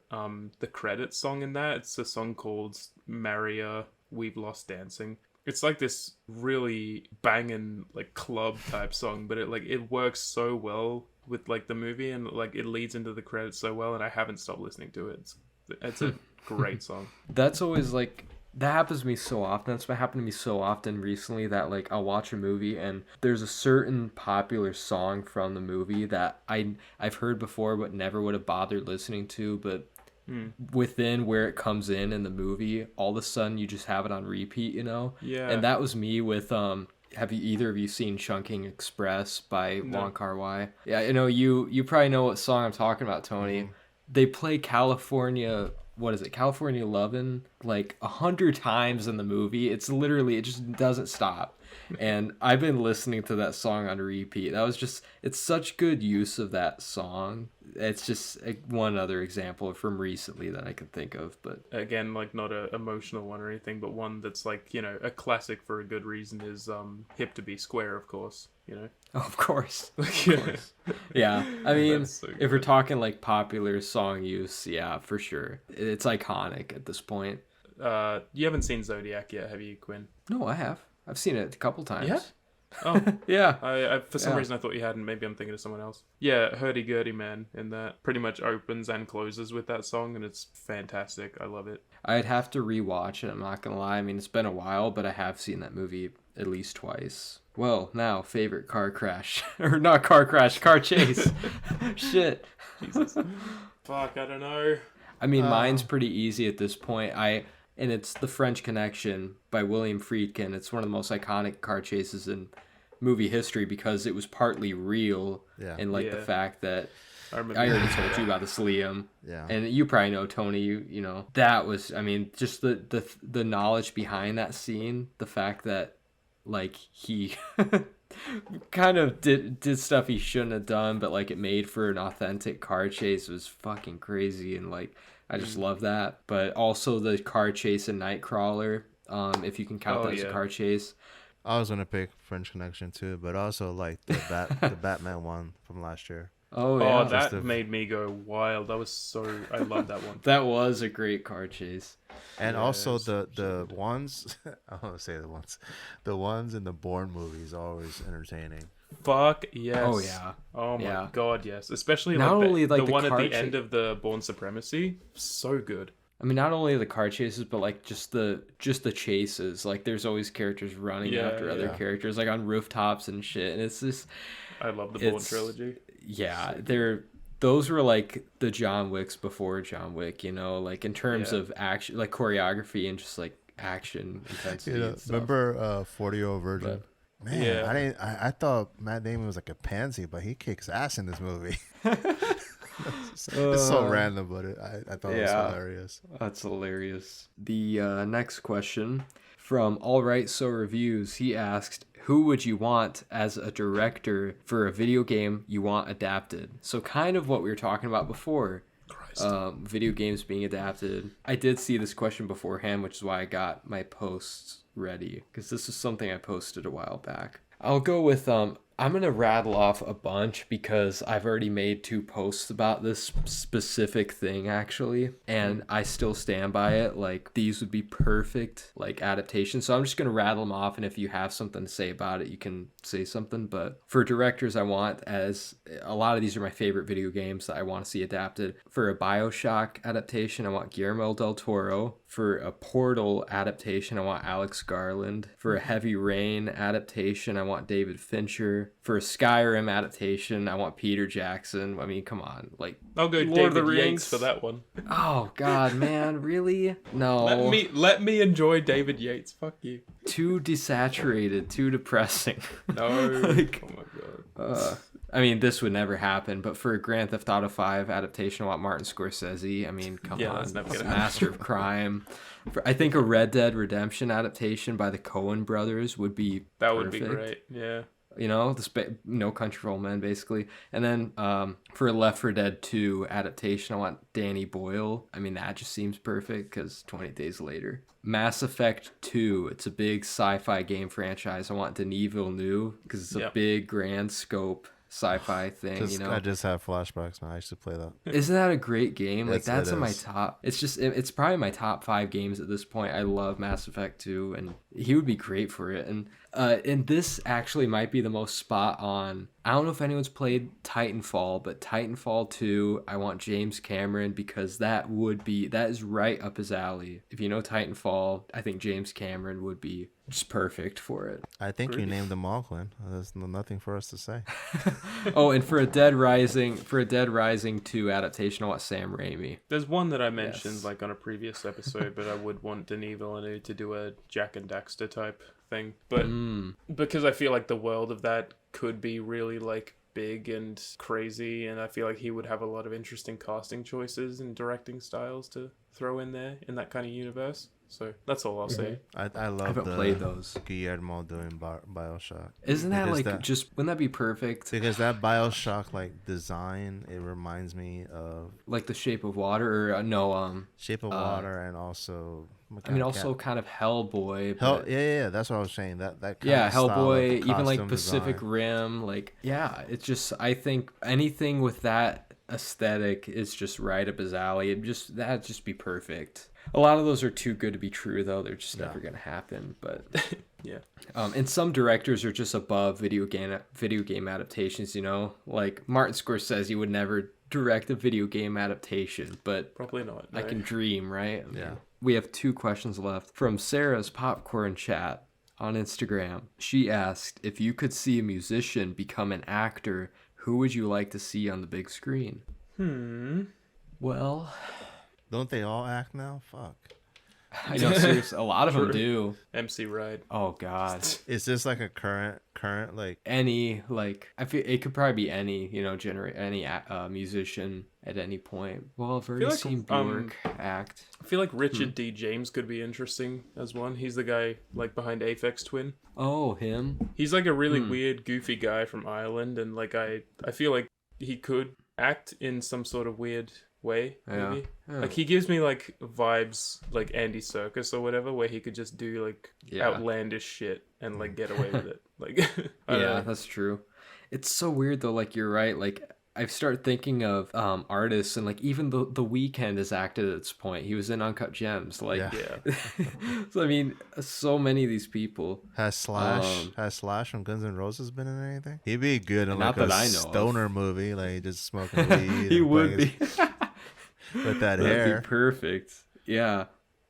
credits song in that. It's a song called Maria, We've Lost Dancing. It's like this really banging like club type song, but it works so well with like the movie, and like it leads into the credits so well, and I haven't stopped listening to it. It's a great song. That's always like, that happens to me so often. That's what happened to me so often recently, that like I'll watch a movie and there's a certain popular song from the movie that I've heard before but never would have bothered listening to, but within where it comes in the movie, all of a sudden you just have it on repeat, Yeah. And that was me with have either of you seen Chungking Express by Wong Kar-wai? Yeah, you probably know what song I'm talking about, Tony. they play California, what is it, California Lovin', like 100 times in the movie. It's literally, it just doesn't stop. And I've been listening to that song on repeat. That was just, it's such good use of that song. It's just one other example from recently that I can think of. But again, like not a emotional one or anything, but one that's like, you know, a classic for a good reason is Hip to Be Square, of course, you know. oh, of course. Yeah, I mean, So if we're talking like popular song use, yeah, for sure. It's iconic at this point. You haven't seen Zodiac yet, have you, Quinn? No, I have. I've seen it a couple times. Yeah? Oh, yeah. I for some reason I thought you hadn't. Maybe I'm thinking of someone else. Yeah, Hurdy Gurdy Man in that pretty much opens and closes with that song, and it's fantastic. I love it. I'd have to rewatch it, I'm not gonna lie. I mean, it's been a while, but I have seen that movie at least twice. Well, now, favorite car crash. Or not car crash, car chase. Shit. Jesus. Fuck, I don't know. I mean, mine's pretty easy at this point. And it's The French Connection by William Friedkin. It's one of the most iconic car chases in movie history because it was partly real. Yeah. And like the fact that I already told you about this, Liam. Yeah. And you probably know, Tony, you know, that was, I mean, just the knowledge behind that scene, the fact that like he kind of did stuff he shouldn't have done, but like it made for an authentic car chase was fucking crazy. And like, I just love that. But also the car chase in Nightcrawler, if you can count that as a car chase. I was gonna pick French Connection too, but also like the Batman one from last year. Oh yeah, oh, that made me go wild. I love that one. That was a great car chase. And also the ones, I want to say the ones in the Bourne movies are always entertaining. Fuck yes. Oh yeah. Oh my god, yes. Especially not like only like the one at the car end of the Bourne Supremacy. So good. I mean, not only the car chases, but like just the chases. Like there's always characters running after other characters, like on rooftops and shit. And it's just, I love the Bourne trilogy. Yeah, those were like the John Wicks before John Wick, you know, like in terms of action, like choreography and just like action intensity. You know, remember 40-Year-Old Virgin? But, man, I thought Matt Damon was like a pansy, but he kicks ass in this movie. It's so random, but I thought it was hilarious. That's hilarious. The next question from All Right So Reviews, he asked, who would you want as a director for a video game you want adapted? So kind of what we were talking about before. Video games being adapted. I did see this question beforehand, which is why I got my posts ready, because this is something I posted a while back. I'll go with I'm going to rattle off a bunch because I've already made 2 posts about this specific thing, actually, and I still stand by it. Like, these would be perfect, like, adaptations. So I'm just going to rattle them off, and if you have something to say about it, you can say something. But for directors, I want, as a lot of these are my favorite video games that I want to see adapted. For a BioShock adaptation, I want Guillermo del Toro. For a Portal adaptation, I want Alex Garland. For a Heavy Rain adaptation, I want David Fincher. For a Skyrim adaptation, I want Peter Jackson. I mean, come on. Like, I'll go Lord David of the Rings Yates for that one. Oh, God, man. Really? No. Let me enjoy David Yates. Fuck you. Too desaturated. Too depressing. No. Like, oh, my God. I mean, this would never happen, but for a Grand Theft Auto 5 adaptation, I want Martin Scorsese. I mean, come on. That's never It's gonna a master of crime. I think a Red Dead Redemption adaptation by the Coen brothers would be That perfect. would be great, yeah. You know, No Country for Old Men, basically. And then for a Left 4 Dead 2 adaptation, I want Danny Boyle. I mean, that just seems perfect because 20 Days Later. Mass Effect 2, it's a big sci-fi game franchise. I want Denis Villeneuve because it's a big, grand scope sci-fi thing, you know. I just have flashbacks now. I used to play that. Isn't that a great game? Like, that's in my is. top. It's probably my top 5 games at this point. I love Mass Effect 2, and he would be great for it. And this actually might be the most spot on. I don't know if anyone's played Titanfall, but Titanfall 2, I want James Cameron because that is right up his alley. If you know Titanfall, I think James Cameron would be just perfect for it. I think you named them all, Quinn. There's nothing for us to say. Oh, and for a Dead Rising 2 adaptation, I want Sam Raimi. There's one that I mentioned like on a previous episode, but I would want Denis Villeneuve to do a Jack and Daxter type thing. But because I feel like the world of that could be really like big and crazy, and I feel like he would have a lot of interesting casting choices and directing styles to throw in there in that kind of universe. So that's all I'll say. I love I haven't played those. Guillermo doing Bioshock. Isn't that like just wouldn't that be perfect? Because that Bioshock like design, it reminds me of like The Shape of Water, or no, Shape of Water, and also also kind of Hellboy. Yeah, that's what I was saying. That kind yeah, of style Hellboy, of even like costume Pacific design. Rim, like it's just I think anything with that aesthetic is just right up his alley. That'd just be perfect. A lot of those are too good to be true, though. They're just never gonna happen. But yeah, and some directors are just above video game adaptations. You know, like Martin Scorsese would never direct a video game adaptation, but probably not. No. I can dream, right? Yeah. We have 2 questions left from Sarah's Popcorn Chat on Instagram. She asked, if you could see a musician become an actor, who would you like to see on the big screen? Well, don't they all act now? Fuck. I know, seriously, a lot of them do. MC Ride. Oh God. Is this like a current like any like I feel it could probably be any any musician at any point. Well, I've already seen Bjork act. I feel like Richard D. James could be interesting as one. He's the guy like behind Aphex Twin. Oh, him. He's like a really weird, goofy guy from Ireland, and like I feel like he could act in some sort of weird way, maybe. Yeah. Like he gives me like vibes like Andy Serkis or whatever, where he could just do like outlandish shit and like get away with it. Like I don't know. That's true. It's so weird though. Like you're right. Like I start thinking of artists, and like even the Weeknd has acted at this point. He was in Uncut Gems. Like so I mean, so many of these people. Has Slash from Guns N' Roses been in anything? He'd be good in Not like that a I know stoner movie, like just smoking weed. He would be. With that That'd hair. be perfect. Yeah,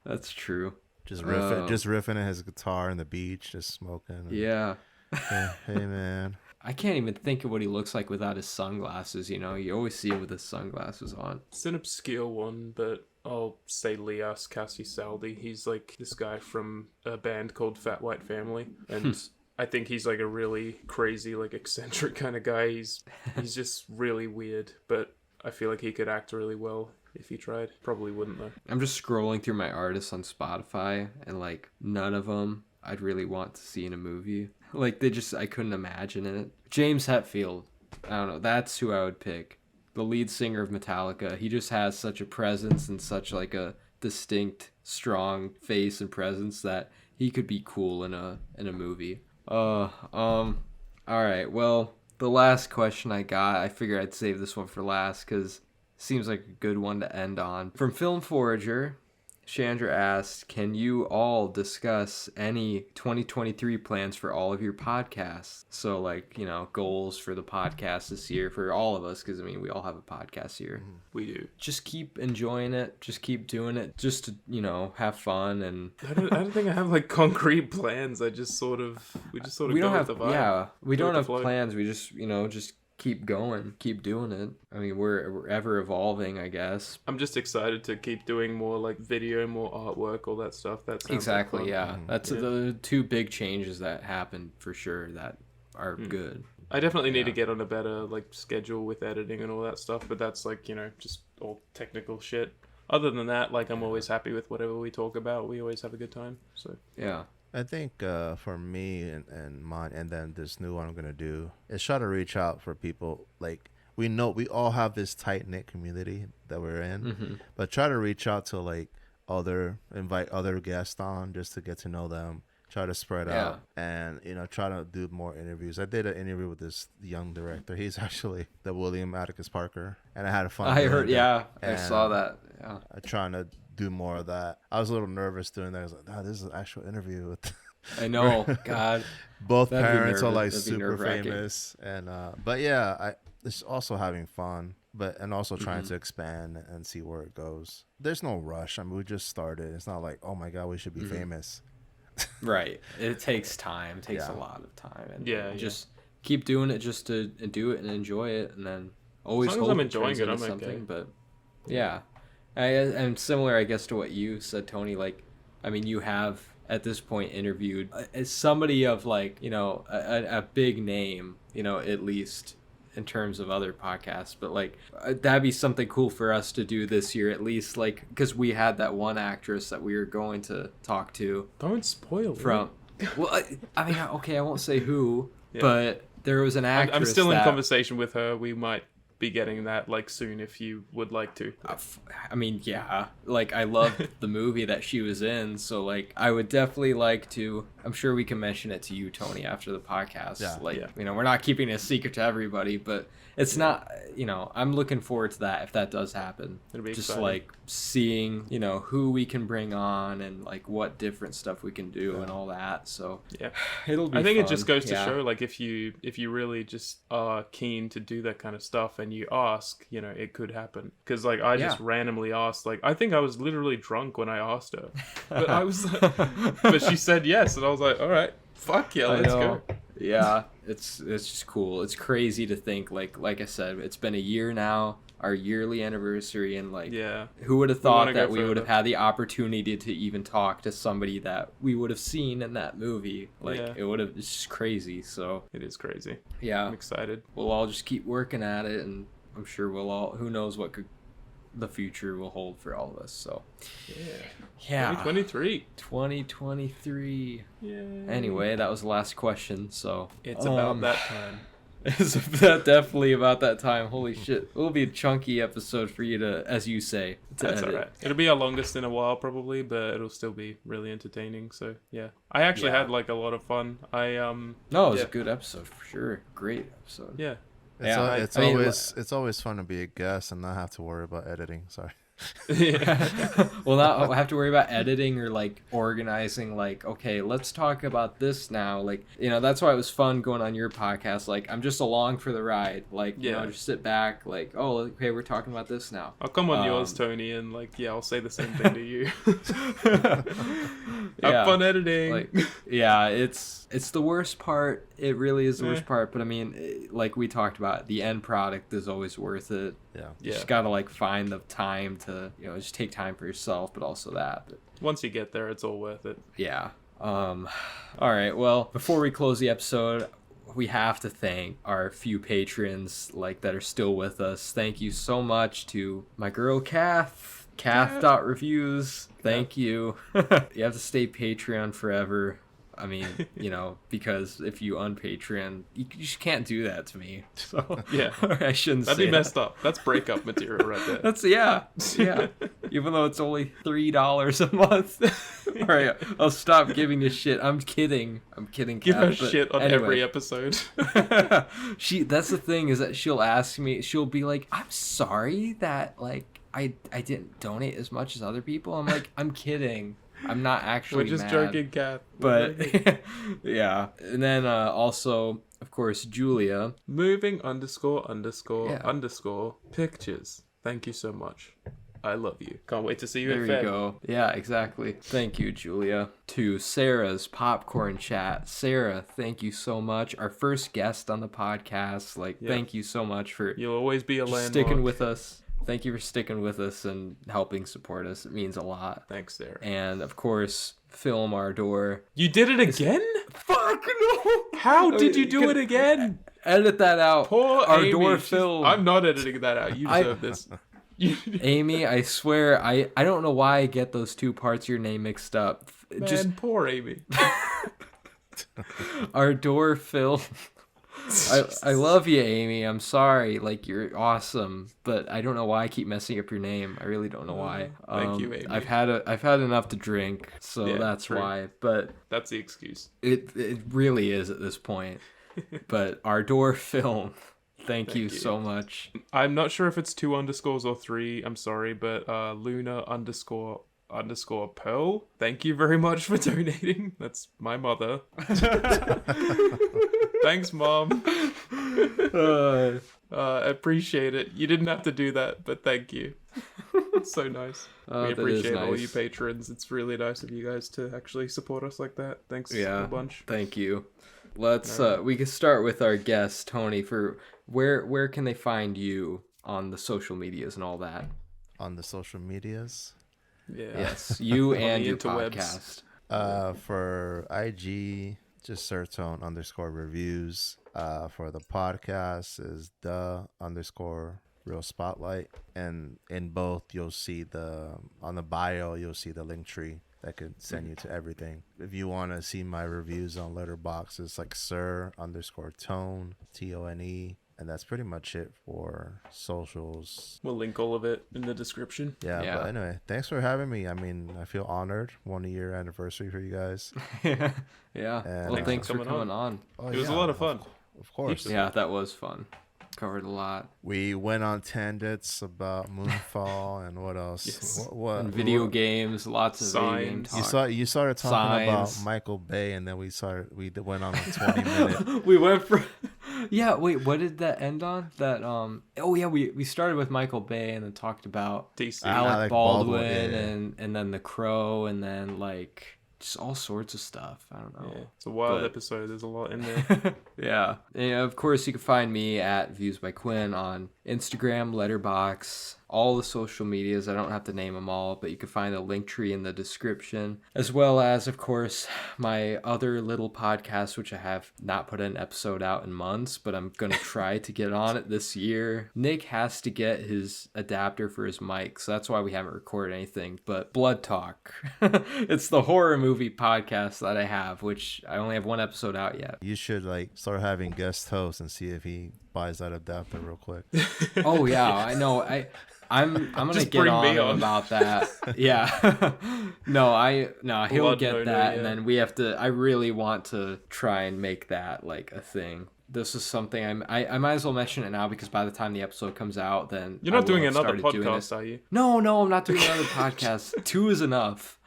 that's true. Just riffing at his guitar on the beach, just smoking. Yeah. Hey man. I can't even think of what he looks like without his sunglasses, you know? You always see him with his sunglasses on. It's an obscure one, but I'll say Lias Saldi. He's like this guy from a band called Fat White Family, and I think he's like a really crazy, like eccentric kind of guy. He's just really weird, but I feel like he could act really well if he tried. Probably wouldn't though. I'm just scrolling through my artists on Spotify, and like none of them I'd really want to see in a movie. Like I couldn't imagine it. James Hetfield, I don't know, that's who I would pick. The lead singer of Metallica. He just has such a presence and such like a distinct, strong face and presence that he could be cool in a movie. All right, well, the last question I got, I figured I'd save this one for last because it seems like a good one to end on. From Film Forager, Chandra asked, can you all discuss any 2023 plans for all of your podcasts? So like, you know, goals for the podcast this year for all of us, because I mean, we all have a podcast here. We do. Just keep enjoying it. Just keep doing it. Just to, you know, have fun. And I don't think I have like concrete plans. We just sort of we go don't have with the vibe. Yeah, we Go don't with have the flow. plans. We just, you know, just keep going, keep doing it. I mean, we're ever evolving, I guess. I'm just excited to keep doing more like video, more artwork, all that stuff. That sounds Exactly, like fun. yeah. That's the 2 big changes that happened for sure that are good. I definitely need to get on a better like schedule with editing and all that stuff, but that's like, you know, just all technical shit. Other than that, like I'm always happy with whatever we talk about. We always have a good time. So Yeah. I think for me and mine, and then this new one I'm gonna do is try to reach out for people. Like we know we all have this tight knit community that we're in, but try to reach out to like invite other guests on just to get to know them. Try to spread out, and you know, try to do more interviews. I did an interview with this young director. He's actually the William Atticus Parker, and I had fun. I heard, that. I saw that. Yeah. I'm trying to do more of that. I was a little nervous doing that. I was like, "Oh, this is an actual interview with." I know, God. Both That'd be parents are like that'd be super nerve-wracking. famous, and but yeah, it's also having fun, and also trying to expand and see where it goes. There's no rush. I mean, we just started. It's not like, oh my god, we should be famous. Right. It takes time. It takes a lot of time. And Yeah, just keep doing it just to do it and enjoy it, and then always As long as hope I'm it enjoying turns it, into I'm something. okay. But yeah, and similar, I guess, to what you said, Tony. Like, I mean, you have at this point interviewed as somebody of like, you know, a big name, you know, at least in terms of other podcasts, but like that'd be something cool for us to do this year at least, like because we had that one actress that we were going to talk to. Don't spoil from well I mean, okay, I won't say who, but there was an actress. I'm still in conversation with her. We might be getting that like soon if you would like to. I mean, yeah, like I love the movie that she was in, so like I would definitely like to. I'm sure we can mention it to you, Tony, after the podcast. You know, we're not keeping it a secret to everybody, but it's not, you know, I'm looking forward to that if that does happen. It'll be just exciting. like seeing, you know, who we can bring on and like what different stuff we can do and all that. So yeah, it'll be I think fun. it just goes to show, like, if you really just are keen to do that kind of stuff and you ask, you know, it could happen. Because like I just randomly asked, like I think I was literally drunk when I asked her, but I was but she said yes, and I was like, all right, fuck yeah, let's go. Yeah, it's just cool. It's crazy to think, like I said, it's been a year now, our yearly anniversary, and like, who would have thought that we would have had the opportunity to even talk to somebody that we would have seen in that movie? Like, it would have, it's just crazy. So it is crazy. Yeah, I'm excited. We'll all just keep working at it, and I'm sure we'll all, who knows what the future will hold for all of us. So yeah, 2023. Anyway, that was the last question, so it's about that time. It's definitely about that time. Holy shit, it'll be a chunky episode for you to, as you say, that's edit. All right. It'll be our longest in a while probably, but it'll still be really entertaining. So yeah, I actually had like a lot of fun. No, it was a good episode for sure. Great episode. Yeah. It's always fun to be a guest and not have to worry about editing. Sorry. Well, not have to worry about editing or like organizing, like, okay, let's talk about this now, like, you know, that's why it was fun going on your podcast. Like, I'm just along for the ride, like, you know, just sit back, like, oh, okay, we're talking about this now. I'll come on yours, Tony, and like, I'll say the same thing to you. Have fun editing. Like, it's the worst part. It really is the worst part, but I mean, like we talked about, the end product is always worth it. You just gotta like find the time to, you know, just take time for yourself, but also that. But once you get there, it's all worth it. All right, well, before we close the episode, we have to thank our few patrons like that are still with us. Thank you so much to my girl Kath.reviews. Thank you. You have to stay Patreon forever. I mean, you know, because if you un-Patreon, you just can't do that to me. So I shouldn't. That'd be messed up. That's breakup material right there. That's yeah. Even though it's only $3 a month. All right, I'll stop giving you shit. I'm kidding. Give her shit on every episode. That's the thing, is that she'll ask me. She'll be like, "I'm sorry that like I didn't donate as much as other people." I'm like, I'm kidding. I'm not actually We're just mad. joking, Kat. But yeah. And then also, of course, Julia. Moving ___ pictures. Thank you so much. I love you. Can't wait to see you in Feb. There you go. Yeah, exactly. Thank you, Julia. To Sarah's Popcorn Chat. Sarah, thank you so much. Our first guest on the podcast. Like, thank you so much for You'll always be a landmark. Sticking with us. Thank you for sticking with us and helping support us. It means a lot. Thanks, Sarah. And, of course, Film Our Door. You did it again? Fuck no! How did you do it again? Edit that out. Poor Our Amy. Door Film. I'm not editing that out. You deserve this. Amy, I swear, I don't know why I get those two parts of your name mixed up. Man, poor Amy. Our Door Film. I love you, Amy. I'm sorry. Like, you're awesome, but I don't know why I keep messing up your name. I really don't know why. Thank you, Amy. I've had enough to drink, so that's true. Why. But that's the excuse. It really is at this point. But Our Door Film. Thank you so much. I'm not sure if it's 2 underscores or 3. I'm sorry, but Luna _ Pearl. Thank you very much for donating. That's my mother. Thanks, Mom. Appreciate it. You didn't have to do that, but thank you. It's so nice. We appreciate all you patrons. It's really nice of you guys to actually support us like that. Thanks a bunch. Thank you. Let's we can start with our guest, Tony. For where can they find you on the social medias and all that? On the social medias? Yeah. Yes, you and your podcast. For IG, just search on _reviews. For the podcast is _real spotlight, and in both you'll see on the bio you'll see the link tree that could send you to everything. If you want to see my reviews on Letterboxd, it's like sir_tone TONE. And that's pretty much it for socials. We'll link all of it in the description. Yeah. But anyway, thanks for having me. I mean, I feel honored. 1 year anniversary for you guys. Yeah. And, Well, thanks for coming on. Oh, it was a lot of fun. Of course. Yeah, that was fun. Covered a lot. We went on tangents about Moonfall and what else? Yes. What and video games, lots of video game talk. You started talking Signs. about Michael Bay, and then we went on a 20-minute. We went for. Yeah, wait, what did that end on? We started with Michael Bay and then talked about DC. Alec Baldwin yeah. and then The Crow and then like just all sorts of stuff. I don't know. Yeah, it's a wild episode. There's a lot in there. Yeah. And of course, you can find me at Views by Quinn on Instagram, Letterboxd, all the social medias. I don't have to name them all, but you can find a link tree in the description, as well as, of course, my other little podcast, which I have not put an episode out in months, but I'm going to try to get on it this year. Nick has to get his adapter for his mic, so that's why we haven't recorded anything, but Blood Talk. It's the horror movie podcast that I have, which I only have one episode out yet. You should start having guest hosts and see if he buys that adapter real quick. Oh yeah, I know. I'm gonna get on about that. Yeah. He'll get that, and then we have to. I really want to try and make that like a thing. This is something I might as well mention it now, because by the time the episode comes out, then you're not doing another podcast, are you? No, I'm not doing another podcast. 2 is enough.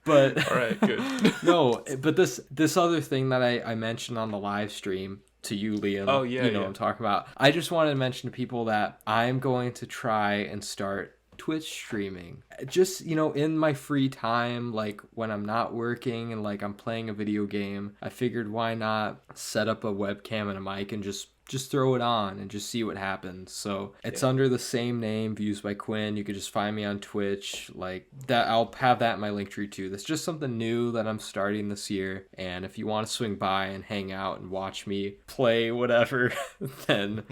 But all right, good. No, but this other thing that I mentioned on the live stream to you, Liam. Oh yeah, you know what I'm talking about. I just wanted to mention to people that I'm going to try and start Twitch streaming. Just, in my free time, like when I'm not working and like I'm playing a video game, I figured why not set up a webcam and a mic and just throw it on and just see what happens. So it's under the same name, Views by Quinn. You could just find me on Twitch like that. I'll have that in my link tree too. That's just something new that I'm starting this year. And if you want to swing by and hang out and watch me play whatever, then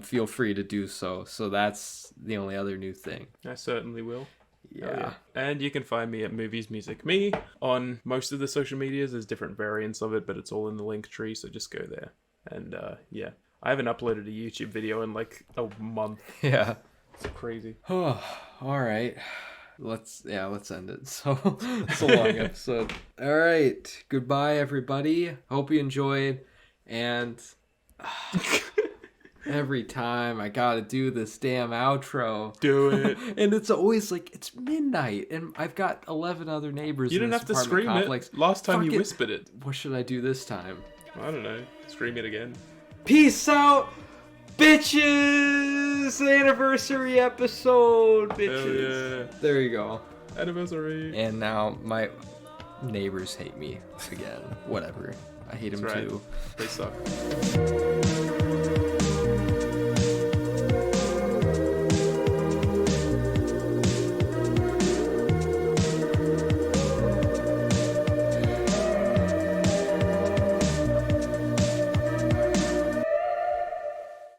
feel free to do so. So that's the only other new thing. I certainly will. Yeah. And you can find me at Movies Music Me on most of the social medias. There's different variants of it, but it's all in the link tree, so just go there. And I haven't uploaded a YouTube video in like a month. Yeah. It's crazy. Oh, all right. Let's end it. So it's a long episode. All right. Goodbye, everybody. Hope you enjoyed. And every time I gotta do this damn outro. Do it. And it's always like, it's midnight and I've got 11 other neighbors. You didn't have to scream complex. it. Last time you whispered it. What should I do this time? I don't know. Scream it again. Peace out, bitches! Anniversary episode, bitches. Hell yeah. There you go. Anniversary. And now my neighbors hate me again. Whatever. I hate them too. They suck.